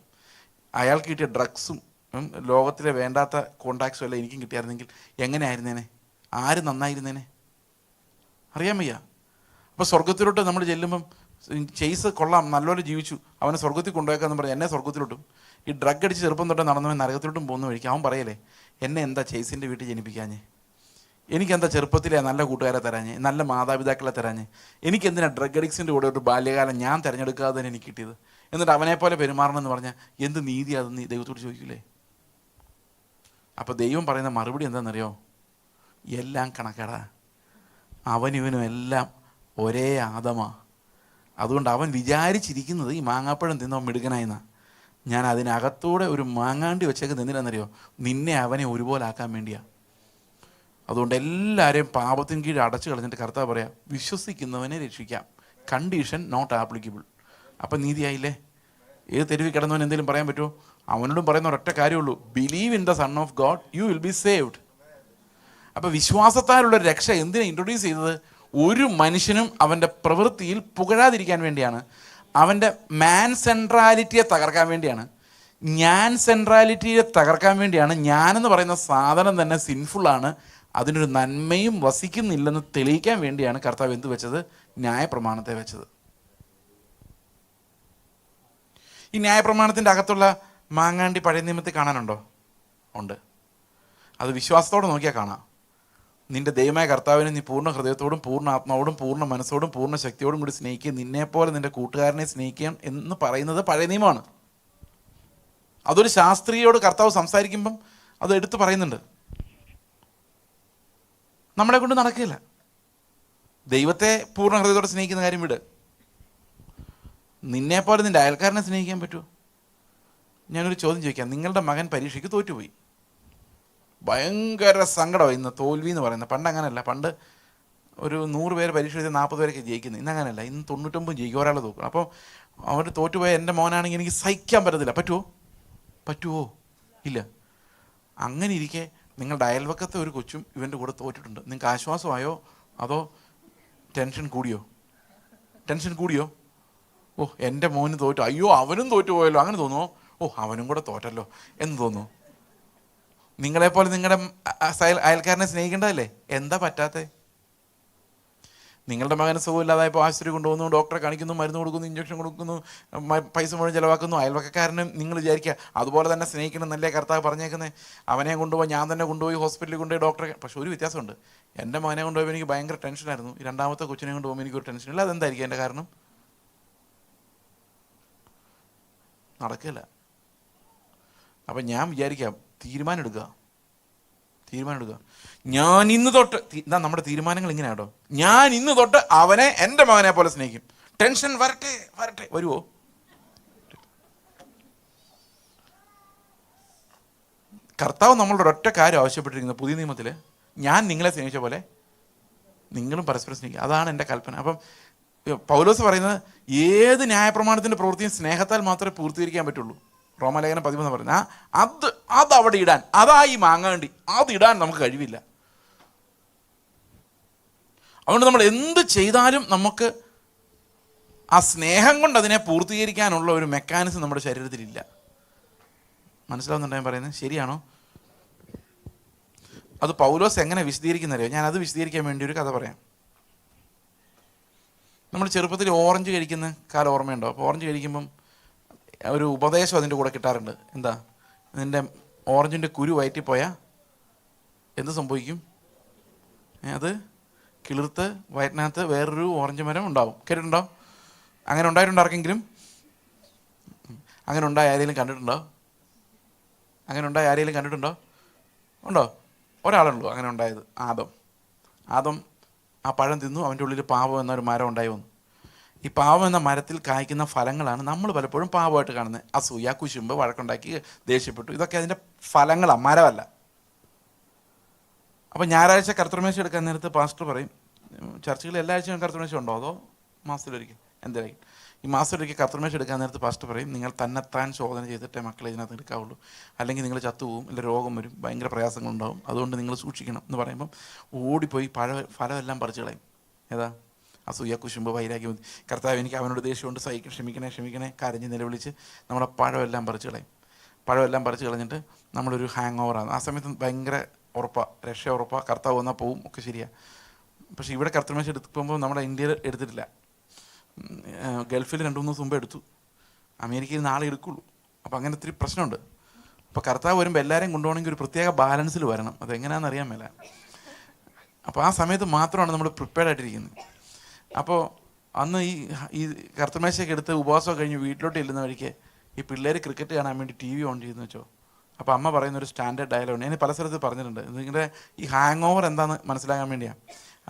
Speaker 1: അയാൾക്ക് കിട്ടിയ ഡ്രഗ്സും ലോകത്തിലെ വേണ്ടാത്ത കോണ്ടാക്ട്സും എല്ലാം എനിക്കും കിട്ടിയായിരുന്നെങ്കിൽ എങ്ങനെ ആയിരുന്നേനെ? ആര് നന്നായിരുന്നേനെ? അറിയാൻ വയ്യ. അപ്പോൾ സ്വർഗത്തിലോട്ട് നമ്മൾ ചെല്ലുമ്പം ചെയ്സ് കൊള്ളാം, നല്ലപോലെ ജീവിച്ചു, അവനെ സ്വർഗത്തിൽ കൊണ്ടുപോയേക്കാന്ന് പറഞ്ഞ് എന്നെ സ്വർഗത്തിലോട്ടും, ഈ ഡ്രഗ് അടിച്ച് ചെറുപ്പം തൊട്ട് നടന്നവൻ നരകത്തിലോട്ടും പോകുന്ന വഴിക്ക് അവൻ പറയലേ, എന്നെ എന്താ ചെയ്സിൻ്റെ വീട്ടിൽ ജനിപ്പിക്കാഞ്ഞേ? എനിക്കെന്താ ചെറുപ്പത്തിലെ നല്ല കൂട്ടുകാരെ തരാഞ്ഞേ, നല്ല മാതാപിതാക്കളെ തരാഞ്ഞേ? എനിക്കെന്തിനാ ഡ്രഗ് അഡിക്സിൻ്റെ കൂടെ ഒരു ബാല്യകാലം ഞാൻ തിരഞ്ഞെടുക്കാതെ തന്നെ എനിക്ക് കിട്ടിയത്? എന്നിട്ട് അവനെപ്പോലെ പെരുമാറണമെന്ന് പറഞ്ഞാൽ എന്ത് നീതി അതെന്ന് ദൈവത്തോട് ചോദിക്കൂലേ? അപ്പോൾ ദൈവം പറയുന്ന മറുപടി എന്താണെന്നറിയോ? എല്ലാം കണക്കടാ, അവനിവനും എല്ലാം ഒരേ ആദമാ. അതുകൊണ്ട് അവൻ വിചാരിച്ചിരിക്കുന്നത് ഈ മാങ്ങാപ്പഴം തിന്നവൻ മിടുക്കനായിന്നാ. ഞാൻ അതിനകത്തൂടെ ഒരു മാങ്ങാണ്ടി വെച്ചേക്ക് എന്തിനാണെന്നറിയോ? നിന്നെ അവനെ ഒരുപോലെ ആക്കാൻ വേണ്ടിയാണ്. അതുകൊണ്ട് എല്ലാവരെയും പാപത്തിന് കീഴ് അടച്ചു കളഞ്ഞിട്ട് കർത്താവ് പറയാം, വിശ്വസിക്കുന്നവനെ രക്ഷിക്കാം, കണ്ടീഷൻ നോട്ട് ആപ്ലിക്കബിൾ. അപ്പം നീതിയായില്ലേ? ഏത് തെരുവിൽ കിടന്നവൻ എന്തെങ്കിലും പറയാൻ പറ്റുമോ? അവനോടും പറയുന്ന ഒരൊറ്റ കാര്യമുള്ളൂ, believe in the son of God, you will be saved. അപ്പോൾ വിശ്വാസത്താലുള്ള രക്ഷ എന്തിനാണ് ഇൻട്രൊഡ്യൂസ് ചെയ്തത്? ഒരു മനുഷ്യനും അവൻ്റെ പ്രവൃത്തിയിൽ പുകഴാതിരിക്കാൻ വേണ്ടിയാണ്. അവൻ്റെ മാൻ സെൻട്രാലിറ്റിയെ തകർക്കാൻ വേണ്ടിയാണ്. ഞാൻ സെൻട്രാലിറ്റിയെ തകർക്കാൻ വേണ്ടിയാണ്. ഞാനെന്ന് പറയുന്ന സാധനം തന്നെ സിൻഫുള്ളാണ്, അതിനൊരു നന്മയും വസിക്കുന്നില്ലെന്ന് തെളിയിക്കാൻ വേണ്ടിയാണ് കർത്താവ് എന്ത് വെച്ചത്? ന്യായപ്രമാണത്തെ വെച്ചത്. ഈ ന്യായപ്രമാണത്തിൻ്റെ അകത്തുള്ള മാങ്ങാണ്ടി പഴയ നിയമത്തിൽ കാണാനുണ്ടോ? ഉണ്ട്. അത് വിശ്വാസത്തോടെ നോക്കിയാൽ കാണാം. നിന്റെ ദൈവമായ കർത്താവിനെ നീ പൂർണ്ണ ഹൃദയത്തോടും പൂർണ്ണ ആത്മാവോടും പൂർണ്ണ മനസ്സോടും പൂർണ്ണ ശക്തിയോടും കൂടി സ്നേഹിക്കുക, നിന്നെപ്പോലെ നിന്റെ കൂട്ടുകാരനെ സ്നേഹിക്കണം എന്ന് പറയുന്നത് പഴയ നിയമമാണ്. അതൊരു ശാസ്ത്രിയോട് കർത്താവ് സംസാരിക്കുമ്പം അത് എടുത്തു പറയുന്നുണ്ട്. നമ്മളെ കൊണ്ട് നടക്കില്ല. ദൈവത്തെ പൂർണ്ണ ഹൃദയത്തോടെ സ്നേഹിക്കുന്ന കാര്യം വിട്. നിന്നെപ്പോലെ നിന്റെ അയൽക്കാരനെ സ്നേഹിക്കാൻ പറ്റുമോ? ഞാനൊരു ചോദ്യം ചോദിക്കാം. നിങ്ങളുടെ മകൻ പരീക്ഷയ്ക്ക് തോറ്റുപോയി, ഭയങ്കര സങ്കടമായി. ഇന്ന് തോൽവി എന്ന് പറയുന്നത്. പണ്ട് അങ്ങനെയല്ല. പണ്ട് ഒരു 100 പേര് പരീക്ഷ എഴുതി 40 പേരൊക്കെ ജയിക്കുന്നത്. ഇന്ന് അങ്ങനെയല്ല. ഇന്ന് 99 ജയിക്കും, ഒരാൾ തോക്കണം. അപ്പോൾ അവർ തോറ്റുപോയ എൻ്റെ മോനാണെങ്കിൽ എനിക്ക് സഹിക്കാൻ പറ്റത്തില്ല. പറ്റുമോ? ഇല്ല. അങ്ങനെ ഇരിക്കെ നിങ്ങളുടെ അയൽവക്കത്തെ ഒരു കൊച്ചും ഇവൻ്റെ കൂടെ തോറ്റിട്ടുണ്ട്. നിങ്ങൾക്ക് ആശ്വാസമായോ അതോ ടെൻഷൻ കൂടിയോ? ഓ, എൻ്റെ മോന് തോറ്റു, അയ്യോ അവനും തോറ്റുപോയല്ലോ, അങ്ങനെ തോന്നുമോ? ഓ, അവനും കൂടെ തോറ്റല്ലോ എന്ന് തോന്നുമോ? നിങ്ങളെപ്പോലെ നിങ്ങളുടെ അയൽക്കാരനെ സ്നേഹിക്കേണ്ടതല്ലേ? എന്താ പറ്റാത്തേ? നിങ്ങളുടെ മകന് സുഖമില്ലാതായപ്പോൾ ആശുപത്രി കൊണ്ടുപോകുന്നു, ഡോക്ടറെ കാണിക്കുന്നു, മരുന്ന് കൊടുക്കുന്നു, ഇഞ്ചക്ഷൻ കൊടുക്കുന്നു, പൈസ മുഴുവൻ ചിലവാക്കുന്നു. അയൽവക്കക്കാരനും നിങ്ങൾ വിചാരിക്കുക അതുപോലെ തന്നെ സ്നേഹിക്കണം എന്നല്ലേ കർത്താവ് പറഞ്ഞേക്കുന്നത്? അവനെ കൊണ്ടുപോയി, ഞാൻ തന്നെ കൊണ്ടുപോയി ഹോസ്പിറ്റലിൽ കൊണ്ടുപോയി ഡോക്ടറെ. പക്ഷെ ഒരു വ്യത്യാസമുണ്ട്. എൻ്റെ മകനെ കൊണ്ടുപോയപ്പോൾ എനിക്ക് ഭയങ്കര ടെൻഷനായിരുന്നു. ഈ രണ്ടാമത്തെ കൊച്ചിനെ കൊണ്ടുപോകുമ്പോൾ എനിക്കൊരു ടെൻഷനില്ല. അതെന്തായിരിക്കും എൻ്റെ കാരണം? നടക്കില്ല. അപ്പം ഞാൻ വിചാരിക്കാം, തീരുമാനം എടുക്കുക. ഞാൻ ഇന്ന് തൊട്ട് ഇതാ നമ്മുടെ തീരുമാനങ്ങൾ ഇങ്ങനെ കേട്ടോ. ഞാൻ ഇന്ന് തൊട്ട് അവനെ എൻ്റെ മകനെ പോലെ സ്നേഹിക്കും. ടെൻഷൻ വരട്ടെ. വരുമോ? കർത്താവ് നമ്മളുടെ ഒരൊറ്റ കാര്യം ആവശ്യപ്പെട്ടിരിക്കുന്നത് പുതിയ നിയമത്തിൽ, ഞാൻ നിങ്ങളെ സ്നേഹിച്ച പോലെ നിങ്ങളും പരസ്പരം സ്നേഹിക്കുക. അതാണ് എൻ്റെ കൽപ്പന. അപ്പം പൗലോസ് പറയുന്നത് ഏത് ന്യായപ്രമാണത്തിൻ്റെ പ്രവൃത്തിയും സ്നേഹത്താൽ മാത്രമേ പൂർത്തീകരിക്കാൻ പറ്റുള്ളൂ. റോമാലേഖനം 13 പറയുന്നത് അത് അവിടെ ഇടാൻ, അതായി മാങ്ങാണ്ടി അതിടാൻ നമുക്ക് കഴിവില്ല. അതുകൊണ്ട് നമ്മൾ എന്ത് ചെയ്താലും നമുക്ക് ആ സ്നേഹം കൊണ്ട് അതിനെ പൂർത്തീകരിക്കാനുള്ള ഒരു മെക്കാനിസം നമ്മുടെ ശരീരത്തിലില്ല. മനസ്സിലാവുന്നുണ്ടോ ഞാൻ പറയുന്നത്? ശരിയാണോ? അത് പൗലോസ് എങ്ങനെ വിശദീകരിക്കുന്നറിയോ? ഞാനത് വിശദീകരിക്കാൻ വേണ്ടി ഒരു കഥ പറയാം. നമ്മൾ ചെറുപ്പത്തിൽ ഓറഞ്ച് കഴിക്കുന്ന കാലം ഓർമ്മയുണ്ടോ? അപ്പോൾ ഓറഞ്ച് കഴിക്കുമ്പം ഒരു ഉപദേശം അതിൻ്റെ കൂടെ കിട്ടാറുണ്ട്. എന്താ? നിൻ്റെ ഓറഞ്ചിൻ്റെ കുരു വയറ്റി പോയാൽ എന്ത് സംഭവിക്കും? അത് കിളിർത്ത് വയറ്റിനകത്ത് വേറൊരു ഓറഞ്ച് മരം ഉണ്ടാവും. കേട്ടിട്ടുണ്ടോ? അങ്ങനെ ഉണ്ടായിട്ടുണ്ടോ ആർക്കെങ്കിലും? അങ്ങനെ ഉണ്ടായ ആരെങ്കിലും കണ്ടിട്ടുണ്ടോ? ഉണ്ടോ? ഒരാളുള്ളൂ അങ്ങനെ ഉണ്ടായത്. ആദം ആ പഴം തിന്നു. അവൻ്റെ ഉള്ളിൽ പാവം എന്നൊരു മരം ഉണ്ടായി വന്നു. ഈ പാവം എന്ന മരത്തിൽ കായ്ക്കുന്ന ഫലങ്ങളാണ് നമ്മൾ പലപ്പോഴും പാവമായിട്ട് കാണുന്നത്. അസൂയ, കുശുമ്പ്, വഴക്കുണ്ടാക്കി, ദേഷ്യപ്പെട്ടു, ഇതൊക്കെ അതിൻ്റെ ഫലങ്ങളാണ്, മരമല്ല. അപ്പോൾ ഞായറാഴ്ച കർത്തൃമേശ എടുക്കാൻ നേരത്ത് പാസ്റ്റർ പറയും, ചർച്ചകളിൽ എല്ലാ ആഴ്ചയും കർത്തൃമേശ ഉണ്ടോ അതോ മാസത്തിലൊരിക്കൽ? എന്തായാലും ഈ മാസത്തിലൊരിക്കൽ കർത്തൃമേശ എടുക്കാൻ നേരത്ത് പാസ്റ്റർ പറയും, നിങ്ങൾ തന്നെത്താൻ ശോധന ചെയ്തിട്ടേ മക്കളെ ഇതിനകത്ത് എടുക്കാവുള്ളൂ, അല്ലെങ്കിൽ നിങ്ങൾ ചത്തുപോകും, അല്ലെങ്കിൽ രോഗം വരും, ഭയങ്കര പ്രയാസങ്ങളുണ്ടാവും, അതുകൊണ്ട് നിങ്ങൾ സൂക്ഷിക്കണം എന്ന് പറയുമ്പം ഓടിപ്പോയി ഫലമെല്ലാം പറിച്ചു കളയും. ഏതാ? അസൂയ, കുശുമ്പ്, വൈരാഗ്യം. കർത്താവ് എനിക്ക് അവനോട് ദേഷ്യമുണ്ട്, ക്ഷമിക്കണേ കരഞ്ഞ് നിലവിളിച്ച് നമ്മുടെ പഴമെല്ലാം പറിച്ചു കളഞ്ഞിട്ട് നമ്മളൊരു ഹാങ് ഓവറാണ്. ആ സമയത്ത് ഭയങ്കര ഉറപ്പാണ്, രക്ഷ ഉറപ്പാണ്, കർത്താവ് വന്നാൽ പോവും, ഒക്കെ ശരിയാണ്. പക്ഷേ ഇവിടെ കർത്തൃമേശ എടുക്കുമ്പോൾ നമ്മുടെ ഇന്ത്യയിൽ എടുത്തിട്ടില്ല. ഗൾഫിൽ 2-3 ദിവസം മുമ്പ് എടുത്തു. അമേരിക്കയിൽ നാളെ എടുക്കുള്ളൂ. അപ്പോൾ അങ്ങനെ ഒത്തിരി പ്രശ്നമുണ്ട്. അപ്പോൾ കർത്താവ് വരുമ്പോൾ എല്ലാവരെയും കൊണ്ടുപോകണമെങ്കിൽ ഒരു പ്രത്യേക ബാലൻസിൽ വരണം. അതെങ്ങനെയാണെന്ന് അറിയാൻ മേല. അപ്പോൾ ആ സമയത്ത് മാത്രമാണ് നമ്മൾ പ്രിപ്പയർഡ് ആയിട്ടിരിക്കുന്നത്. അപ്പോൾ അന്ന് ഈ കർത്തൃമേശയൊക്കെ എടുത്ത് ഉപവാസമൊക്കെ കഴിഞ്ഞ് വീട്ടിലോട്ട് ചെല്ലുന്ന വഴിക്ക് ഈ പിള്ളേർ ക്രിക്കറ്റ് കാണാൻ വേണ്ടി TV ഓൺ ചെയ്യുന്നു വെച്ചോ. അപ്പോൾ അമ്മ പറയുന്നൊരു സ്റ്റാൻഡേർഡ് ഡയലോഗ് ഞാൻ പല സ്ഥലത്ത് പറഞ്ഞിട്ടുണ്ട്. നിങ്ങളുടെ ഈ ഹാങ് ഓവർ എന്താണെന്ന് മനസ്സിലാക്കാൻ വേണ്ടിയാണ്.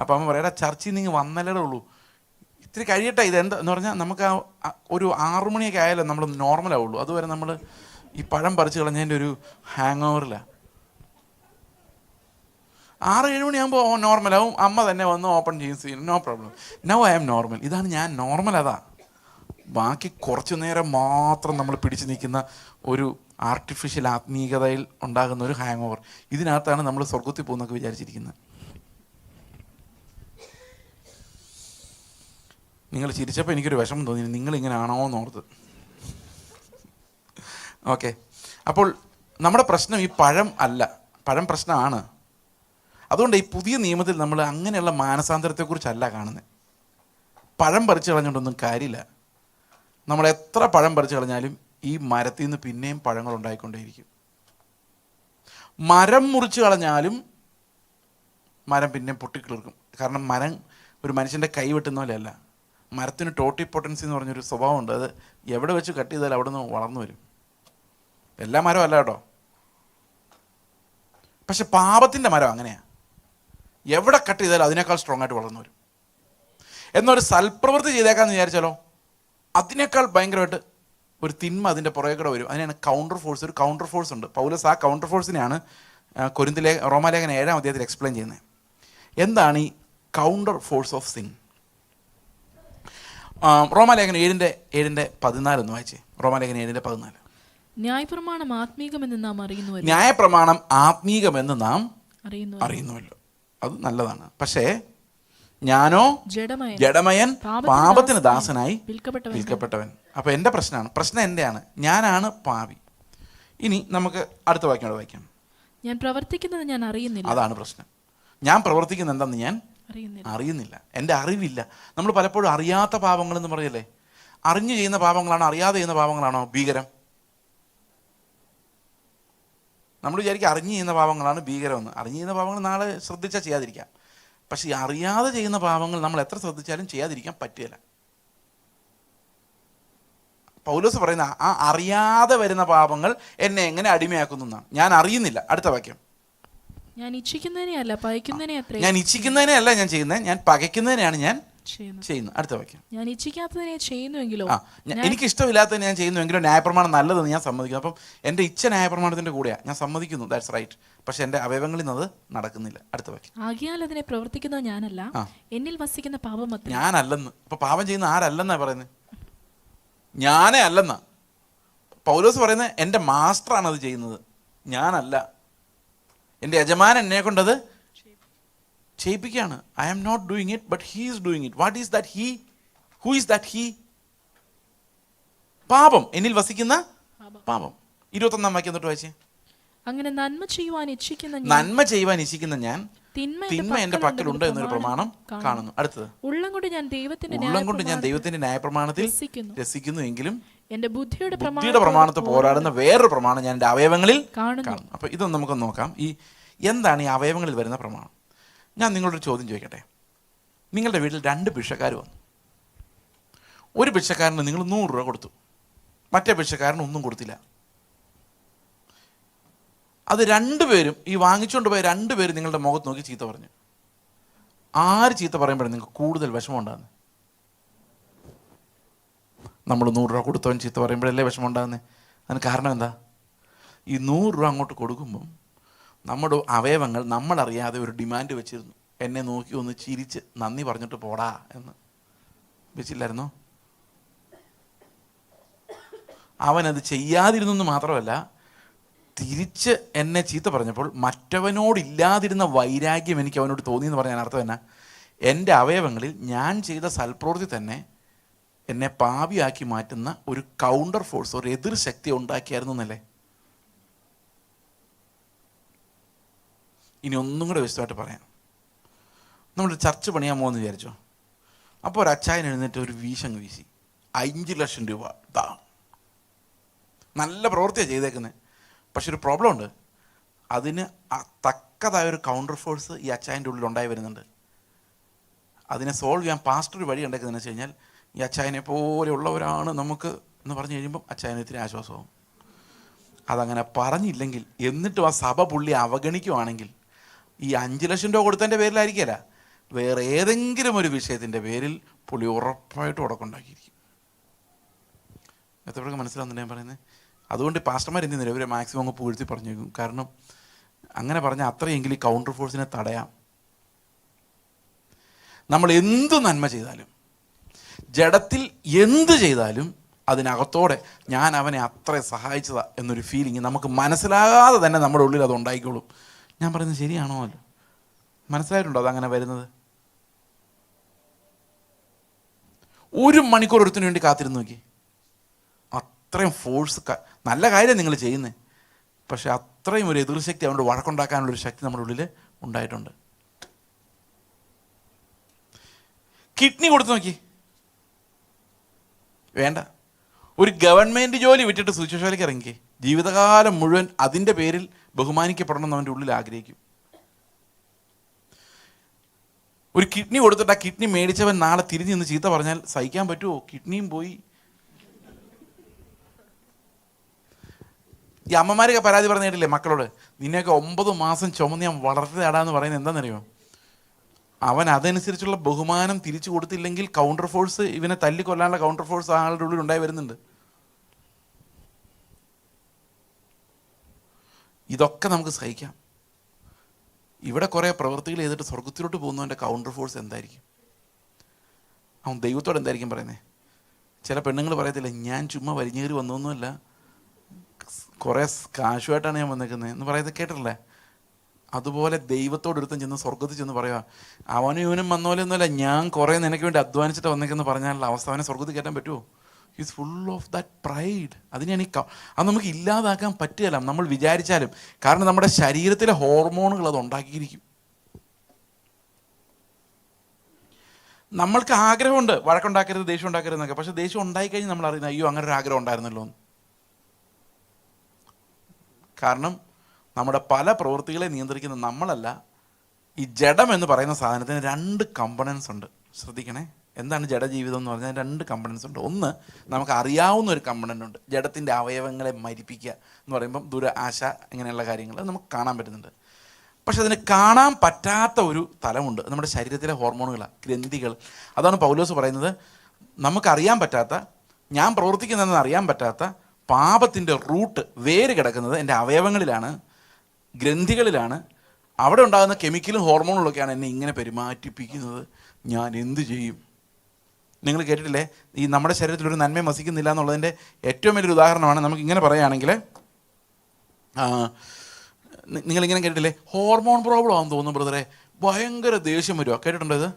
Speaker 1: അപ്പോൾ അമ്മ പറയാം, ചർച്ചിൽ നിങ്ങൾ വന്നല്ലേ ഉള്ളൂ, ഇത്തിരി കഴിയട്ടെ. ഇതെന്താ എന്ന് പറഞ്ഞാൽ നമുക്ക് ഒരു 6 മണിയൊക്കെ ആയാലേ നമ്മൾ നോർമലാവുള്ളൂ. അതുവരെ നമ്മൾ ഈ പഴം പറിച്ച് കളഞ്ഞതിൻ്റെ ഒരു ഹാങ് ഓവറിലാണ്. 6-7 മണിയാകുമ്പോൾ നോർമലാവും. അമ്മ തന്നെ വന്ന് ഓപ്പൺ ചെയ്യും, no problem, now I am normal. ഇതാണ് ഞാൻ നോർമൽ. അതാ ബാക്കി കുറച്ചു നേരം മാത്രം നമ്മൾ പിടിച്ചു നിൽക്കുന്ന ഒരു ആർട്ടിഫിഷ്യൽ ആത്മീയതയിൽ ഉണ്ടാകുന്ന ഒരു ഹാങ് ഓവർ. ഇതിനകത്താണ് നമ്മൾ സ്വർഗത്തിൽ പോകുന്നൊക്കെ വിചാരിച്ചിരിക്കുന്നത്. നിങ്ങൾ ചിരിച്ചപ്പോൾ എനിക്കൊരു വിഷമം തോന്നി, നിങ്ങളിങ്ങനെയാണോ എന്നോർത്ത്. ഓക്കെ, അപ്പോൾ നമ്മുടെ പ്രശ്നം ഈ പഴം അല്ല, പഴം പ്രശ്നമാണ്. അതുകൊണ്ട് ഈ പുതിയ നിയമത്തിൽ നമ്മൾ അങ്ങനെയുള്ള മാനസാന്തരത്തെക്കുറിച്ചല്ല കാണുന്നത്. പഴം പറിച്ചു കളഞ്ഞുകൊണ്ടൊന്നും കാര്യമില്ല. നമ്മൾ എത്ര പഴം പറിച്ചു കളഞ്ഞാലും ഈ മരത്തിൽ നിന്ന് പിന്നെയും പഴങ്ങൾ ഉണ്ടായിക്കൊണ്ടേയിരിക്കും. മരം മുറിച്ച് കളഞ്ഞാലും മരം പിന്നെയും പൊട്ടിക്കിളിർക്കും. കാരണം മരം ഒരു മനുഷ്യൻ്റെ കൈ വെട്ടുന്ന പോലെയല്ല. മരത്തിന് ടോട്ടിപ്പൊട്ടൻസി എന്ന് പറഞ്ഞൊരു സ്വഭാവമുണ്ട്. അത് എവിടെ വെച്ച് കട്ട് ചെയ്താൽ അവിടെ നിന്ന് വളർന്നു വരും. എല്ലാ മരവും അല്ല കേട്ടോ. പക്ഷെ പാപത്തിൻ്റെ മരം അങ്ങനെയാണ്. എവിടെ കട്ട് ചെയ്താലും അതിനേക്കാൾ സ്ട്രോങ് ആയിട്ട് വളർന്നു വരും. എന്നൊരു സൽപ്രവൃത്തി ചെയ്തേക്കാന്ന് വിചാരിച്ചാലോ അതിനേക്കാൾ ഭയങ്കരമായിട്ട് ഒരു തിന്മ അതിൻ്റെ പുറകെ കൂടെ വരും. അതിനാണ് കൗണ്ടർ ഫോഴ്സ്. ഒരു കൗണ്ടർ ഫോഴ്സ് ഉണ്ട്. പൗലോസ് ആ കൗണ്ടർ ഫോഴ്സിനെയാണ് റോമാലേഖനം 7-ാം അധ്യായത്തിൽ എക്സ്പ്ലെയിൻ ചെയ്യുന്നത്. എന്താണ് ഈ കൗണ്ടർ ഫോഴ്സ് ഓഫ് സിൻ? റോമാലേഖനം 7:14 ഒന്ന് വായിച്ചേ. റോമാലേഖനം 7:14.
Speaker 2: ന്യായപ്രമാണം ആത്മീകമെന്ന് നാം അറിയുന്നു.
Speaker 1: ന്യായപ്രമാണം ആത്മീകമെന്ന് നാം അറിയുന്നുവല്ലോ. അത് നല്ലതാണ്. പക്ഷേ ഞാനോ ജഡമയൻ, പാപത്തിന് ദാസനായി വിൽക്കപ്പെട്ടവൻ. അപ്പൊ എൻ്റെ പ്രശ്നം എൻ്റെയാണ്. ഞാനാണ് പാപി. ഇനി നമുക്ക് അടുത്ത വാക്യം വായിക്കാം.
Speaker 2: ഞാൻ പ്രവർത്തിക്കുന്നത് ഞാൻ അറിയുന്നില്ല.
Speaker 1: അതാണ് പ്രശ്നം. ഞാൻ പ്രവർത്തിക്കുന്നത് എന്താണെന്ന് ഞാൻ അറിയുന്നില്ല. എൻ്റെ അറിവില്ല. നമ്മൾ പലപ്പോഴും അറിയാത്ത പാപങ്ങളെന്ന് പറയല്ലേ. അറിഞ്ഞു ചെയ്യുന്ന പാപങ്ങളാണോ അറിയാതെ ചെയ്യുന്ന പാപങ്ങളാണോ ഭീകരം? നമ്മൾ വിചാരിക്കും അറിഞ്ഞു ചെയ്യുന്ന പാപങ്ങളാണ് ഭീകരമെന്ന്. അറിഞ്ഞു ചെയ്യുന്ന പാപങ്ങൾ നാളെ ശ്രദ്ധിച്ചാൽ ചെയ്യാതിരിക്കാം. പക്ഷെ ഈ അറിയാതെ ചെയ്യുന്ന പാപങ്ങൾ നമ്മൾ എത്ര ശ്രദ്ധിച്ചാലും ചെയ്യാതിരിക്കാൻ പറ്റില്ല. പൗലോസ് പറയുന്ന ആ അറിയാതെ വരുന്ന പാപങ്ങൾ എന്നെ എങ്ങനെ അടിമയാക്കുന്നു എന്നാണ്. ഞാൻ അറിയുന്നില്ല. അടുത്ത വാക്യം.
Speaker 2: ഞാൻ ഇച്ഛിക്കുന്നതിനെയല്ല
Speaker 1: ഞാൻ ചെയ്യുന്നത്, ഞാൻ പകയ്ക്കുന്നതിനെയാണ് ഞാൻ ചെയ്യുന്നത്. അടുത്ത വാക്യം.
Speaker 2: ഞാൻ ഇച്ഛിക്കാത്തതിനെ ചെയ്യുന്നുവെങ്കിലോ,
Speaker 1: എനിക്ക് ഇഷ്ടമില്ലാത്തതിനെ ഞാൻ ചെയ്യുന്നുവെങ്കിലോ ന്യായപ്രമാണം നല്ലതെന്ന് ഞാൻ സമ്മതിക്കുന്നു. അപ്പം എൻ്റെ ഇച്ഛ ന്യായപ്രമാണത്തിൻ്റെ കൂടെയാണ്, ഞാൻ സമ്മതിക്കുന്നു, ദാറ്റ്സ് റൈറ്റ്. പക്ഷെ എൻ്റെ അവയവങ്ങളിൽ നിന്ന് അത് നടക്കുന്നില്ല. അടുത്ത വാക്യം.
Speaker 2: ആകയാൽ അതിനെ പ്രവർത്തിക്കുന്നത് ഞാനല്ല, എന്നിൽ വസിക്കുന്ന പാപം അത്രേ.
Speaker 1: ഞാനല്ലെന്ന്. ഇപ്പൊ പാപം ചെയ്യുന്ന ആരല്ലെന്നാ പറയുന്നത്? ഞാനേ അല്ലെന്നാ പൗലോസ് പറയുന്നത്. എൻ്റെ മാസ്റ്ററാണ് അത് ചെയ്യുന്നത്, ഞാനല്ല. എൻ്റെ യജമാനൻ എന്നെ കൊണ്ടത് ചെയ്യിപ്പിക്കുകയാണ്. I am not doing it, but he is doing it. What is that he? Who is that he? പാപം, എന്നിൽ വസിക്കുന്ന പാപം. 21-ാം വാക്യം തൊട്ട് വായിച്ചേ.
Speaker 2: അങ്ങനെ നന്മ ചെയ്യുവാൻ ഇച്ഛിക്കുന്ന ഞാൻ
Speaker 1: തിന്മ എന്റെ പക്കലുണ്ട് എന്നൊരു പ്രമാണം കാണുന്നു. അടുത്തത്.
Speaker 2: ഉള്ളം കൊണ്ട് ഞാൻ
Speaker 1: ദൈവത്തിന്റെ ന്യായപ്രമാണത്തിൽ രസിക്കുന്നു, എങ്കിലും
Speaker 2: എന്റെ ബുദ്ധിയുടെ
Speaker 1: പ്രമാണത്തെ പോരാടുന്ന വേറൊരു പ്രമാണം ഞാൻ എൻ്റെ അവയവങ്ങളിൽ കാണുന്നു. അപ്പൊ ഇതൊന്നും നമുക്കൊന്ന് നോക്കാം. എന്താണ് ഈ അവയവങ്ങളിൽ വരുന്ന പ്രമാണം? ഞാൻ നിങ്ങളോടൊരു ചോദ്യം ചോദിക്കട്ടെ. നിങ്ങളുടെ വീട്ടിൽ 2 ഭിക്ഷക്കാർ വന്നു. ഒരു ഭിക്ഷക്കാരന് നിങ്ങൾ 100 രൂപ കൊടുത്തു, മറ്റേ ഭിക്ഷക്കാരന് ഒന്നും കൊടുത്തില്ല. അത് രണ്ടുപേരും, ഈ വാങ്ങിച്ചുകൊണ്ട് പോയ 2 പേരും നിങ്ങളുടെ മുഖത്ത് നോക്കി ചീത്ത പറഞ്ഞു. ആര് ചീത്ത പറയുമ്പോഴാണ് നിങ്ങൾക്ക് കൂടുതൽ വിഷമം ഉണ്ടാകുന്നത്? നമ്മൾ 100 രൂപ കൊടുത്തവൻ ചീത്ത പറയുമ്പോഴല്ലേ വിഷമം ഉണ്ടാകുന്നത്. അതിന് കാരണം എന്താ? ഈ 100 രൂപ അങ്ങോട്ട് കൊടുക്കുമ്പം നമ്മുടെ അവയവങ്ങൾ നമ്മളറിയാതെ ഒരു ഡിമാൻഡ് വെച്ചിരുന്നു. എന്നെ നോക്കി ഒന്ന് ചിരിച്ച് നന്ദി പറഞ്ഞിട്ട് പോടാ എന്ന് വെച്ചില്ലായിരുന്നോ? അവനത് ചെയ്യാതിരുന്നെന്ന് മാത്രമല്ല, തിരിച്ച് എന്നെ ചീത്ത പറഞ്ഞപ്പോൾ മറ്റവനോടില്ലാതിരുന്ന വൈരാഗ്യം എനിക്ക് അവനോട് തോന്നിയെന്ന് പറയാൻ അർത്ഥം എന്നാ? എൻ്റെ അവയവങ്ങളിൽ ഞാൻ ചെയ്ത സൽപ്രവൃത്തി തന്നെ എന്നെ പാപിയാക്കി മാറ്റുന്ന ഒരു കൗണ്ടർ ഫോഴ്സ്, ഒരു എതിർ ശക്തി ഉണ്ടാക്കിയായിരുന്നു എന്നല്ലേ? ഇനി ഒന്നും കൂടെ വിശദമായിട്ട് പറയാം. നമ്മളൊരു ചർച്ച് പണിയാൻ പോകുമെന്ന് വിചാരിച്ചോ. അപ്പോൾ ഒരു അച്ചായൻ എഴുന്നേറ്റ് ഒരു വീശങ്ങ് വീശി 5 ലക്ഷം രൂപ. നല്ല പ്രവൃത്തിയാണ് ചെയ്തേക്കുന്നത്. പക്ഷെ ഒരു പ്രോബ്ലം ഉണ്ട്. അതിന് തക്കതായൊരു കൗണ്ടർ ഫോഴ്സ് ഈ അച്ചായൻ്റെ ഉള്ളിൽ ഉണ്ടായി വരുന്നുണ്ട്. അതിനെ സോൾവ് ചെയ്യാൻ പാസ്റ്റർ ഒരു വഴി ഉണ്ടാക്കുന്നതെന്ന് വെച്ച് കഴിഞ്ഞാൽ, ഈ അച്ചായനെ പോലെയുള്ളവരാണ് നമുക്ക് എന്ന് പറഞ്ഞു കഴിയുമ്പം അച്ചായന് ഇത്തിരി ആശ്വാസമാവും. അതങ്ങനെ പറഞ്ഞില്ലെങ്കിൽ, എന്നിട്ടും ആ സഭ പുള്ളി അവഗണിക്കുവാണെങ്കിൽ, ഈ 5 ലക്ഷം രൂപ കൊടുത്തതിൻ്റെ പേരിലായിരിക്കില്ല, വേറെ ഏതെങ്കിലും ഒരു വിഷയത്തിൻ്റെ പേരിൽ പുള്ളി ഉറപ്പായിട്ട് ഉടക്കുണ്ടാക്കിയിരിക്കും. എത്രയൊക്കെ മനസ്സിലാവുന്നുണ്ട് ഞാൻ പറയുന്നത്? അതുകൊണ്ട് പാസ്റ്റർമാർ എന്ത് ചെയ്യുന്നില്ല, ഇവരെ മാക്സിമം അങ്ങ് പൂഴ്ത്തി പറഞ്ഞേക്കും. കാരണം അങ്ങനെ പറഞ്ഞാൽ അത്രയെങ്കിലും ഈ കൗണ്ടർ ഫോഴ്സിനെ തടയാം. നമ്മൾ എന്ത് നന്മ ചെയ്താലും, ജഡത്തിൽ എന്ത് ചെയ്താലും, അതിനകത്തോടെ ഞാൻ അവനെ അത്ര സഹായിച്ചതാ എന്നൊരു ഫീലിംഗ് നമുക്ക് മനസ്സിലാകാതെ തന്നെ നമ്മുടെ ഉള്ളിൽ അത് ഉണ്ടായിക്കോളും. ഞാൻ പറയുന്നത് ശരിയാണോ? അല്ലോ, മനസ്സിലായിട്ടുണ്ടോ അതങ്ങനെ വരുന്നത്? 1 മണിക്കൂർ ഒരുത്തിന് വേണ്ടി കാത്തിരുന്ന് നോക്കി. അത്രയും ഫോഴ്സ്, നല്ല കാര്യം നിങ്ങൾ ചെയ്യുന്നത്, പക്ഷെ അത്രയും ഒരു എതിർശക്തി, അവനോട് വഴക്കുണ്ടാക്കാനുള്ളൊരു ശക്തി നമ്മുടെ ഉള്ളിൽ ഉണ്ടായിട്ടുണ്ട്. കിഡ്നി കൊടുത്തു നോക്കി, വേണ്ട. ഒരു ഗവൺമെൻറ് ജോലി വിട്ടിട്ട് സുവിശേഷത്തിലേക്ക് ഇറങ്ങി ജീവിതകാലം മുഴുവൻ അതിൻ്റെ പേരിൽ ബഹുമാനിക്കപ്പെടണം എന്ന് അവൻ്റെ ഉള്ളിൽ ആഗ്രഹിക്കും. ഒരു കിഡ്നി കൊടുത്തിട്ട് ആ കിഡ്നി മേടിച്ചവൻ നാളെ തിരിഞ്ഞ് നിന്ന് ചീത്ത പറഞ്ഞാൽ സഹിക്കാൻ പറ്റുമോ? കിഡ്നിയും പോയി. ഈ അമ്മമാരൊക്കെ പരാതി പറഞ്ഞു കേട്ടില്ലേ മക്കളോട്, നിന്നെയൊക്കെ 9 മാസം ചുമന്ന് ഞാൻ വളർത്തിയടാന്ന് പറയുന്നത് എന്താണെന്നറിയോ? അവൻ അതനുസരിച്ചുള്ള ബഹുമാനം തിരിച്ചു കൊടുത്തില്ലെങ്കിൽ കൗണ്ടർ ഫോഴ്സ്, ഇവനെ തല്ലിക്കൊല്ലാനുള്ള കൗണ്ടർ ഫോഴ്സ് ആളുടെ ഉള്ളിൽ ഉണ്ടായി വരുന്നുണ്ട്. ഇതൊക്കെ നമുക്ക് സഹിക്കാം. ഇവിടെ കുറേ പ്രവൃത്തികൾ ചെയ്തിട്ട് സ്വർഗത്തിലോട്ട് പോകുന്നവൻ്റെ കൗണ്ടർ ഫോഴ്സ് എന്തായിരിക്കും? അവൻ ദൈവത്തോട് എന്തായിരിക്കും പറയുന്നത്? ചില പെണ്ണുങ്ങൾ പറയത്തില്ല, ഞാൻ ചുമ്മാ വലിഞ്ഞേറി വന്നൊന്നുമല്ല, കുറേ കാശുമായിട്ടാണ് ഞാൻ വന്നേക്കുന്നത് എന്ന് പറയുന്നത് കേട്ടിട്ടില്ലേ? അതുപോലെ ദൈവത്തോട് ഒരുത്തം ചെന്ന് സ്വർഗത്തിൽ ചെന്ന് പറയുക, അവനും ഇവനും വന്ന പോലെ ഒന്നുമല്ല, ഞാൻ കുറേ നിനക്ക് വേണ്ടി അധ്വാനിച്ചിട്ട് വന്നേക്കെന്ന് പറഞ്ഞാലുള്ള അവസ്ഥ അവനെ സ്വർഗത്തിൽ കയറ്റാൻ പറ്റുമോ? Is full of that pride. അതിനാണ് അത് നമുക്ക് ഇല്ലാതാക്കാൻ പറ്റുകയില്ല നമ്മൾ വിചാരിച്ചാലും. കാരണം നമ്മുടെ ശരീരത്തിലെ ഹോർമോണുകൾ അത് ഉണ്ടാക്കിയിരിക്കും. നമ്മൾക്ക് ആഗ്രഹമുണ്ട് വഴക്കുണ്ടാക്കരുത്, ദേഷ്യം ഉണ്ടാക്കരുത് എന്നൊക്കെ. പക്ഷെ ദേഷ്യം ഉണ്ടായിക്കഴിഞ്ഞ് നമ്മൾ അറിയുന്നത് അയ്യോ അങ്ങനെ ഒരു ആഗ്രഹം ഉണ്ടായിരുന്നല്ലോ എന്ന്. കാരണം നമ്മുടെ പല പ്രവൃത്തികളെ നിയന്ത്രിക്കുന്ന നമ്മളല്ല. ഈ ജഡം എന്ന് പറയുന്ന സാധനത്തിന് 2 കമ്പണൻസ് ഉണ്ട്. ശ്രദ്ധിക്കണേ, എന്താണ് ജഡജീവിതം എന്ന് പറഞ്ഞാൽ 2 കമ്പണൻസ് ഉണ്ട്. ഒന്ന്, നമുക്ക് അറിയാവുന്ന ഒരു കമ്പണൻ്റ് ഉണ്ട്, ജഡത്തിൻ്റെ അവയവങ്ങളെ മരിപ്പിക്കുക എന്ന് പറയുമ്പം ആശ ഇങ്ങനെയുള്ള കാര്യങ്ങൾ നമുക്ക് കാണാൻ പറ്റുന്നുണ്ട്. പക്ഷെ അതിന് കാണാൻ പറ്റാത്ത ഒരു തലമുണ്ട്, നമ്മുടെ ശരീരത്തിലെ ഹോർമോണുകളാണ്, ഗ്രന്ഥികൾ. അതാണ് പൗലോസ് പറയുന്നത്, നമുക്കറിയാൻ പറ്റാത്ത, ഞാൻ പ്രവർത്തിക്കുന്നതെന്ന് അറിയാൻ പറ്റാത്ത പാപത്തിൻ്റെ റൂട്ട്, വേര് കിടക്കുന്നത് എൻ്റെ അവയവങ്ങളിലാണ്, ഗ്രന്ഥികളിലാണ്. അവിടെ ഉണ്ടാകുന്ന കെമിക്കലും ഹോർമോണുകളൊക്കെയാണ് എന്നെ ഇങ്ങനെ പെരുമാറ്റിപ്പിക്കുന്നത്. ഞാൻ എന്ത് ചെയ്യും? നിങ്ങൾ കേട്ടിട്ടില്ലേ, ഈ നമ്മുടെ ശരീരത്തിൽ ഒരു നന്മയും വസിക്കുന്നില്ല എന്നുള്ളതിൻ്റെ ഏറ്റവും വലിയൊരു ഉദാഹരണമാണ്. നമുക്കിങ്ങനെ പറയുകയാണെങ്കിൽ, നിങ്ങളിങ്ങനെ കേട്ടിട്ടില്ലേ, ഹോർമോൺ പ്രോബ്ലം ആണെന്ന് തോന്നുന്നു ബ്രദറെ, ഭയങ്കര ദേഷ്യം വരുമോ? കേട്ടിട്ടുണ്ടോ ഇത്?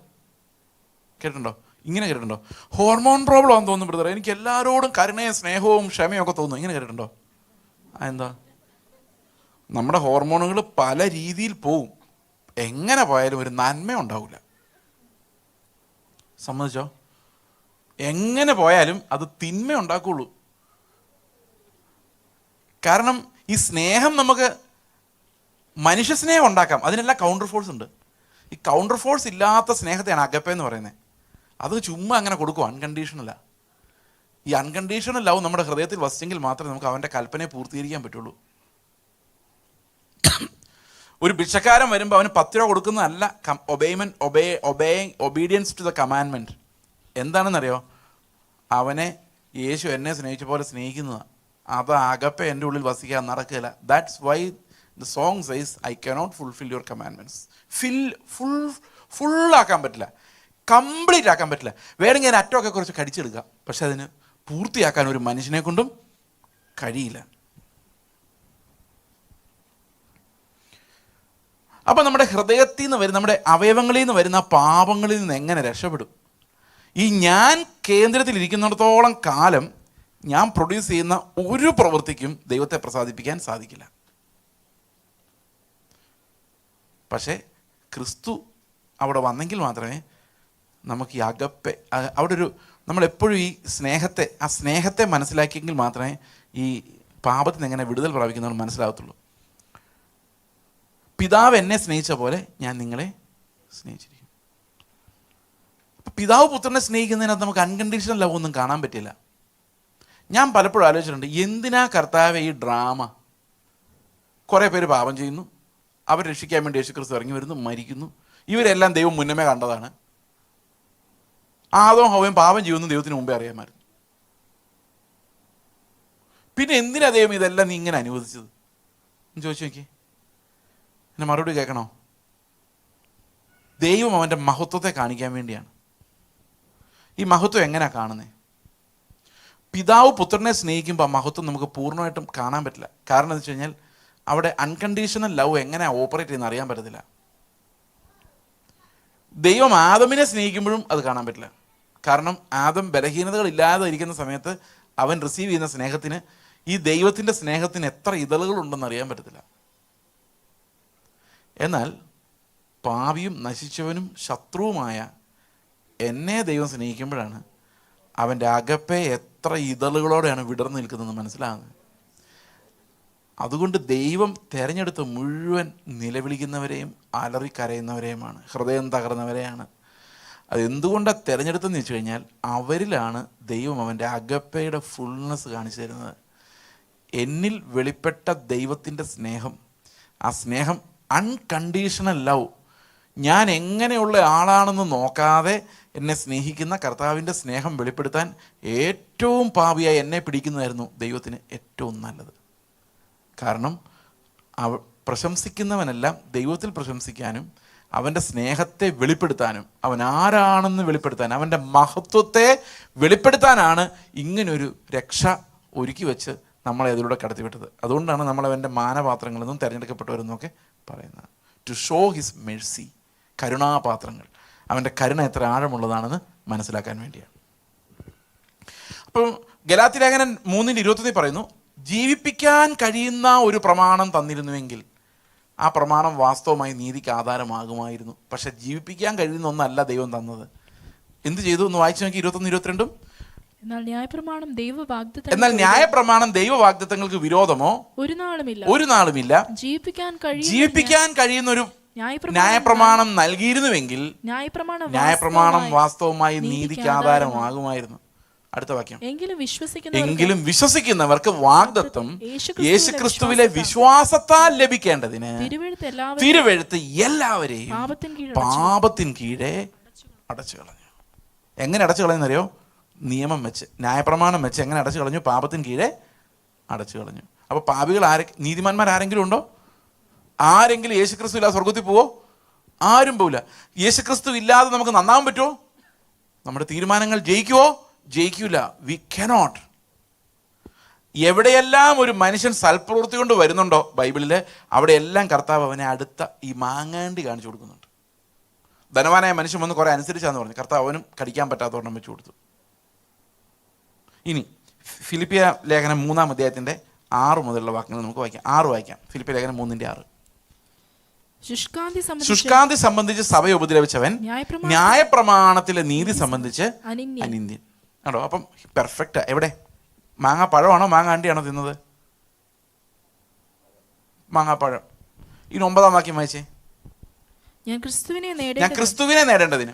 Speaker 1: കേട്ടിട്ടുണ്ടോ? ഇങ്ങനെ കേട്ടിട്ടുണ്ടോ? ഹോർമോൺ പ്രോബ്ലം ആണെന്ന് തോന്നുന്നു ബ്രദറെ, എനിക്ക് എല്ലാവരോടും കരുണയും സ്നേഹവും ക്ഷമയും ഒക്കെ തോന്നുന്നു. ഇങ്ങനെ കേട്ടിട്ടുണ്ടോ? എന്താ? നമ്മുടെ ഹോർമോണുകൾ പല രീതിയിൽ പോവും. എങ്ങനെ പോയാലും ഒരു നന്മ ഉണ്ടാവില്ല. സമ്മതിച്ചോ? എങ്ങനെ പോയാലും അത് തിന്മ ഉണ്ടാക്കുള്ളൂ. കാരണം ഈ സ്നേഹം നമുക്ക് മനുഷ്യ സ്നേഹം ഉണ്ടാക്കാം, അതിനെല്ലാം കൗണ്ടർ ഫോഴ്സ് ഉണ്ട്. ഈ കൗണ്ടർ ഫോഴ്സ് ഇല്ലാത്ത സ്നേഹത്തെയാണ് അഗപ്പെ എന്ന് പറയുന്നത്. അത് ചുമ്മാ അങ്ങനെ കൊടുക്കും, അൺകണ്ടീഷണലാ. ഈ അൺകണ്ടീഷണൽ ലവ് നമ്മുടെ ഹൃദയത്തിൽ വസിച്ചെങ്കിൽ മാത്രമേ നമുക്ക് അവൻ്റെ കൽപ്പനയെ പൂർത്തീകരിക്കാൻ പറ്റുള്ളൂ. ഒരു ഭിക്ഷക്കാരൻ വരുമ്പോൾ അവന് 10 രൂപ കൊടുക്കുന്നതല്ല ഒബീഡിയൻസ് ടു ദ കമാൻഡ്മെൻറ്റ്. എന്താണെന്നറിയോ? അവനെ യേശു എന്നെ സ്നേഹിച്ച പോലെ സ്നേഹിക്കുന്നതാണ്. അത് അകപ്പെ എൻ്റെ ഉള്ളിൽ വസിക്കാൻ നടക്കില്ല. That's why the song says I cannot fulfil your commandments. ഫുള്ളാക്കാൻ പറ്റില്ല, കംപ്ലീറ്റ് ആക്കാൻ പറ്റില്ല. വേണമെങ്കിൽ ഞാൻ അറ്റമൊക്കെ കുറച്ച് കടിച്ചെടുക്കാം, പക്ഷെ അതിന് പൂർത്തിയാക്കാൻ ഒരു മനുഷ്യനെ കൊണ്ടും കഴിയില്ല. അപ്പം നമ്മുടെ ഹൃദയത്തിൽ നിന്ന് വരുന്ന, നമ്മുടെ അവയവങ്ങളിൽ നിന്ന് വരുന്ന പാപങ്ങളിൽ നിന്ന് എങ്ങനെ രക്ഷപ്പെടും? ഈ ഞാൻ കേന്ദ്രത്തിലിരിക്കുന്നിടത്തോളം കാലം ഞാൻ പ്രൊഡ്യൂസ് ചെയ്യുന്ന ഒരു പ്രവൃത്തിക്കും ദൈവത്തെ പ്രസാദിപ്പിക്കാൻ സാധിക്കില്ല. പക്ഷേ ക്രിസ്തു അവിടെ വന്നെങ്കിൽ മാത്രമേ നമുക്ക് ഈ അകപ്പെ, അവിടെ ഒരു, നമ്മളെപ്പോഴും ഈ സ്നേഹത്തെ മനസ്സിലാക്കിയെങ്കിൽ മാത്രമേ ഈ പാപത്തിൽ നിന്ന് എങ്ങനെ വിടുതൽ പ്രാപിക്കുന്നവർ മനസ്സിലാകത്തുള്ളൂ. പിതാവ് എന്നെ സ്നേഹിച്ച പോലെ ഞാൻ നിങ്ങളെ സ്നേഹിച്ചിരിക്കും. പിതാവ് പുത്രനെ സ്നേഹിക്കുന്നതിനകത്ത് നമുക്ക് അൺകണ്ടീഷണൽ ലവ് ഒന്നും കാണാൻ പറ്റില്ല. ഞാൻ പലപ്പോഴും ആലോചിച്ചിട്ടുണ്ട്, എന്തിനാ കർത്താവേ ഈ ഡ്രാമ? കുറേ പേര് പാപം ചെയ്യുന്നു, അവർ രക്ഷിക്കാൻ വേണ്ടി യേശുക്രിസ്തു ഇറങ്ങി വരുന്നു, മരിക്കുന്നു. ഇവരെല്ലാം ദൈവം മുന്നമേ കണ്ടതാണ്. ആദവും ഹവ്വയും പാപം ചെയ്യുന്നു ദൈവത്തിന് മുമ്പേ അറിയാമായിരുന്നു. പിന്നെ എന്തിനാ ദൈവം ഇതെല്ലാം നീ ഇങ്ങനെ അനുവദിച്ചത് എന്ന് ചോദിച്ചു നോക്കി. എന്നെ മറുപടി കേൾക്കണോ? ദൈവം അവൻ്റെ മഹത്വത്തെ കാണിക്കാൻ വേണ്ടിയാണ്. ഈ മഹത്വം എങ്ങനെയാണ് കാണുന്നത്? പിതാവ് പുത്രനെ സ്നേഹിക്കുമ്പോൾ ആ മഹത്വം നമുക്ക് പൂർണ്ണമായിട്ടും കാണാൻ പറ്റില്ല. കാരണം എന്ന് വെച്ച് കഴിഞ്ഞാൽ അവിടെ അൺകണ്ടീഷണൽ ലവ് എങ്ങനെയാണ് ഓപ്പറേറ്റ് ചെയ്യുന്നത് അറിയാൻ പറ്റത്തില്ല. ദൈവം ആദമിനെ സ്നേഹിക്കുമ്പോഴും അത് കാണാൻ പറ്റില്ല. കാരണം ആദം ബലഹീനതകൾ ഇല്ലാതെ ഇരിക്കുന്ന സമയത്ത് അവൻ റിസീവ് ചെയ്യുന്ന സ്നേഹത്തിന്, ഈ ദൈവത്തിൻ്റെ സ്നേഹത്തിന് എത്ര ഇതളുകളുണ്ടെന്ന് അറിയാൻ പറ്റത്തില്ല. എന്നാൽ പാപിയും നശിച്ചവനും ശത്രുവുമായ എന്നെ ദൈവം സ്നേഹിക്കുമ്പോഴാണ് അവൻ്റെ അകപ്പെ എത്ര ഇതളുകളോടെയാണ് വിടർന്നു നിൽക്കുന്നതെന്ന് മനസ്സിലാകുന്നത്. അതുകൊണ്ട് ദൈവം തിരഞ്ഞെടുത്ത മുഴുവൻ നിലവിളിക്കുന്നവരെയും അലറിക്കരയുന്നവരെയുമാണ്, ഹൃദയം തകർന്നവരെയാണ്. അതെന്തുകൊണ്ടാണ് തിരഞ്ഞെടുത്തെന്ന് വെച്ച് കഴിഞ്ഞാൽ അവരിലാണ് ദൈവം അവൻ്റെ അകപ്പയുടെ ഫുൾനെസ് കാണിച്ചു തരുന്നത്. എന്നിൽ വെളിപ്പെട്ട ദൈവത്തിൻ്റെ സ്നേഹം, ആ സ്നേഹം അൺകണ്ടീഷണൽ ലവ്, ഞാൻ എങ്ങനെയുള്ള ആളാണെന്ന് നോക്കാതെ എന്നെ സ്നേഹിക്കുന്ന കർത്താവിൻ്റെ സ്നേഹം വെളിപ്പെടുത്താൻ ഏറ്റവും പാപിയായി എന്നെ പിടിക്കുന്നതായിരുന്നു ദൈവത്തിന് ഏറ്റവും നല്ലത്. കാരണം പ്രശംസിക്കുന്നവനെല്ലാം ദൈവത്തിൽ പ്രശംസിക്കാനും അവൻ്റെ സ്നേഹത്തെ വെളിപ്പെടുത്താനും അവൻ ആരാണെന്ന് വെളിപ്പെടുത്താൻ, അവൻ്റെ മഹത്വത്തെ വെളിപ്പെടുത്താനാണ് ഇങ്ങനൊരു രക്ഷ ഒരുക്കി വെച്ച് നമ്മളെ അതിലൂടെ കടത്തിവിട്ടത്. അതുകൊണ്ടാണ് നമ്മളവൻ്റെ മാനപാത്രങ്ങളിൽ നിന്നും തിരഞ്ഞെടുക്കപ്പെട്ടവരെന്നൊക്കെ പറയുന്നത്. ടു ഷോ ഹിസ് മെഴ്സി, കരുണാപാത്രങ്ങൾ, അവൻ്റെ കരുണ എത്ര ആഴമുള്ളതാണെന്ന് മനസ്സിലാക്കാൻ വേണ്ടിയാണ്. അപ്പം ഗലാത്യ ലേഖനം 3:21 പറയുന്നു, ജീവിപ്പിക്കാൻ കഴിയുന്ന ഒരു പ്രമാണം തന്നിരുന്നുവെങ്കിൽ ആ പ്രമാണം വാസ്തവമായി നീതിക്ക് ആധാരമാകുമായിരുന്നു. പക്ഷെ ജീവിപ്പിക്കാൻ കഴിയുന്ന ഒന്നല്ല ദൈവം തന്നത്. എന്ത് ചെയ്തു എന്ന് വായിച്ചു നോക്കി 21-22.
Speaker 2: എന്നാൽ
Speaker 1: ന്യായപ്രമാണം ദൈവവാഗ്ദത്തങ്ങൾക്ക് വിരോധമോ ഒരു നാളുമില്ല. ജീവിപ്പിക്കാൻ കഴിയുന്ന ഒരു ന്യായപ്രമാണം നൽകിയിരുന്നുവെങ്കിൽ ന്യായപ്രമാണം വാസ്തവമായി നീതിക്ക് ആധാരമാകുമായിരുന്നു. അടുത്ത വാക്യം, എങ്കിലും വിശ്വസിക്കുന്നവർക്ക് വാഗ്ദത്തം യേശുക്രിസ്തുവിലെ വിശ്വാസത്താൽ ലഭിക്കേണ്ടതിന് തിരുവെഴുത്ത് എല്ലാവരെയും പാപത്തിൻ കീഴെ അടച്ചു കളഞ്ഞു. എങ്ങനെ അടച്ചു കളയുന്നറിയോ? നിയമം വെച്ച്, ന്യായപ്രമാണം വെച്ച് എങ്ങനെ അടച്ചു കളഞ്ഞു? പാപത്തിന് കീഴെ അടച്ചു കളഞ്ഞു. അപ്പോൾ പാപികൾ നീതിമാന്മാർ ആരെങ്കിലും ഉണ്ടോ? ആരെങ്കിലും യേശുക്രിസ്തു ഇല്ലാതെ സ്വർഗത്തിൽ പോവോ? ആരും പോവില്ല. യേശുക്രിസ്തു ഇല്ലാതെ നമുക്ക് നന്നാവാൻ പറ്റുമോ? നമ്മുടെ തീരുമാനങ്ങൾ ജയിക്കുവോ? ജയിക്കൂല. We cannot. എവിടെയെല്ലാം ഒരു മനുഷ്യൻ സൽപ്രവൃത്തി കൊണ്ട് വരുന്നുണ്ടോ ബൈബിളിൽ, അവിടെയെല്ലാം കർത്താവ് അവനെ അടുത്ത ഈ മാങ്ങാണ്ടി കാണിച്ചു കൊടുക്കുന്നുണ്ട്. ധനവാനായ മനുഷ്യൻ വന്ന് കുറെ അനുസരിച്ചാന്ന് പറഞ്ഞു, കർത്താവ് അവനും കടിക്കാൻ പറ്റാത്തവണ്ണം വെച്ചു കൊടുത്തു. ഇനി ഫിലിപ്പിയ ലേഖനം 3-ാം അധ്യായത്തിൻ്റെ 6 മുതലുള്ള വാക്യങ്ങൾ നമുക്ക് വായിക്കാം. 6 വായിക്കാം. ഫിലിപ്പിയ ലേഖനം 3:6. ശുഷ്കാന്തി സംബന്ധിച്ച് സഭയെ ഉപദ്രവിച്ചവൻ ന്യായപ്രമാണത്തിലെ നീതി സംബന്ധിച്ച് അനിന്ദ്യൻ. ആണോ? അപ്പം പെർഫെക്റ്റ്. എവിടെ? മാങ്ങാപ്പഴമാണോ മാങ്ങാണ്ടിയാണോ തിന്നത്? മാങ്ങാപ്പഴം. ഇനി 9-ാം വാക്യം വായിച്ചേ.
Speaker 2: ഞാൻ ക്രിസ്തുവിനെ നേടേണ്ടതിന്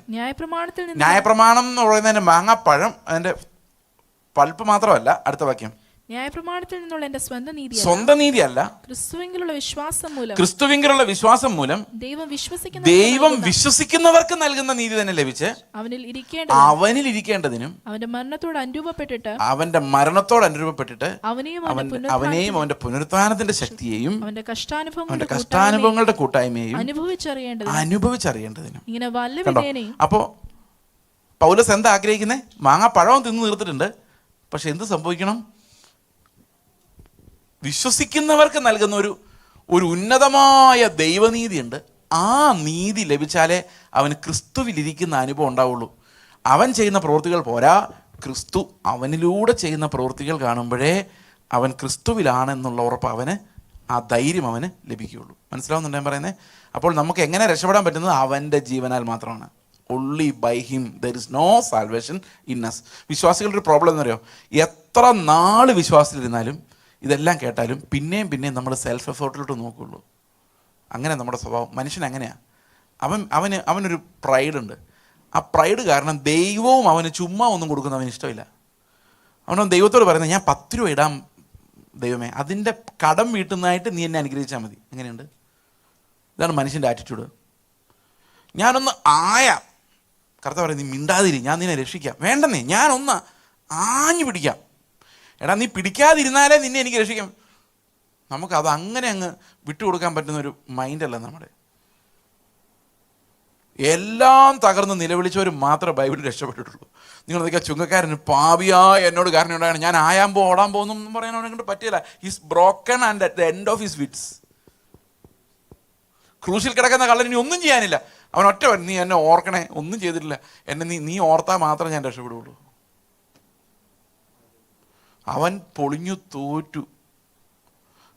Speaker 1: ന്യായപ്രമാണം എന്ന് പറയുന്നതിന്റെ മാങ്ങാപ്പഴം, അതിന്റെ പൾപ്പ് മാത്രമല്ല. അടുത്ത വാക്യം,
Speaker 2: ന്യായപ്രമാണത്തിൽ നിന്നുള്ള എന്റെ
Speaker 1: സ്വന്തം നീതിയല്ല, ക്രിസ്തുവിലുള്ള വിശ്വാസം മൂലം ദൈവം വിശ്വസിക്കുന്നവർക്ക് നൽകുന്ന നീതി തന്നെ ലഭിച്ച് അവനിൽ ഇരിക്കേണ്ടതിനും
Speaker 2: അവന്റെ
Speaker 1: മരണത്തോട് അനുരൂപപ്പെട്ടിട്ട് അവനെയും അവന്റെ പുനരുത്ഥാനത്തിന്റെ ശക്തിയെയും അവന്റെ കഷ്ടാനുഭവങ്ങളുടെ കൂട്ടായ്മയെയും അനുഭവിച്ചറിയേണ്ടതിനും. അപ്പോ പൗലോസ് എന്താ ആഗ്രഹിക്കുന്നത്? മാങ്ങാപ്പഴവും തിന്നു തീർത്തിട്ടുണ്ട്. പക്ഷെ എന്ത് സംഭവിക്കണം? വിശ്വസിക്കുന്നവർക്ക് നൽകുന്ന ഒരു ഉന്നതമായ ദൈവനീതിയുണ്ട്. ആ നീതി ലഭിച്ചാലേ അവന് ക്രിസ്തുവിലിരിക്കുന്ന അനുഭവം ഉണ്ടാവുള്ളൂ. അവൻ ചെയ്യുന്ന പ്രവൃത്തികൾ പോരാ, ക്രിസ്തു അവനിലൂടെ ചെയ്യുന്ന പ്രവൃത്തികൾ കാണുമ്പോഴേ അവൻ ക്രിസ്തുവിലാണെന്നുള്ള ഉറപ്പ് അവന്, ആ ധൈര്യം അവന് ലഭിക്കുകയുള്ളൂ. മനസ്സിലാവുന്നുണ്ട് ഞാൻ പറയുന്നത്? അപ്പോൾ നമുക്ക് എങ്ങനെ രക്ഷപ്പെടാൻ പറ്റുന്നത്? അവൻ്റെ ജീവനാൽ മാത്രമാണ്. only by him there is no salvation in us. വിശ്വാസികളുടെ ഒരു പ്രോബ്ലം എന്ന് പറയുമോ, എത്ര നാൾ വിശ്വാസത്തിലിരുന്നാലും ഇതെല്ലാം കേട്ടാലും പിന്നെയും നമ്മൾ സെൽഫ് എഫേർട്ടിലോട്ട് നോക്കുകയുള്ളൂ. അങ്ങനെ നമ്മുടെ സ്വഭാവം. മനുഷ്യൻ അങ്ങനെയാണ്. അവനൊരു പ്രൈഡുണ്ട്. ആ പ്രൈഡ് കാരണം ദൈവവും അവന് ചുമ്മാ ഒന്നും കൊടുക്കുന്ന അവന് ഇഷ്ടമില്ല. അവനവൻ ദൈവത്തോട് പറയുന്നത്, ഞാൻ 10 രൂപ ഇടാം ദൈവമേ, അതിൻ്റെ കടം വീട്ടുന്നതായിട്ട് നീ എന്നെ അനുഗ്രഹിച്ചാൽ മതി. എങ്ങനെയുണ്ട്? ഇതാണ് മനുഷ്യൻ്റെ ആറ്റിറ്റ്യൂഡ്. ഞാനൊന്ന് ആയാം, കർത്താവ് പറയും, നീ മിണ്ടാതിരി, ഞാൻ നിന്നെ രക്ഷിക്കാം. വേണ്ടെന്നേ, ഞാനൊന്ന് ആഞ്ഞു പിടിക്കാം. എടാ, നീ പിടിക്കാതിരുന്നാലേ നിന്നെ എനിക്ക് രക്ഷിക്കാം. നമുക്കത് അങ്ങനെ അങ്ങ് വിട്ടുകൊടുക്കാൻ പറ്റുന്നൊരു മൈൻഡല്ല നമ്മുടെ. എല്ലാം തകർന്ന് നിലവിളിച്ചവർ മാത്രമേ ബൈബിളിൽ രക്ഷപ്പെട്ടിട്ടുള്ളൂ. നിങ്ങൾ നോക്കിയാൽ ചുങ്കക്കാരന് പാപിയായ എന്നോട് കാരണം ഉണ്ടായാണ്, ഞാൻ ആയാമ്പോ ഓടാൻ പോകുന്നു പറയാൻ അവനെ കൊണ്ട് പറ്റില്ല. His broken and at the end of his wits. ക്രൂശിൽ കിടക്കുന്ന കള്ളൻ ഇനി ഒന്നും ചെയ്യാനില്ല. അവൻ ഒറ്റ, നീ എന്നെ ഓർക്കണേ, ഒന്നും ചെയ്തിട്ടില്ല, എന്നെ നീ ഓർത്താൽ മാത്രമേ ഞാൻ രക്ഷപ്പെടുകയുള്ളൂ. അവൻ പൊളിഞ്ഞു തോറ്റു.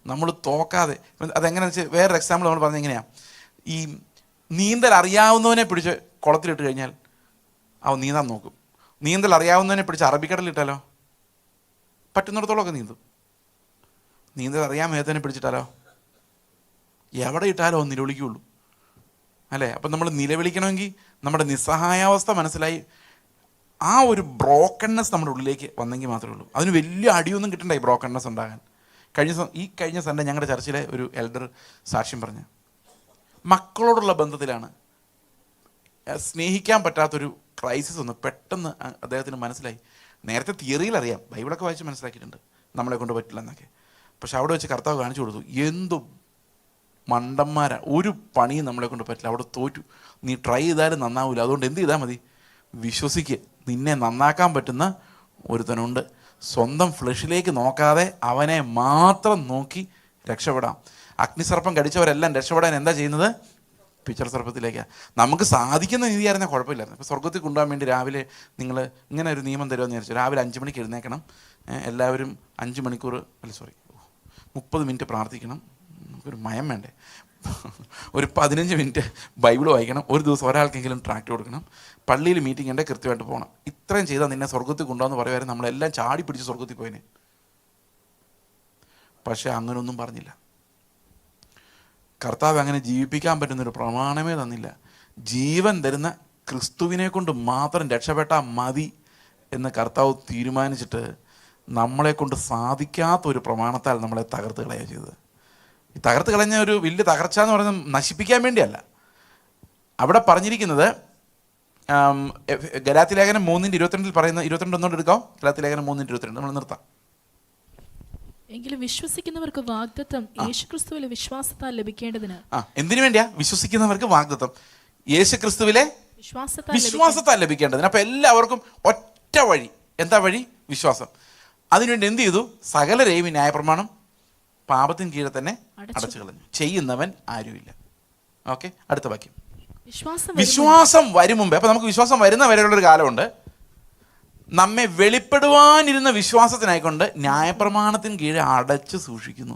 Speaker 1: നമ്മൾ തോക്കാതെ, അതെങ്ങനെയാണെന്ന് വെച്ചാൽ വേറൊരു എക്സാമ്പിൾ നമ്മൾ പറഞ്ഞത് എങ്ങനെയാണ്, ഈ നീന്തൽ അറിയാവുന്നവനെ പിടിച്ച് കുളത്തിലിട്ട് കഴിഞ്ഞാൽ അവൻ നീന്താൻ നോക്കും. നീന്തൽ അറിയാവുന്നതിനെ പിടിച്ച് അറബിക്കടലിട്ടാലോ? പറ്റുന്നിടത്തോളമൊക്കെ നീന്തും. നീന്തൽ അറിയാൻ മേത്തനെ പിടിച്ചിട്ടാലോ? എവിടെ ഇട്ടാലോ നിലവിളിക്കുള്ളൂ അല്ലേ? അപ്പം നമ്മൾ നിലവിളിക്കണമെങ്കിൽ നമ്മുടെ നിസ്സഹായാവസ്ഥ മനസ്സിലായി ആ ഒരു ബ്രോക്കൺനെസ് നമ്മുടെ ഉള്ളിലേക്ക് വന്നെങ്കിൽ മാത്രമേ ഉള്ളൂ. അതിന് വലിയ അടിയൊന്നും കിട്ടണ്ട ഈ ബ്രോക്കൺനെസ് ഉണ്ടാകാൻ. കഴിഞ്ഞ സൺഡേ ഞങ്ങളുടെ ചർച്ചിലെ ഒരു എൽഡർ സാക്ഷ്യം പറഞ്ഞു. മക്കളോടുള്ള ബന്ധത്തിലാണ് സ്നേഹിക്കാൻ പറ്റാത്തൊരു ക്രൈസിസ് ഒന്ന് പെട്ടെന്ന് അദ്ദേഹത്തിന് മനസ്സിലായി. നേരത്തെ തിയറിയിൽ അറിയാം, ബൈബിളൊക്കെ വായിച്ച് മനസ്സിലാക്കിയിട്ടുണ്ട് നമ്മളെ കൊണ്ട് പറ്റില്ല എന്നൊക്കെ. പക്ഷെ അവിടെ വെച്ച് കർത്താവ് കാണിച്ചു കൊടുത്തു, എന്തും മണ്ടന്മാരാ, ഒരു പണിയും നമ്മളെ കൊണ്ട് പറ്റില്ല, അവിടെ തോറ്റു, നീ ട്രൈ ചെയ്താലും നന്നാവില്ല, അതുകൊണ്ട് എന്ത് ചെയ്താൽ മതി, വിശ്വസിക്ക്, നിന്നെ നന്നാക്കാൻ പറ്റുന്ന ഒരുത്തനുണ്ട്. സ്വന്തം ഫ്ലഷിലേക്ക് നോക്കാതെ അവനെ മാത്രം നോക്കി രക്ഷപ്പെടാം. അഗ്നിസർപ്പം കടിച്ചവരെല്ലാം രക്ഷപ്പെടാൻ എന്താ ചെയ്യുന്നത്? പിച്ചർ സർപ്പത്തിലേക്കാണ്. നമുക്ക് സാധിക്കുന്ന രീതിയായിരുന്നാൽ കുഴപ്പമില്ലായിരുന്നു. ഇപ്പോൾ സ്വർഗത്തിൽ കൊണ്ടുപോകാൻ വേണ്ടി രാവിലെ നിങ്ങൾ ഇങ്ങനെ ഒരു നിയമം തരുമെന്ന് വിചാരിച്ചു. രാവിലെ 5 മണിക്ക് എഴുന്നേക്കണം, എല്ലാവരും 5 മണിക്കൂർ 30 മിനിറ്റ് പ്രാർത്ഥിക്കണം, നമുക്കൊരു മയം വേണ്ടേ, ഒരു 15 മിനിറ്റ് ബൈബിൾ വായിക്കണം, ഒരു ദിവസം ഒരാൾക്കെങ്കിലും ട്രാക്ട് കൊടുക്കണം, പള്ളിയിൽ മീറ്റിംഗ് ഉണ്ടെങ്കിൽ കൃത്യമായിട്ട് പോകണം. ഇത്രയും ചെയ്താൽ നിന്നെ സ്വർഗത്തിൽ കൊണ്ടുപോകാന്ന് പറയുമായിരുന്നു. നമ്മളെല്ലാം ചാടി പിടിച്ച് സ്വർഗത്തിൽ പോയതിനെ. പക്ഷെ അങ്ങനെയൊന്നും പറഞ്ഞില്ല. കർത്താവ് അങ്ങനെ ജീവിപ്പിക്കാൻ പറ്റുന്നൊരു പ്രമാണമേ തന്നില്ല. ജീവൻ തരുന്ന ക്രിസ്തുവിനെ കൊണ്ട് മാത്രം രക്ഷപ്പെട്ടാൽ മതി എന്ന് കർത്താവ് തീരുമാനിച്ചിട്ട് നമ്മളെ കൊണ്ട് സാധിക്കാത്തൊരു പ്രമാണത്താൽ നമ്മളെ തകർത്ത് കളയുക ചെയ്തത്. ഈ തകർത്ത് കളഞ്ഞ ഒരു വലിയ തകർച്ച എന്ന് പറയുന്നത് നശിപ്പിക്കാൻ വേണ്ടിയല്ല. അവിടെ പറഞ്ഞിരിക്കുന്നത് ഗലാത്യലേഖനം 3:22 പറയുന്ന 22 ഒന്നുകൊണ്ട് എടുക്കാം. ഗലാത്യലേഖനം 3:22 നമ്മൾ നിർത്താം.
Speaker 2: എങ്കിലും വിശ്വസിക്കുന്നവർക്ക് വാഗ്ദത്തം യേശുക്രിസ്തുവിലെ വിശ്വാസത്താൽ ലഭിക്കേണ്ടതിന്.
Speaker 1: എന്തിനു വേണ്ടിയാ വിശ്വസിക്കുന്നവർക്ക് വാഗ്ദത്തം? യേശുക്രിസ്തുവിലെ വിശ്വാസത്താൽ ലഭിക്കേണ്ടതിന്. അപ്പൊ എല്ലാവർക്കും ഒറ്റ വഴി. എന്താ വഴി? വിശ്വാസം. അതിനുവേണ്ടി എന്ത് ചെയ്തു? സകലരെയും ഈ ന്യായപ്രമാണം പാപത്തിന് കീഴെ തന്നെ അടച്ചു കളഞ്ഞു. ചെയ്യുന്നവൻ ആരുമില്ല. ഓക്കെ, അടുത്ത വാക്യം. വിശ്വാസം വരും മുമ്പേ. അപ്പൊ നമുക്ക് വിശ്വാസം വരുന്ന വരെയുള്ളൊരു കാലമുണ്ട്. നമ്മെ വെളിപ്പെടുവാനിരുന്ന വിശ്വാസത്തിനായിക്കൊണ്ട് ന്യായപ്രമാണത്തിന് കീഴെ അടച്ചു സൂക്ഷിക്കുന്നു.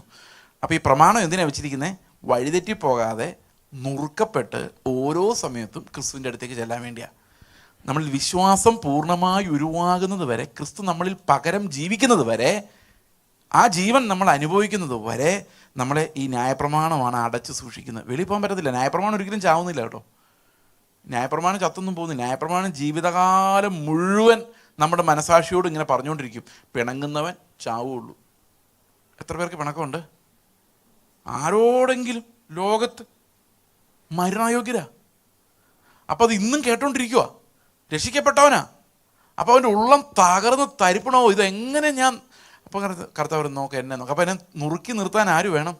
Speaker 1: അപ്പോൾ ഈ പ്രമാണം എന്തിനാണ് വെച്ചിരിക്കുന്നത്? വഴിതെറ്റിപ്പോകാതെ നുറുക്കപ്പെട്ട് ഓരോ സമയത്തും ക്രിസ്തുവിൻ്റെ അടുത്തേക്ക് ചെല്ലാൻ വേണ്ടിയാണ്. നമ്മൾ വിശ്വാസം പൂർണ്ണമായി ഉരുവാകുന്നത് വരെ, ക്രിസ്തു നമ്മളിൽ പകരം ജീവിക്കുന്നത് വരെ, ആ ജീവൻ നമ്മൾ അനുഭവിക്കുന്നത് വരെ നമ്മളെ ഈ ന്യായപ്രമാണമാണ് അടച്ചു സൂക്ഷിക്കുന്നത്. വെളിയിൽ പോകാൻ പറ്റത്തില്ല. ന്യായപ്രമാണം ഒരിക്കലും ചാവുന്നില്ല കേട്ടോ. ന്യായപ്രമാണം ചത്തൊന്നും പോകുന്നില്ല. ന്യായപ്രമാണം ജീവിതകാലം മുഴുവൻ നമ്മുടെ മനസാക്ഷിയോട് ഇങ്ങനെ പറഞ്ഞുകൊണ്ടിരിക്കും, പിണങ്ങുന്നവൻ ചാവുള്ളൂ. എത്ര പേർക്ക് പിണക്കമുണ്ട്? ആരോടെങ്കിലും ലോകത്ത് മരണായോഗ്യരാ. അപ്പോൾ അത് ഇന്നും കേട്ടോണ്ടിരിക്കുക. രക്ഷിക്കപ്പെട്ടവനാ. അപ്പോൾ അവൻ്റെ ഉള്ളം തകർന്ന് തരിപ്പണോ, ഇതെങ്ങനെ ഞാൻ. അപ്പോൾ കർത്താവ് നോക്കാം, എന്നെ നോക്കാം. അപ്പോൾ എന്നെ നുറുക്കി നിർത്താൻ ആര് വേണം?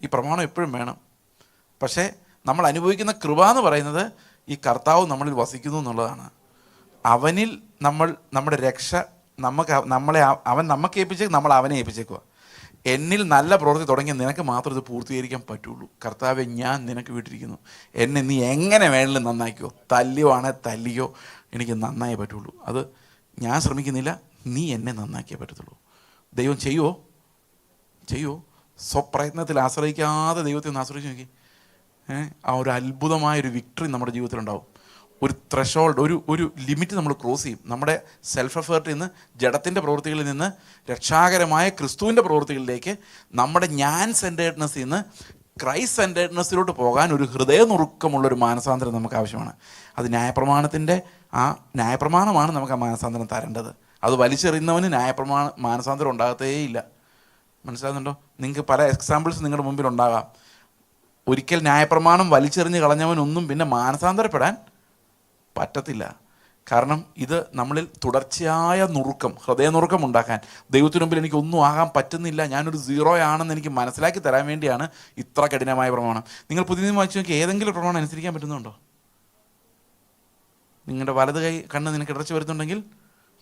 Speaker 1: ഈ പ്രമാണം എപ്പോഴും വേണം. പക്ഷേ നമ്മൾ അനുഭവിക്കുന്ന കൃപ എന്ന് പറയുന്നത് ഈ കർത്താവ് നമ്മളിൽ വസിക്കുന്നു എന്നുള്ളതാണ്. അവനിൽ നമ്മുടെ രക്ഷ അവൻ നമുക്ക് ഏൽപ്പിച്ചേക്ക്, നമ്മൾ അവനെ ഏൽപ്പിച്ചേക്കുക. എന്നിൽ നല്ല പ്രവൃത്തി തുടങ്ങിയ നിനക്ക് മാത്രം ഇത് പൂർത്തീകരിക്കാൻ പറ്റുള്ളൂ. കർത്താവെ, ഞാൻ നിനക്ക് വിട്ടിരിക്കുന്നു, എന്നെ നീ എങ്ങനെ വേണമെങ്കിലും നന്നാക്കിയോ, തല്ലിയോ തല്ലിയോ, എനിക്ക് നന്നായേ പറ്റുള്ളൂ. അത് ഞാൻ ശ്രമിക്കുന്നില്ല, നീ എന്നെ നന്നാക്കിയേ പറ്റത്തുള്ളൂ. ദൈവം ചെയ്യുമോ? സ്വപ്രയത്നത്തിൽ ആശ്രയിക്കാതെ ദൈവത്തെ ഒന്ന് ആശ്രയിച്ച് നോക്കി. ആ ഒരു അത്ഭുതമായൊരു വിക്ടറി നമ്മുടെ ജീവിതത്തിലുണ്ടാവും. ഒരു ത്രഷോൾഡ്, ഒരു ലിമിറ്റ് നമ്മൾ ക്രോസ് ചെയ്യും. നമ്മുടെ സെൽഫ് എഫേർട്ടിൽ നിന്ന്, ജഡത്തിൻ്റെ പ്രവൃത്തികളിൽ നിന്ന് രക്ഷാകരമായ ക്രിസ്തുവിൻ്റെ പ്രവൃത്തികളിലേക്ക്, നമ്മുടെ ഞാൻ സെൻറ്റേഡ്നെസ്സിൽ നിന്ന് ക്രൈസ്റ്റ് സെൻറ്റേഡ്നെസ്സിലോട്ട് പോകാൻ ഒരു ഹൃദയനുറുക്കമുള്ളൊരു മാനസാന്തരം നമുക്ക് ആവശ്യമാണ്. അത് ന്യായപ്രമാണമാണ് നമുക്ക് ആ മാനസാന്തരം തരേണ്ടത്. അത് വലിച്ചെറിയുന്നവന് മാനസാന്തരം ഉണ്ടാകത്തേയില്ല. മനസ്സിലാകുന്നുണ്ടോ? നിങ്ങൾക്ക് പല എക്സാമ്പിൾസ് നിങ്ങളുടെ മുമ്പിൽ ഉണ്ടാകാം. ഒരിക്കൽ ന്യായപ്രമാണം വലിച്ചെറിഞ്ഞ് കളഞ്ഞവനൊന്നും പിന്നെ മാനസാന്തരപ്പെടാൻ പറ്റത്തില്ല. കാരണം ഇത് നമ്മളിൽ തുടർച്ചയായ നുറുക്കം, ഹൃദയനുറുക്കം ഉണ്ടാക്കാൻ, ദൈവത്തിനു മുമ്പിൽ എനിക്കൊന്നും ആകാൻ പറ്റുന്നില്ല, ഞാനൊരു സീറോ ആണെന്ന് എനിക്ക് മനസ്സിലാക്കി തരാൻ വേണ്ടിയാണ് ഇത്ര കഠിനമായ പ്രമാണം. നിങ്ങൾ പുതിയ നിയമം വായിച്ചു നോക്കി, ഏതെങ്കിലും പ്രമാണം അനുസരിക്കാൻ പറ്റുന്നുണ്ടോ? നിങ്ങളുടെ വലത് കൈ കണ്ണ് നിനക്ക് ഇടർച്ച വരുന്നുണ്ടെങ്കിൽ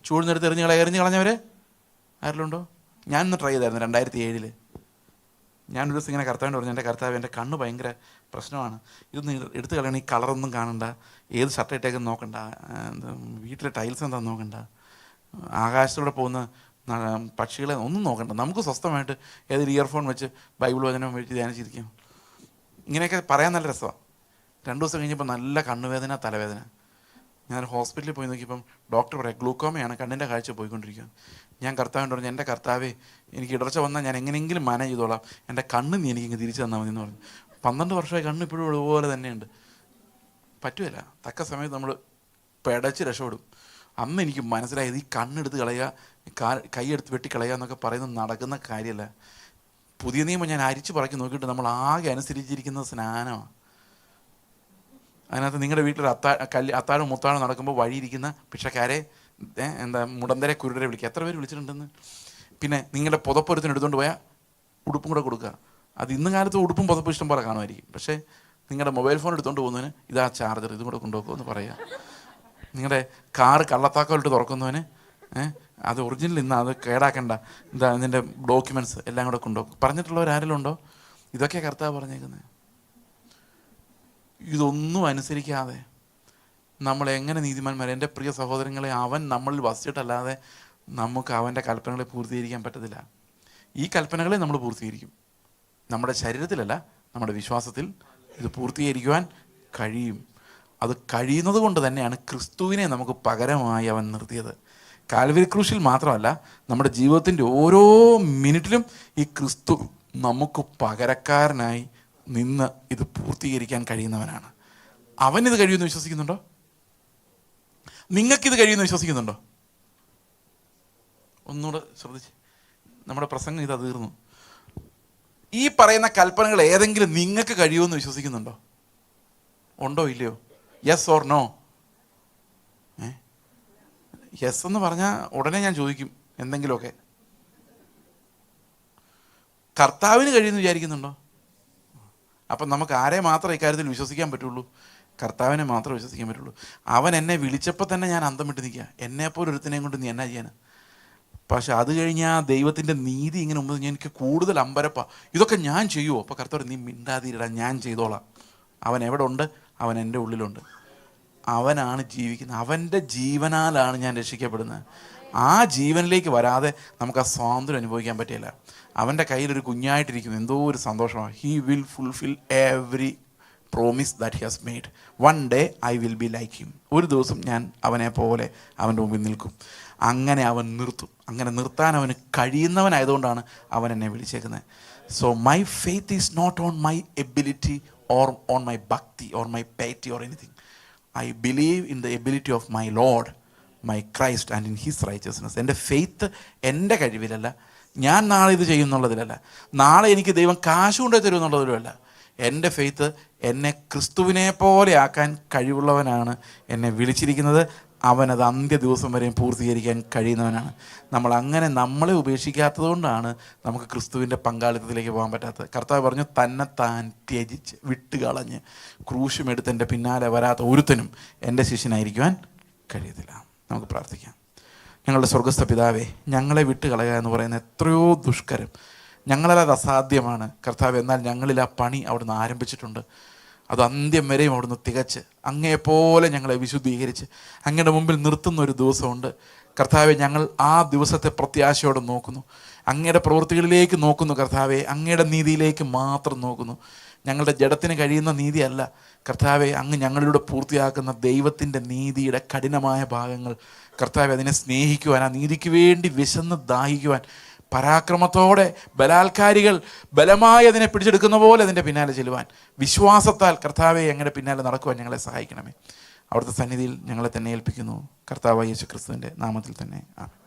Speaker 1: ചൂഴ്ന്നെടുത്ത് എറിഞ്ഞ് കളഞ്ഞവർ ആരെങ്കിലും ഉണ്ടോ? ഞാനൊന്ന് ട്രൈ ചെയ്തായിരുന്നു 2007. ഞാനൊരു ദിവസം ഇങ്ങനെ കർത്താവിൻ്റെ പറഞ്ഞു, എൻ്റെ കർത്താവ്, എൻ്റെ കണ്ണ് ഭയങ്കര പ്രശ്നമാണ്, ഇതൊന്ന് എടുത്ത് കളയണം, ഈ കളറൊന്നും കാണണ്ട, ഏത് ഷർട്ട് ഇട്ടേക്കെന്ന് നോക്കണ്ട, വീട്ടിലെ ടൈൽസ് എന്താണെന്ന് നോക്കണ്ട, ആകാശത്തൂടെ പോകുന്ന പക്ഷികളെ ഒന്നും നോക്കണ്ട, നമുക്ക് സ്വസ്ഥമായിട്ട് ഏതൊരു ഇയർഫോൺ വെച്ച് ബൈബിൾ വചനം വെച്ച് ധ്യാനിച്ചിരിക്കും. ഇങ്ങനെയൊക്കെ പറയാൻ നല്ല രസമാണ്. 2 ദിവസം കഴിഞ്ഞപ്പോൾ നല്ല കണ്ണുവേദന, തലവേദന. ഞാൻ ഹോസ്പിറ്റലിൽ പോയി നോക്കിയപ്പം ഡോക്ടർ പറയാം ഗ്ലൂക്കോമയാണ്, കണ്ണിൻ്റെ കാഴ്ച പോയിക്കൊണ്ടിരിക്കുകയാണ്. ഞാൻ കർത്താവിനോട് പറഞ്ഞു, എൻ്റെ കർത്താവേ, എനിക്ക് ഇടർച്ച വന്നാൽ ഞാൻ എങ്ങനെയെങ്കിലും മാനേജ് ചെയ്തോളാം, എൻ്റെ കണ്ണ് നീ എനിക്ക് തിരിച്ചു തന്നാൽ മതി എന്ന് പറഞ്ഞു. 12 വർഷമായി കണ്ണ് ഇപ്പോഴും അതുപോലെ തന്നെയുണ്ട്. പറ്റുകയില്ല. തക്ക സമയത്ത് നമ്മൾ പെടച്ച് രക്ഷപ്പെടും. അന്ന് എനിക്ക് മനസ്സിലായത് ഈ കണ്ണെടുത്ത് കളയുക, കൈയെടുത്ത് വെട്ടിക്കളയുക എന്നൊക്കെ പറയുന്നത് നടക്കുന്ന കാര്യമല്ല. പുതിയ നിയമം ഞാൻ അരിച്ചു പറക്കി നോക്കിയിട്ട് നമ്മൾ ആകെ അനുസരിച്ചിരിക്കുന്നത് സ്നാനമാണ്. അതിനകത്ത് നിങ്ങളുടെ വീട്ടിൽ അത്താഴം മുത്താഴം നടക്കുമ്പോൾ വഴിയിരിക്കുന്ന ഭിക്ഷക്കാരെ, മുടന്തരെ കുരുടരെ വിളിക്കുക. എത്ര പേര് വിളിച്ചിട്ടുണ്ടെന്ന്. പിന്നെ നിങ്ങളുടെ പുതപ്പൊരുത്തിന് എടുത്തുകൊണ്ട് പോയാൽ ഉടുപ്പും കൂടെ കൊടുക്കുക. അത് ഇന്ന് കാലത്ത് ഉടുപ്പും പുതപ്പും ഇഷ്ടം പോലെ കാണുമായിരിക്കും. പക്ഷേ നിങ്ങളുടെ മൊബൈൽ ഫോൺ എടുത്തുകൊണ്ട് പോകുന്നതിന് ഇതാ ചാർജർ, ഇതും കൂടെ കൊണ്ടുപോകുമെന്ന് പറയുക. നിങ്ങളുടെ കാറ് കള്ളത്താക്കോലിട്ട് തുറക്കുന്നവന് അത് ഒറിജിനൽ ഇന്ന് അത് കേടാക്കണ്ട, എന്താ ഇതിൻ്റെ ഡോക്യുമെൻറ്റ്സ് എല്ലാം കൂടെ കൊണ്ടുപോകും. പറഞ്ഞിട്ടുള്ളവരാരെങ്കിലും ഉണ്ടോ? ഇതൊക്കെ കർത്താവ് പറഞ്ഞേക്കുന്നത്. ഇതൊന്നും അനുസരിക്കാതെ നമ്മൾ എങ്ങനെ നീതിമാന്മാർ? എൻ്റെ പ്രിയ സഹോദരങ്ങളെ, അവൻ നമ്മളിൽ വസിച്ചിട്ടല്ലാതെ നമുക്ക് അവൻ്റെ കൽപ്പനകളെ പൂർത്തീകരിക്കാൻ പറ്റത്തില്ല. ഈ കൽപ്പനകളെ നമ്മൾ പൂർത്തീകരിക്കും. നമ്മുടെ ശരീരത്തിലല്ല, നമ്മുടെ വിശ്വാസത്തിൽ ഇത് പൂർത്തീകരിക്കുവാൻ കഴിയും. അത് കഴിയുന്നത് കൊണ്ട് തന്നെയാണ് ക്രിസ്തുവിനെ നമുക്ക് പകരമായി അവൻ നിർത്തിയത്. കാൽവരി ക്രൂശിൽ മാത്രമല്ല, നമ്മുടെ ജീവിതത്തിൻ്റെ ഓരോ മിനിറ്റിലും ഈ ക്രിസ്തു നമുക്ക് പകരക്കാരനായി നിന്ന് ഇത് പൂർത്തീകരിക്കാൻ കഴിയുന്നവനാണ്. അവനിത് കഴിയുമെന്ന് വിശ്വസിക്കുന്നുണ്ടോ? നിങ്ങൾക്കിത് കഴിയുമെന്ന് വിശ്വസിക്കുന്നുണ്ടോ? ഒന്നുകൂടെ ശ്രദ്ധിച്ച്, നമ്മുടെ പ്രസംഗം ഇതാ തീർന്നു. ഈ പറയുന്ന കൽപ്പനകൾ ഏതെങ്കിലും നിങ്ങൾക്ക് കഴിയുമെന്ന് വിശ്വസിക്കുന്നുണ്ടോ? ഉണ്ടോ ഇല്ലയോ? Yes or no? യെസ് എന്ന് പറഞ്ഞാൽ ഉടനെ ഞാൻ ചോദിക്കും എന്തെങ്കിലുമൊക്കെ. കർത്താവിന് കഴിയുമെന്ന് വിചാരിക്കുന്നുണ്ടോ? അപ്പം നമുക്ക് ആരെ മാത്രമേ ഇക്കാര്യത്തിൽ വിശ്വസിക്കാൻ പറ്റുള്ളൂ? കർത്താവിനെ മാത്രമേ വിശ്വസിക്കാൻ പറ്റുള്ളൂ. അവൻ എന്നെ വിളിച്ചപ്പോൾ തന്നെ ഞാൻ അന്തം വിട്ട് നിൽക്കുക. എന്നെപ്പോലെ ഒരുത്തിനെയും കൊണ്ട് നീ എന്നാ ചെയ്യാൻ? പക്ഷെ അത് കഴിഞ്ഞ് ആ ദൈവത്തിൻ്റെ നീതി ഇങ്ങനെ മുമ്പ് എനിക്ക് കൂടുതൽ അമ്പരപ്പാ. ഇതൊക്കെ ഞാൻ ചെയ്യുമോ? അപ്പോൾ കർത്താവ്, നീ മിണ്ടാതിരിടാ, ഞാൻ ചെയ്തോളാം. അവൻ എവിടെ ഉണ്ട്? അവൻ എൻ്റെ ഉള്ളിലുണ്ട്. അവനാണ് ജീവിക്കുന്നത്. അവൻ്റെ ജീവനാലാണ് ഞാൻ രക്ഷിക്കപ്പെടുന്നത്. ആ ജീവനിലേക്ക് വരാതെ നമുക്ക് ആ സ്വാതന്ത്ര്യം അനുഭവിക്കാൻ പറ്റില്ല. അവൻ്റെ കയ്യിലൊരു കുഞ്ഞായിട്ടിരിക്കുന്നു, എന്തോ ഒരു സന്തോഷമാണ്. He will fulfil every promise that he has made. One day I will be like him. ഒരു ദിവസം ഞാൻ അവനെ പോലെ അവൻ്റെ മുമ്പിൽ നിൽക്കും. അങ്ങനെ അവൻ നിർത്തും. അങ്ങനെ നിർത്താൻ അവന് കഴിയുന്നവനായതുകൊണ്ടാണ് അവൻ എന്നെ വിളിച്ചേക്കുന്നത്. So my faith is not on my ability or on my bhakti or my piety or anything. I believe in the ability of my Lord, my Christ and in his righteousness. എൻ്റെ ഫെയ്ത്ത് എൻ്റെ കഴിവിലല്ല, ഞാൻ നാളെ ഇത് ചെയ്യുന്നുള്ളതിലല്ല, നാളെ എനിക്ക് ദൈവം കാശ് കൊണ്ടു തരുമെന്നുള്ളതിലുമല്ല. എൻ്റെ ഫെയ്ത്ത് എന്നെ ക്രിസ്തുവിനെ പോലെ ആക്കാൻ കഴിവുള്ളവനാണ് എന്നെ വിളിച്ചിരിക്കുന്നത്. അവനത് അന്ത്യ ദിവസം വരെയും പൂർത്തീകരിക്കാൻ കഴിയുന്നവനാണ്. നമ്മൾ അങ്ങനെ നമ്മളെ ഉപേക്ഷിക്കാത്തത് കൊണ്ടാണ് നമുക്ക് ക്രിസ്തുവിൻ്റെ പങ്കാളിത്തത്തിലേക്ക് പോകാൻ പറ്റാത്തത്. കർത്താവ് പറഞ്ഞു, തന്നെത്താൻ ത്യജിച്ച് വിട്ടുകളഞ്ഞ് ക്രൂശുമെടുത്ത് എൻ്റെ പിന്നാലെ വരാത്ത ഒരുത്തനും എൻ്റെ ശിഷ്യനായിരിക്കുവാൻ കഴിയത്തില്ല. നമുക്ക് പ്രാർത്ഥിക്കാം. ഞങ്ങളുടെ സ്വർഗസ്ഥ പിതാവേ, ഞങ്ങളെ വിട്ടുകളയുക എന്ന് പറയുന്നത് എത്രയോ ദുഷ്കരം, ഞങ്ങളത് അസാധ്യമാണ് കർത്താവ്. എന്നാൽ ഞങ്ങളിൽ ആ പണി അവിടുന്ന് ആരംഭിച്ചിട്ടുണ്ട്. അത് അന്ത്യം വരെയും അവിടുന്ന് തികച്ച് അങ്ങയെപ്പോലെ ഞങ്ങളെ വിശുദ്ധീകരിച്ച് അങ്ങയുടെ മുമ്പിൽ നിർത്തുന്ന ഒരു ദിവസമുണ്ട് കർത്താവെ. ഞങ്ങൾ ആ ദിവസത്തെ പ്രത്യാശയോടെ നോക്കുന്നു, അങ്ങയുടെ പ്രവൃത്തികളിലേക്ക് നോക്കുന്നു കർത്താവെ, അങ്ങയുടെ നീതിയിലേക്ക് മാത്രം നോക്കുന്നു. ഞങ്ങളുടെ ജഡത്തിന് കഴിയുന്ന നീതിയല്ല കർത്താവെ, അങ്ങ് ഞങ്ങളിലൂടെ പൂർത്തിയാക്കുന്ന ദൈവത്തിൻ്റെ നീതിയുടെ കഠിനമായ ഭാഗങ്ങൾ കർത്താവെ, അതിനെ സ്നേഹിക്കുവാൻ, ആ നീതിക്ക് വേണ്ടി വിശന്ന് ദാഹിക്കുവാൻ, പരാക്രമത്തോടെ ബലാത്കാരികൾ ബലമായി അതിനെ പിടിച്ചെടുക്കുന്ന പോലെ അതിൻ്റെ പിന്നാലെ ചെല്ലുവാൻ, വിശ്വാസത്താൽ കർത്താവെ ഞങ്ങളുടെ പിന്നാലെ നടക്കുവാൻ ഞങ്ങളെ സഹായിക്കണമേ. അവിടുത്തെ സന്നിധിയിൽ ഞങ്ങളെ തന്നെ ഏൽപ്പിക്കുന്നു കർത്താവായ യേശു ക്രിസ്തുവിൻ്റെ നാമത്തിൽ തന്നെ. ആമേൻ.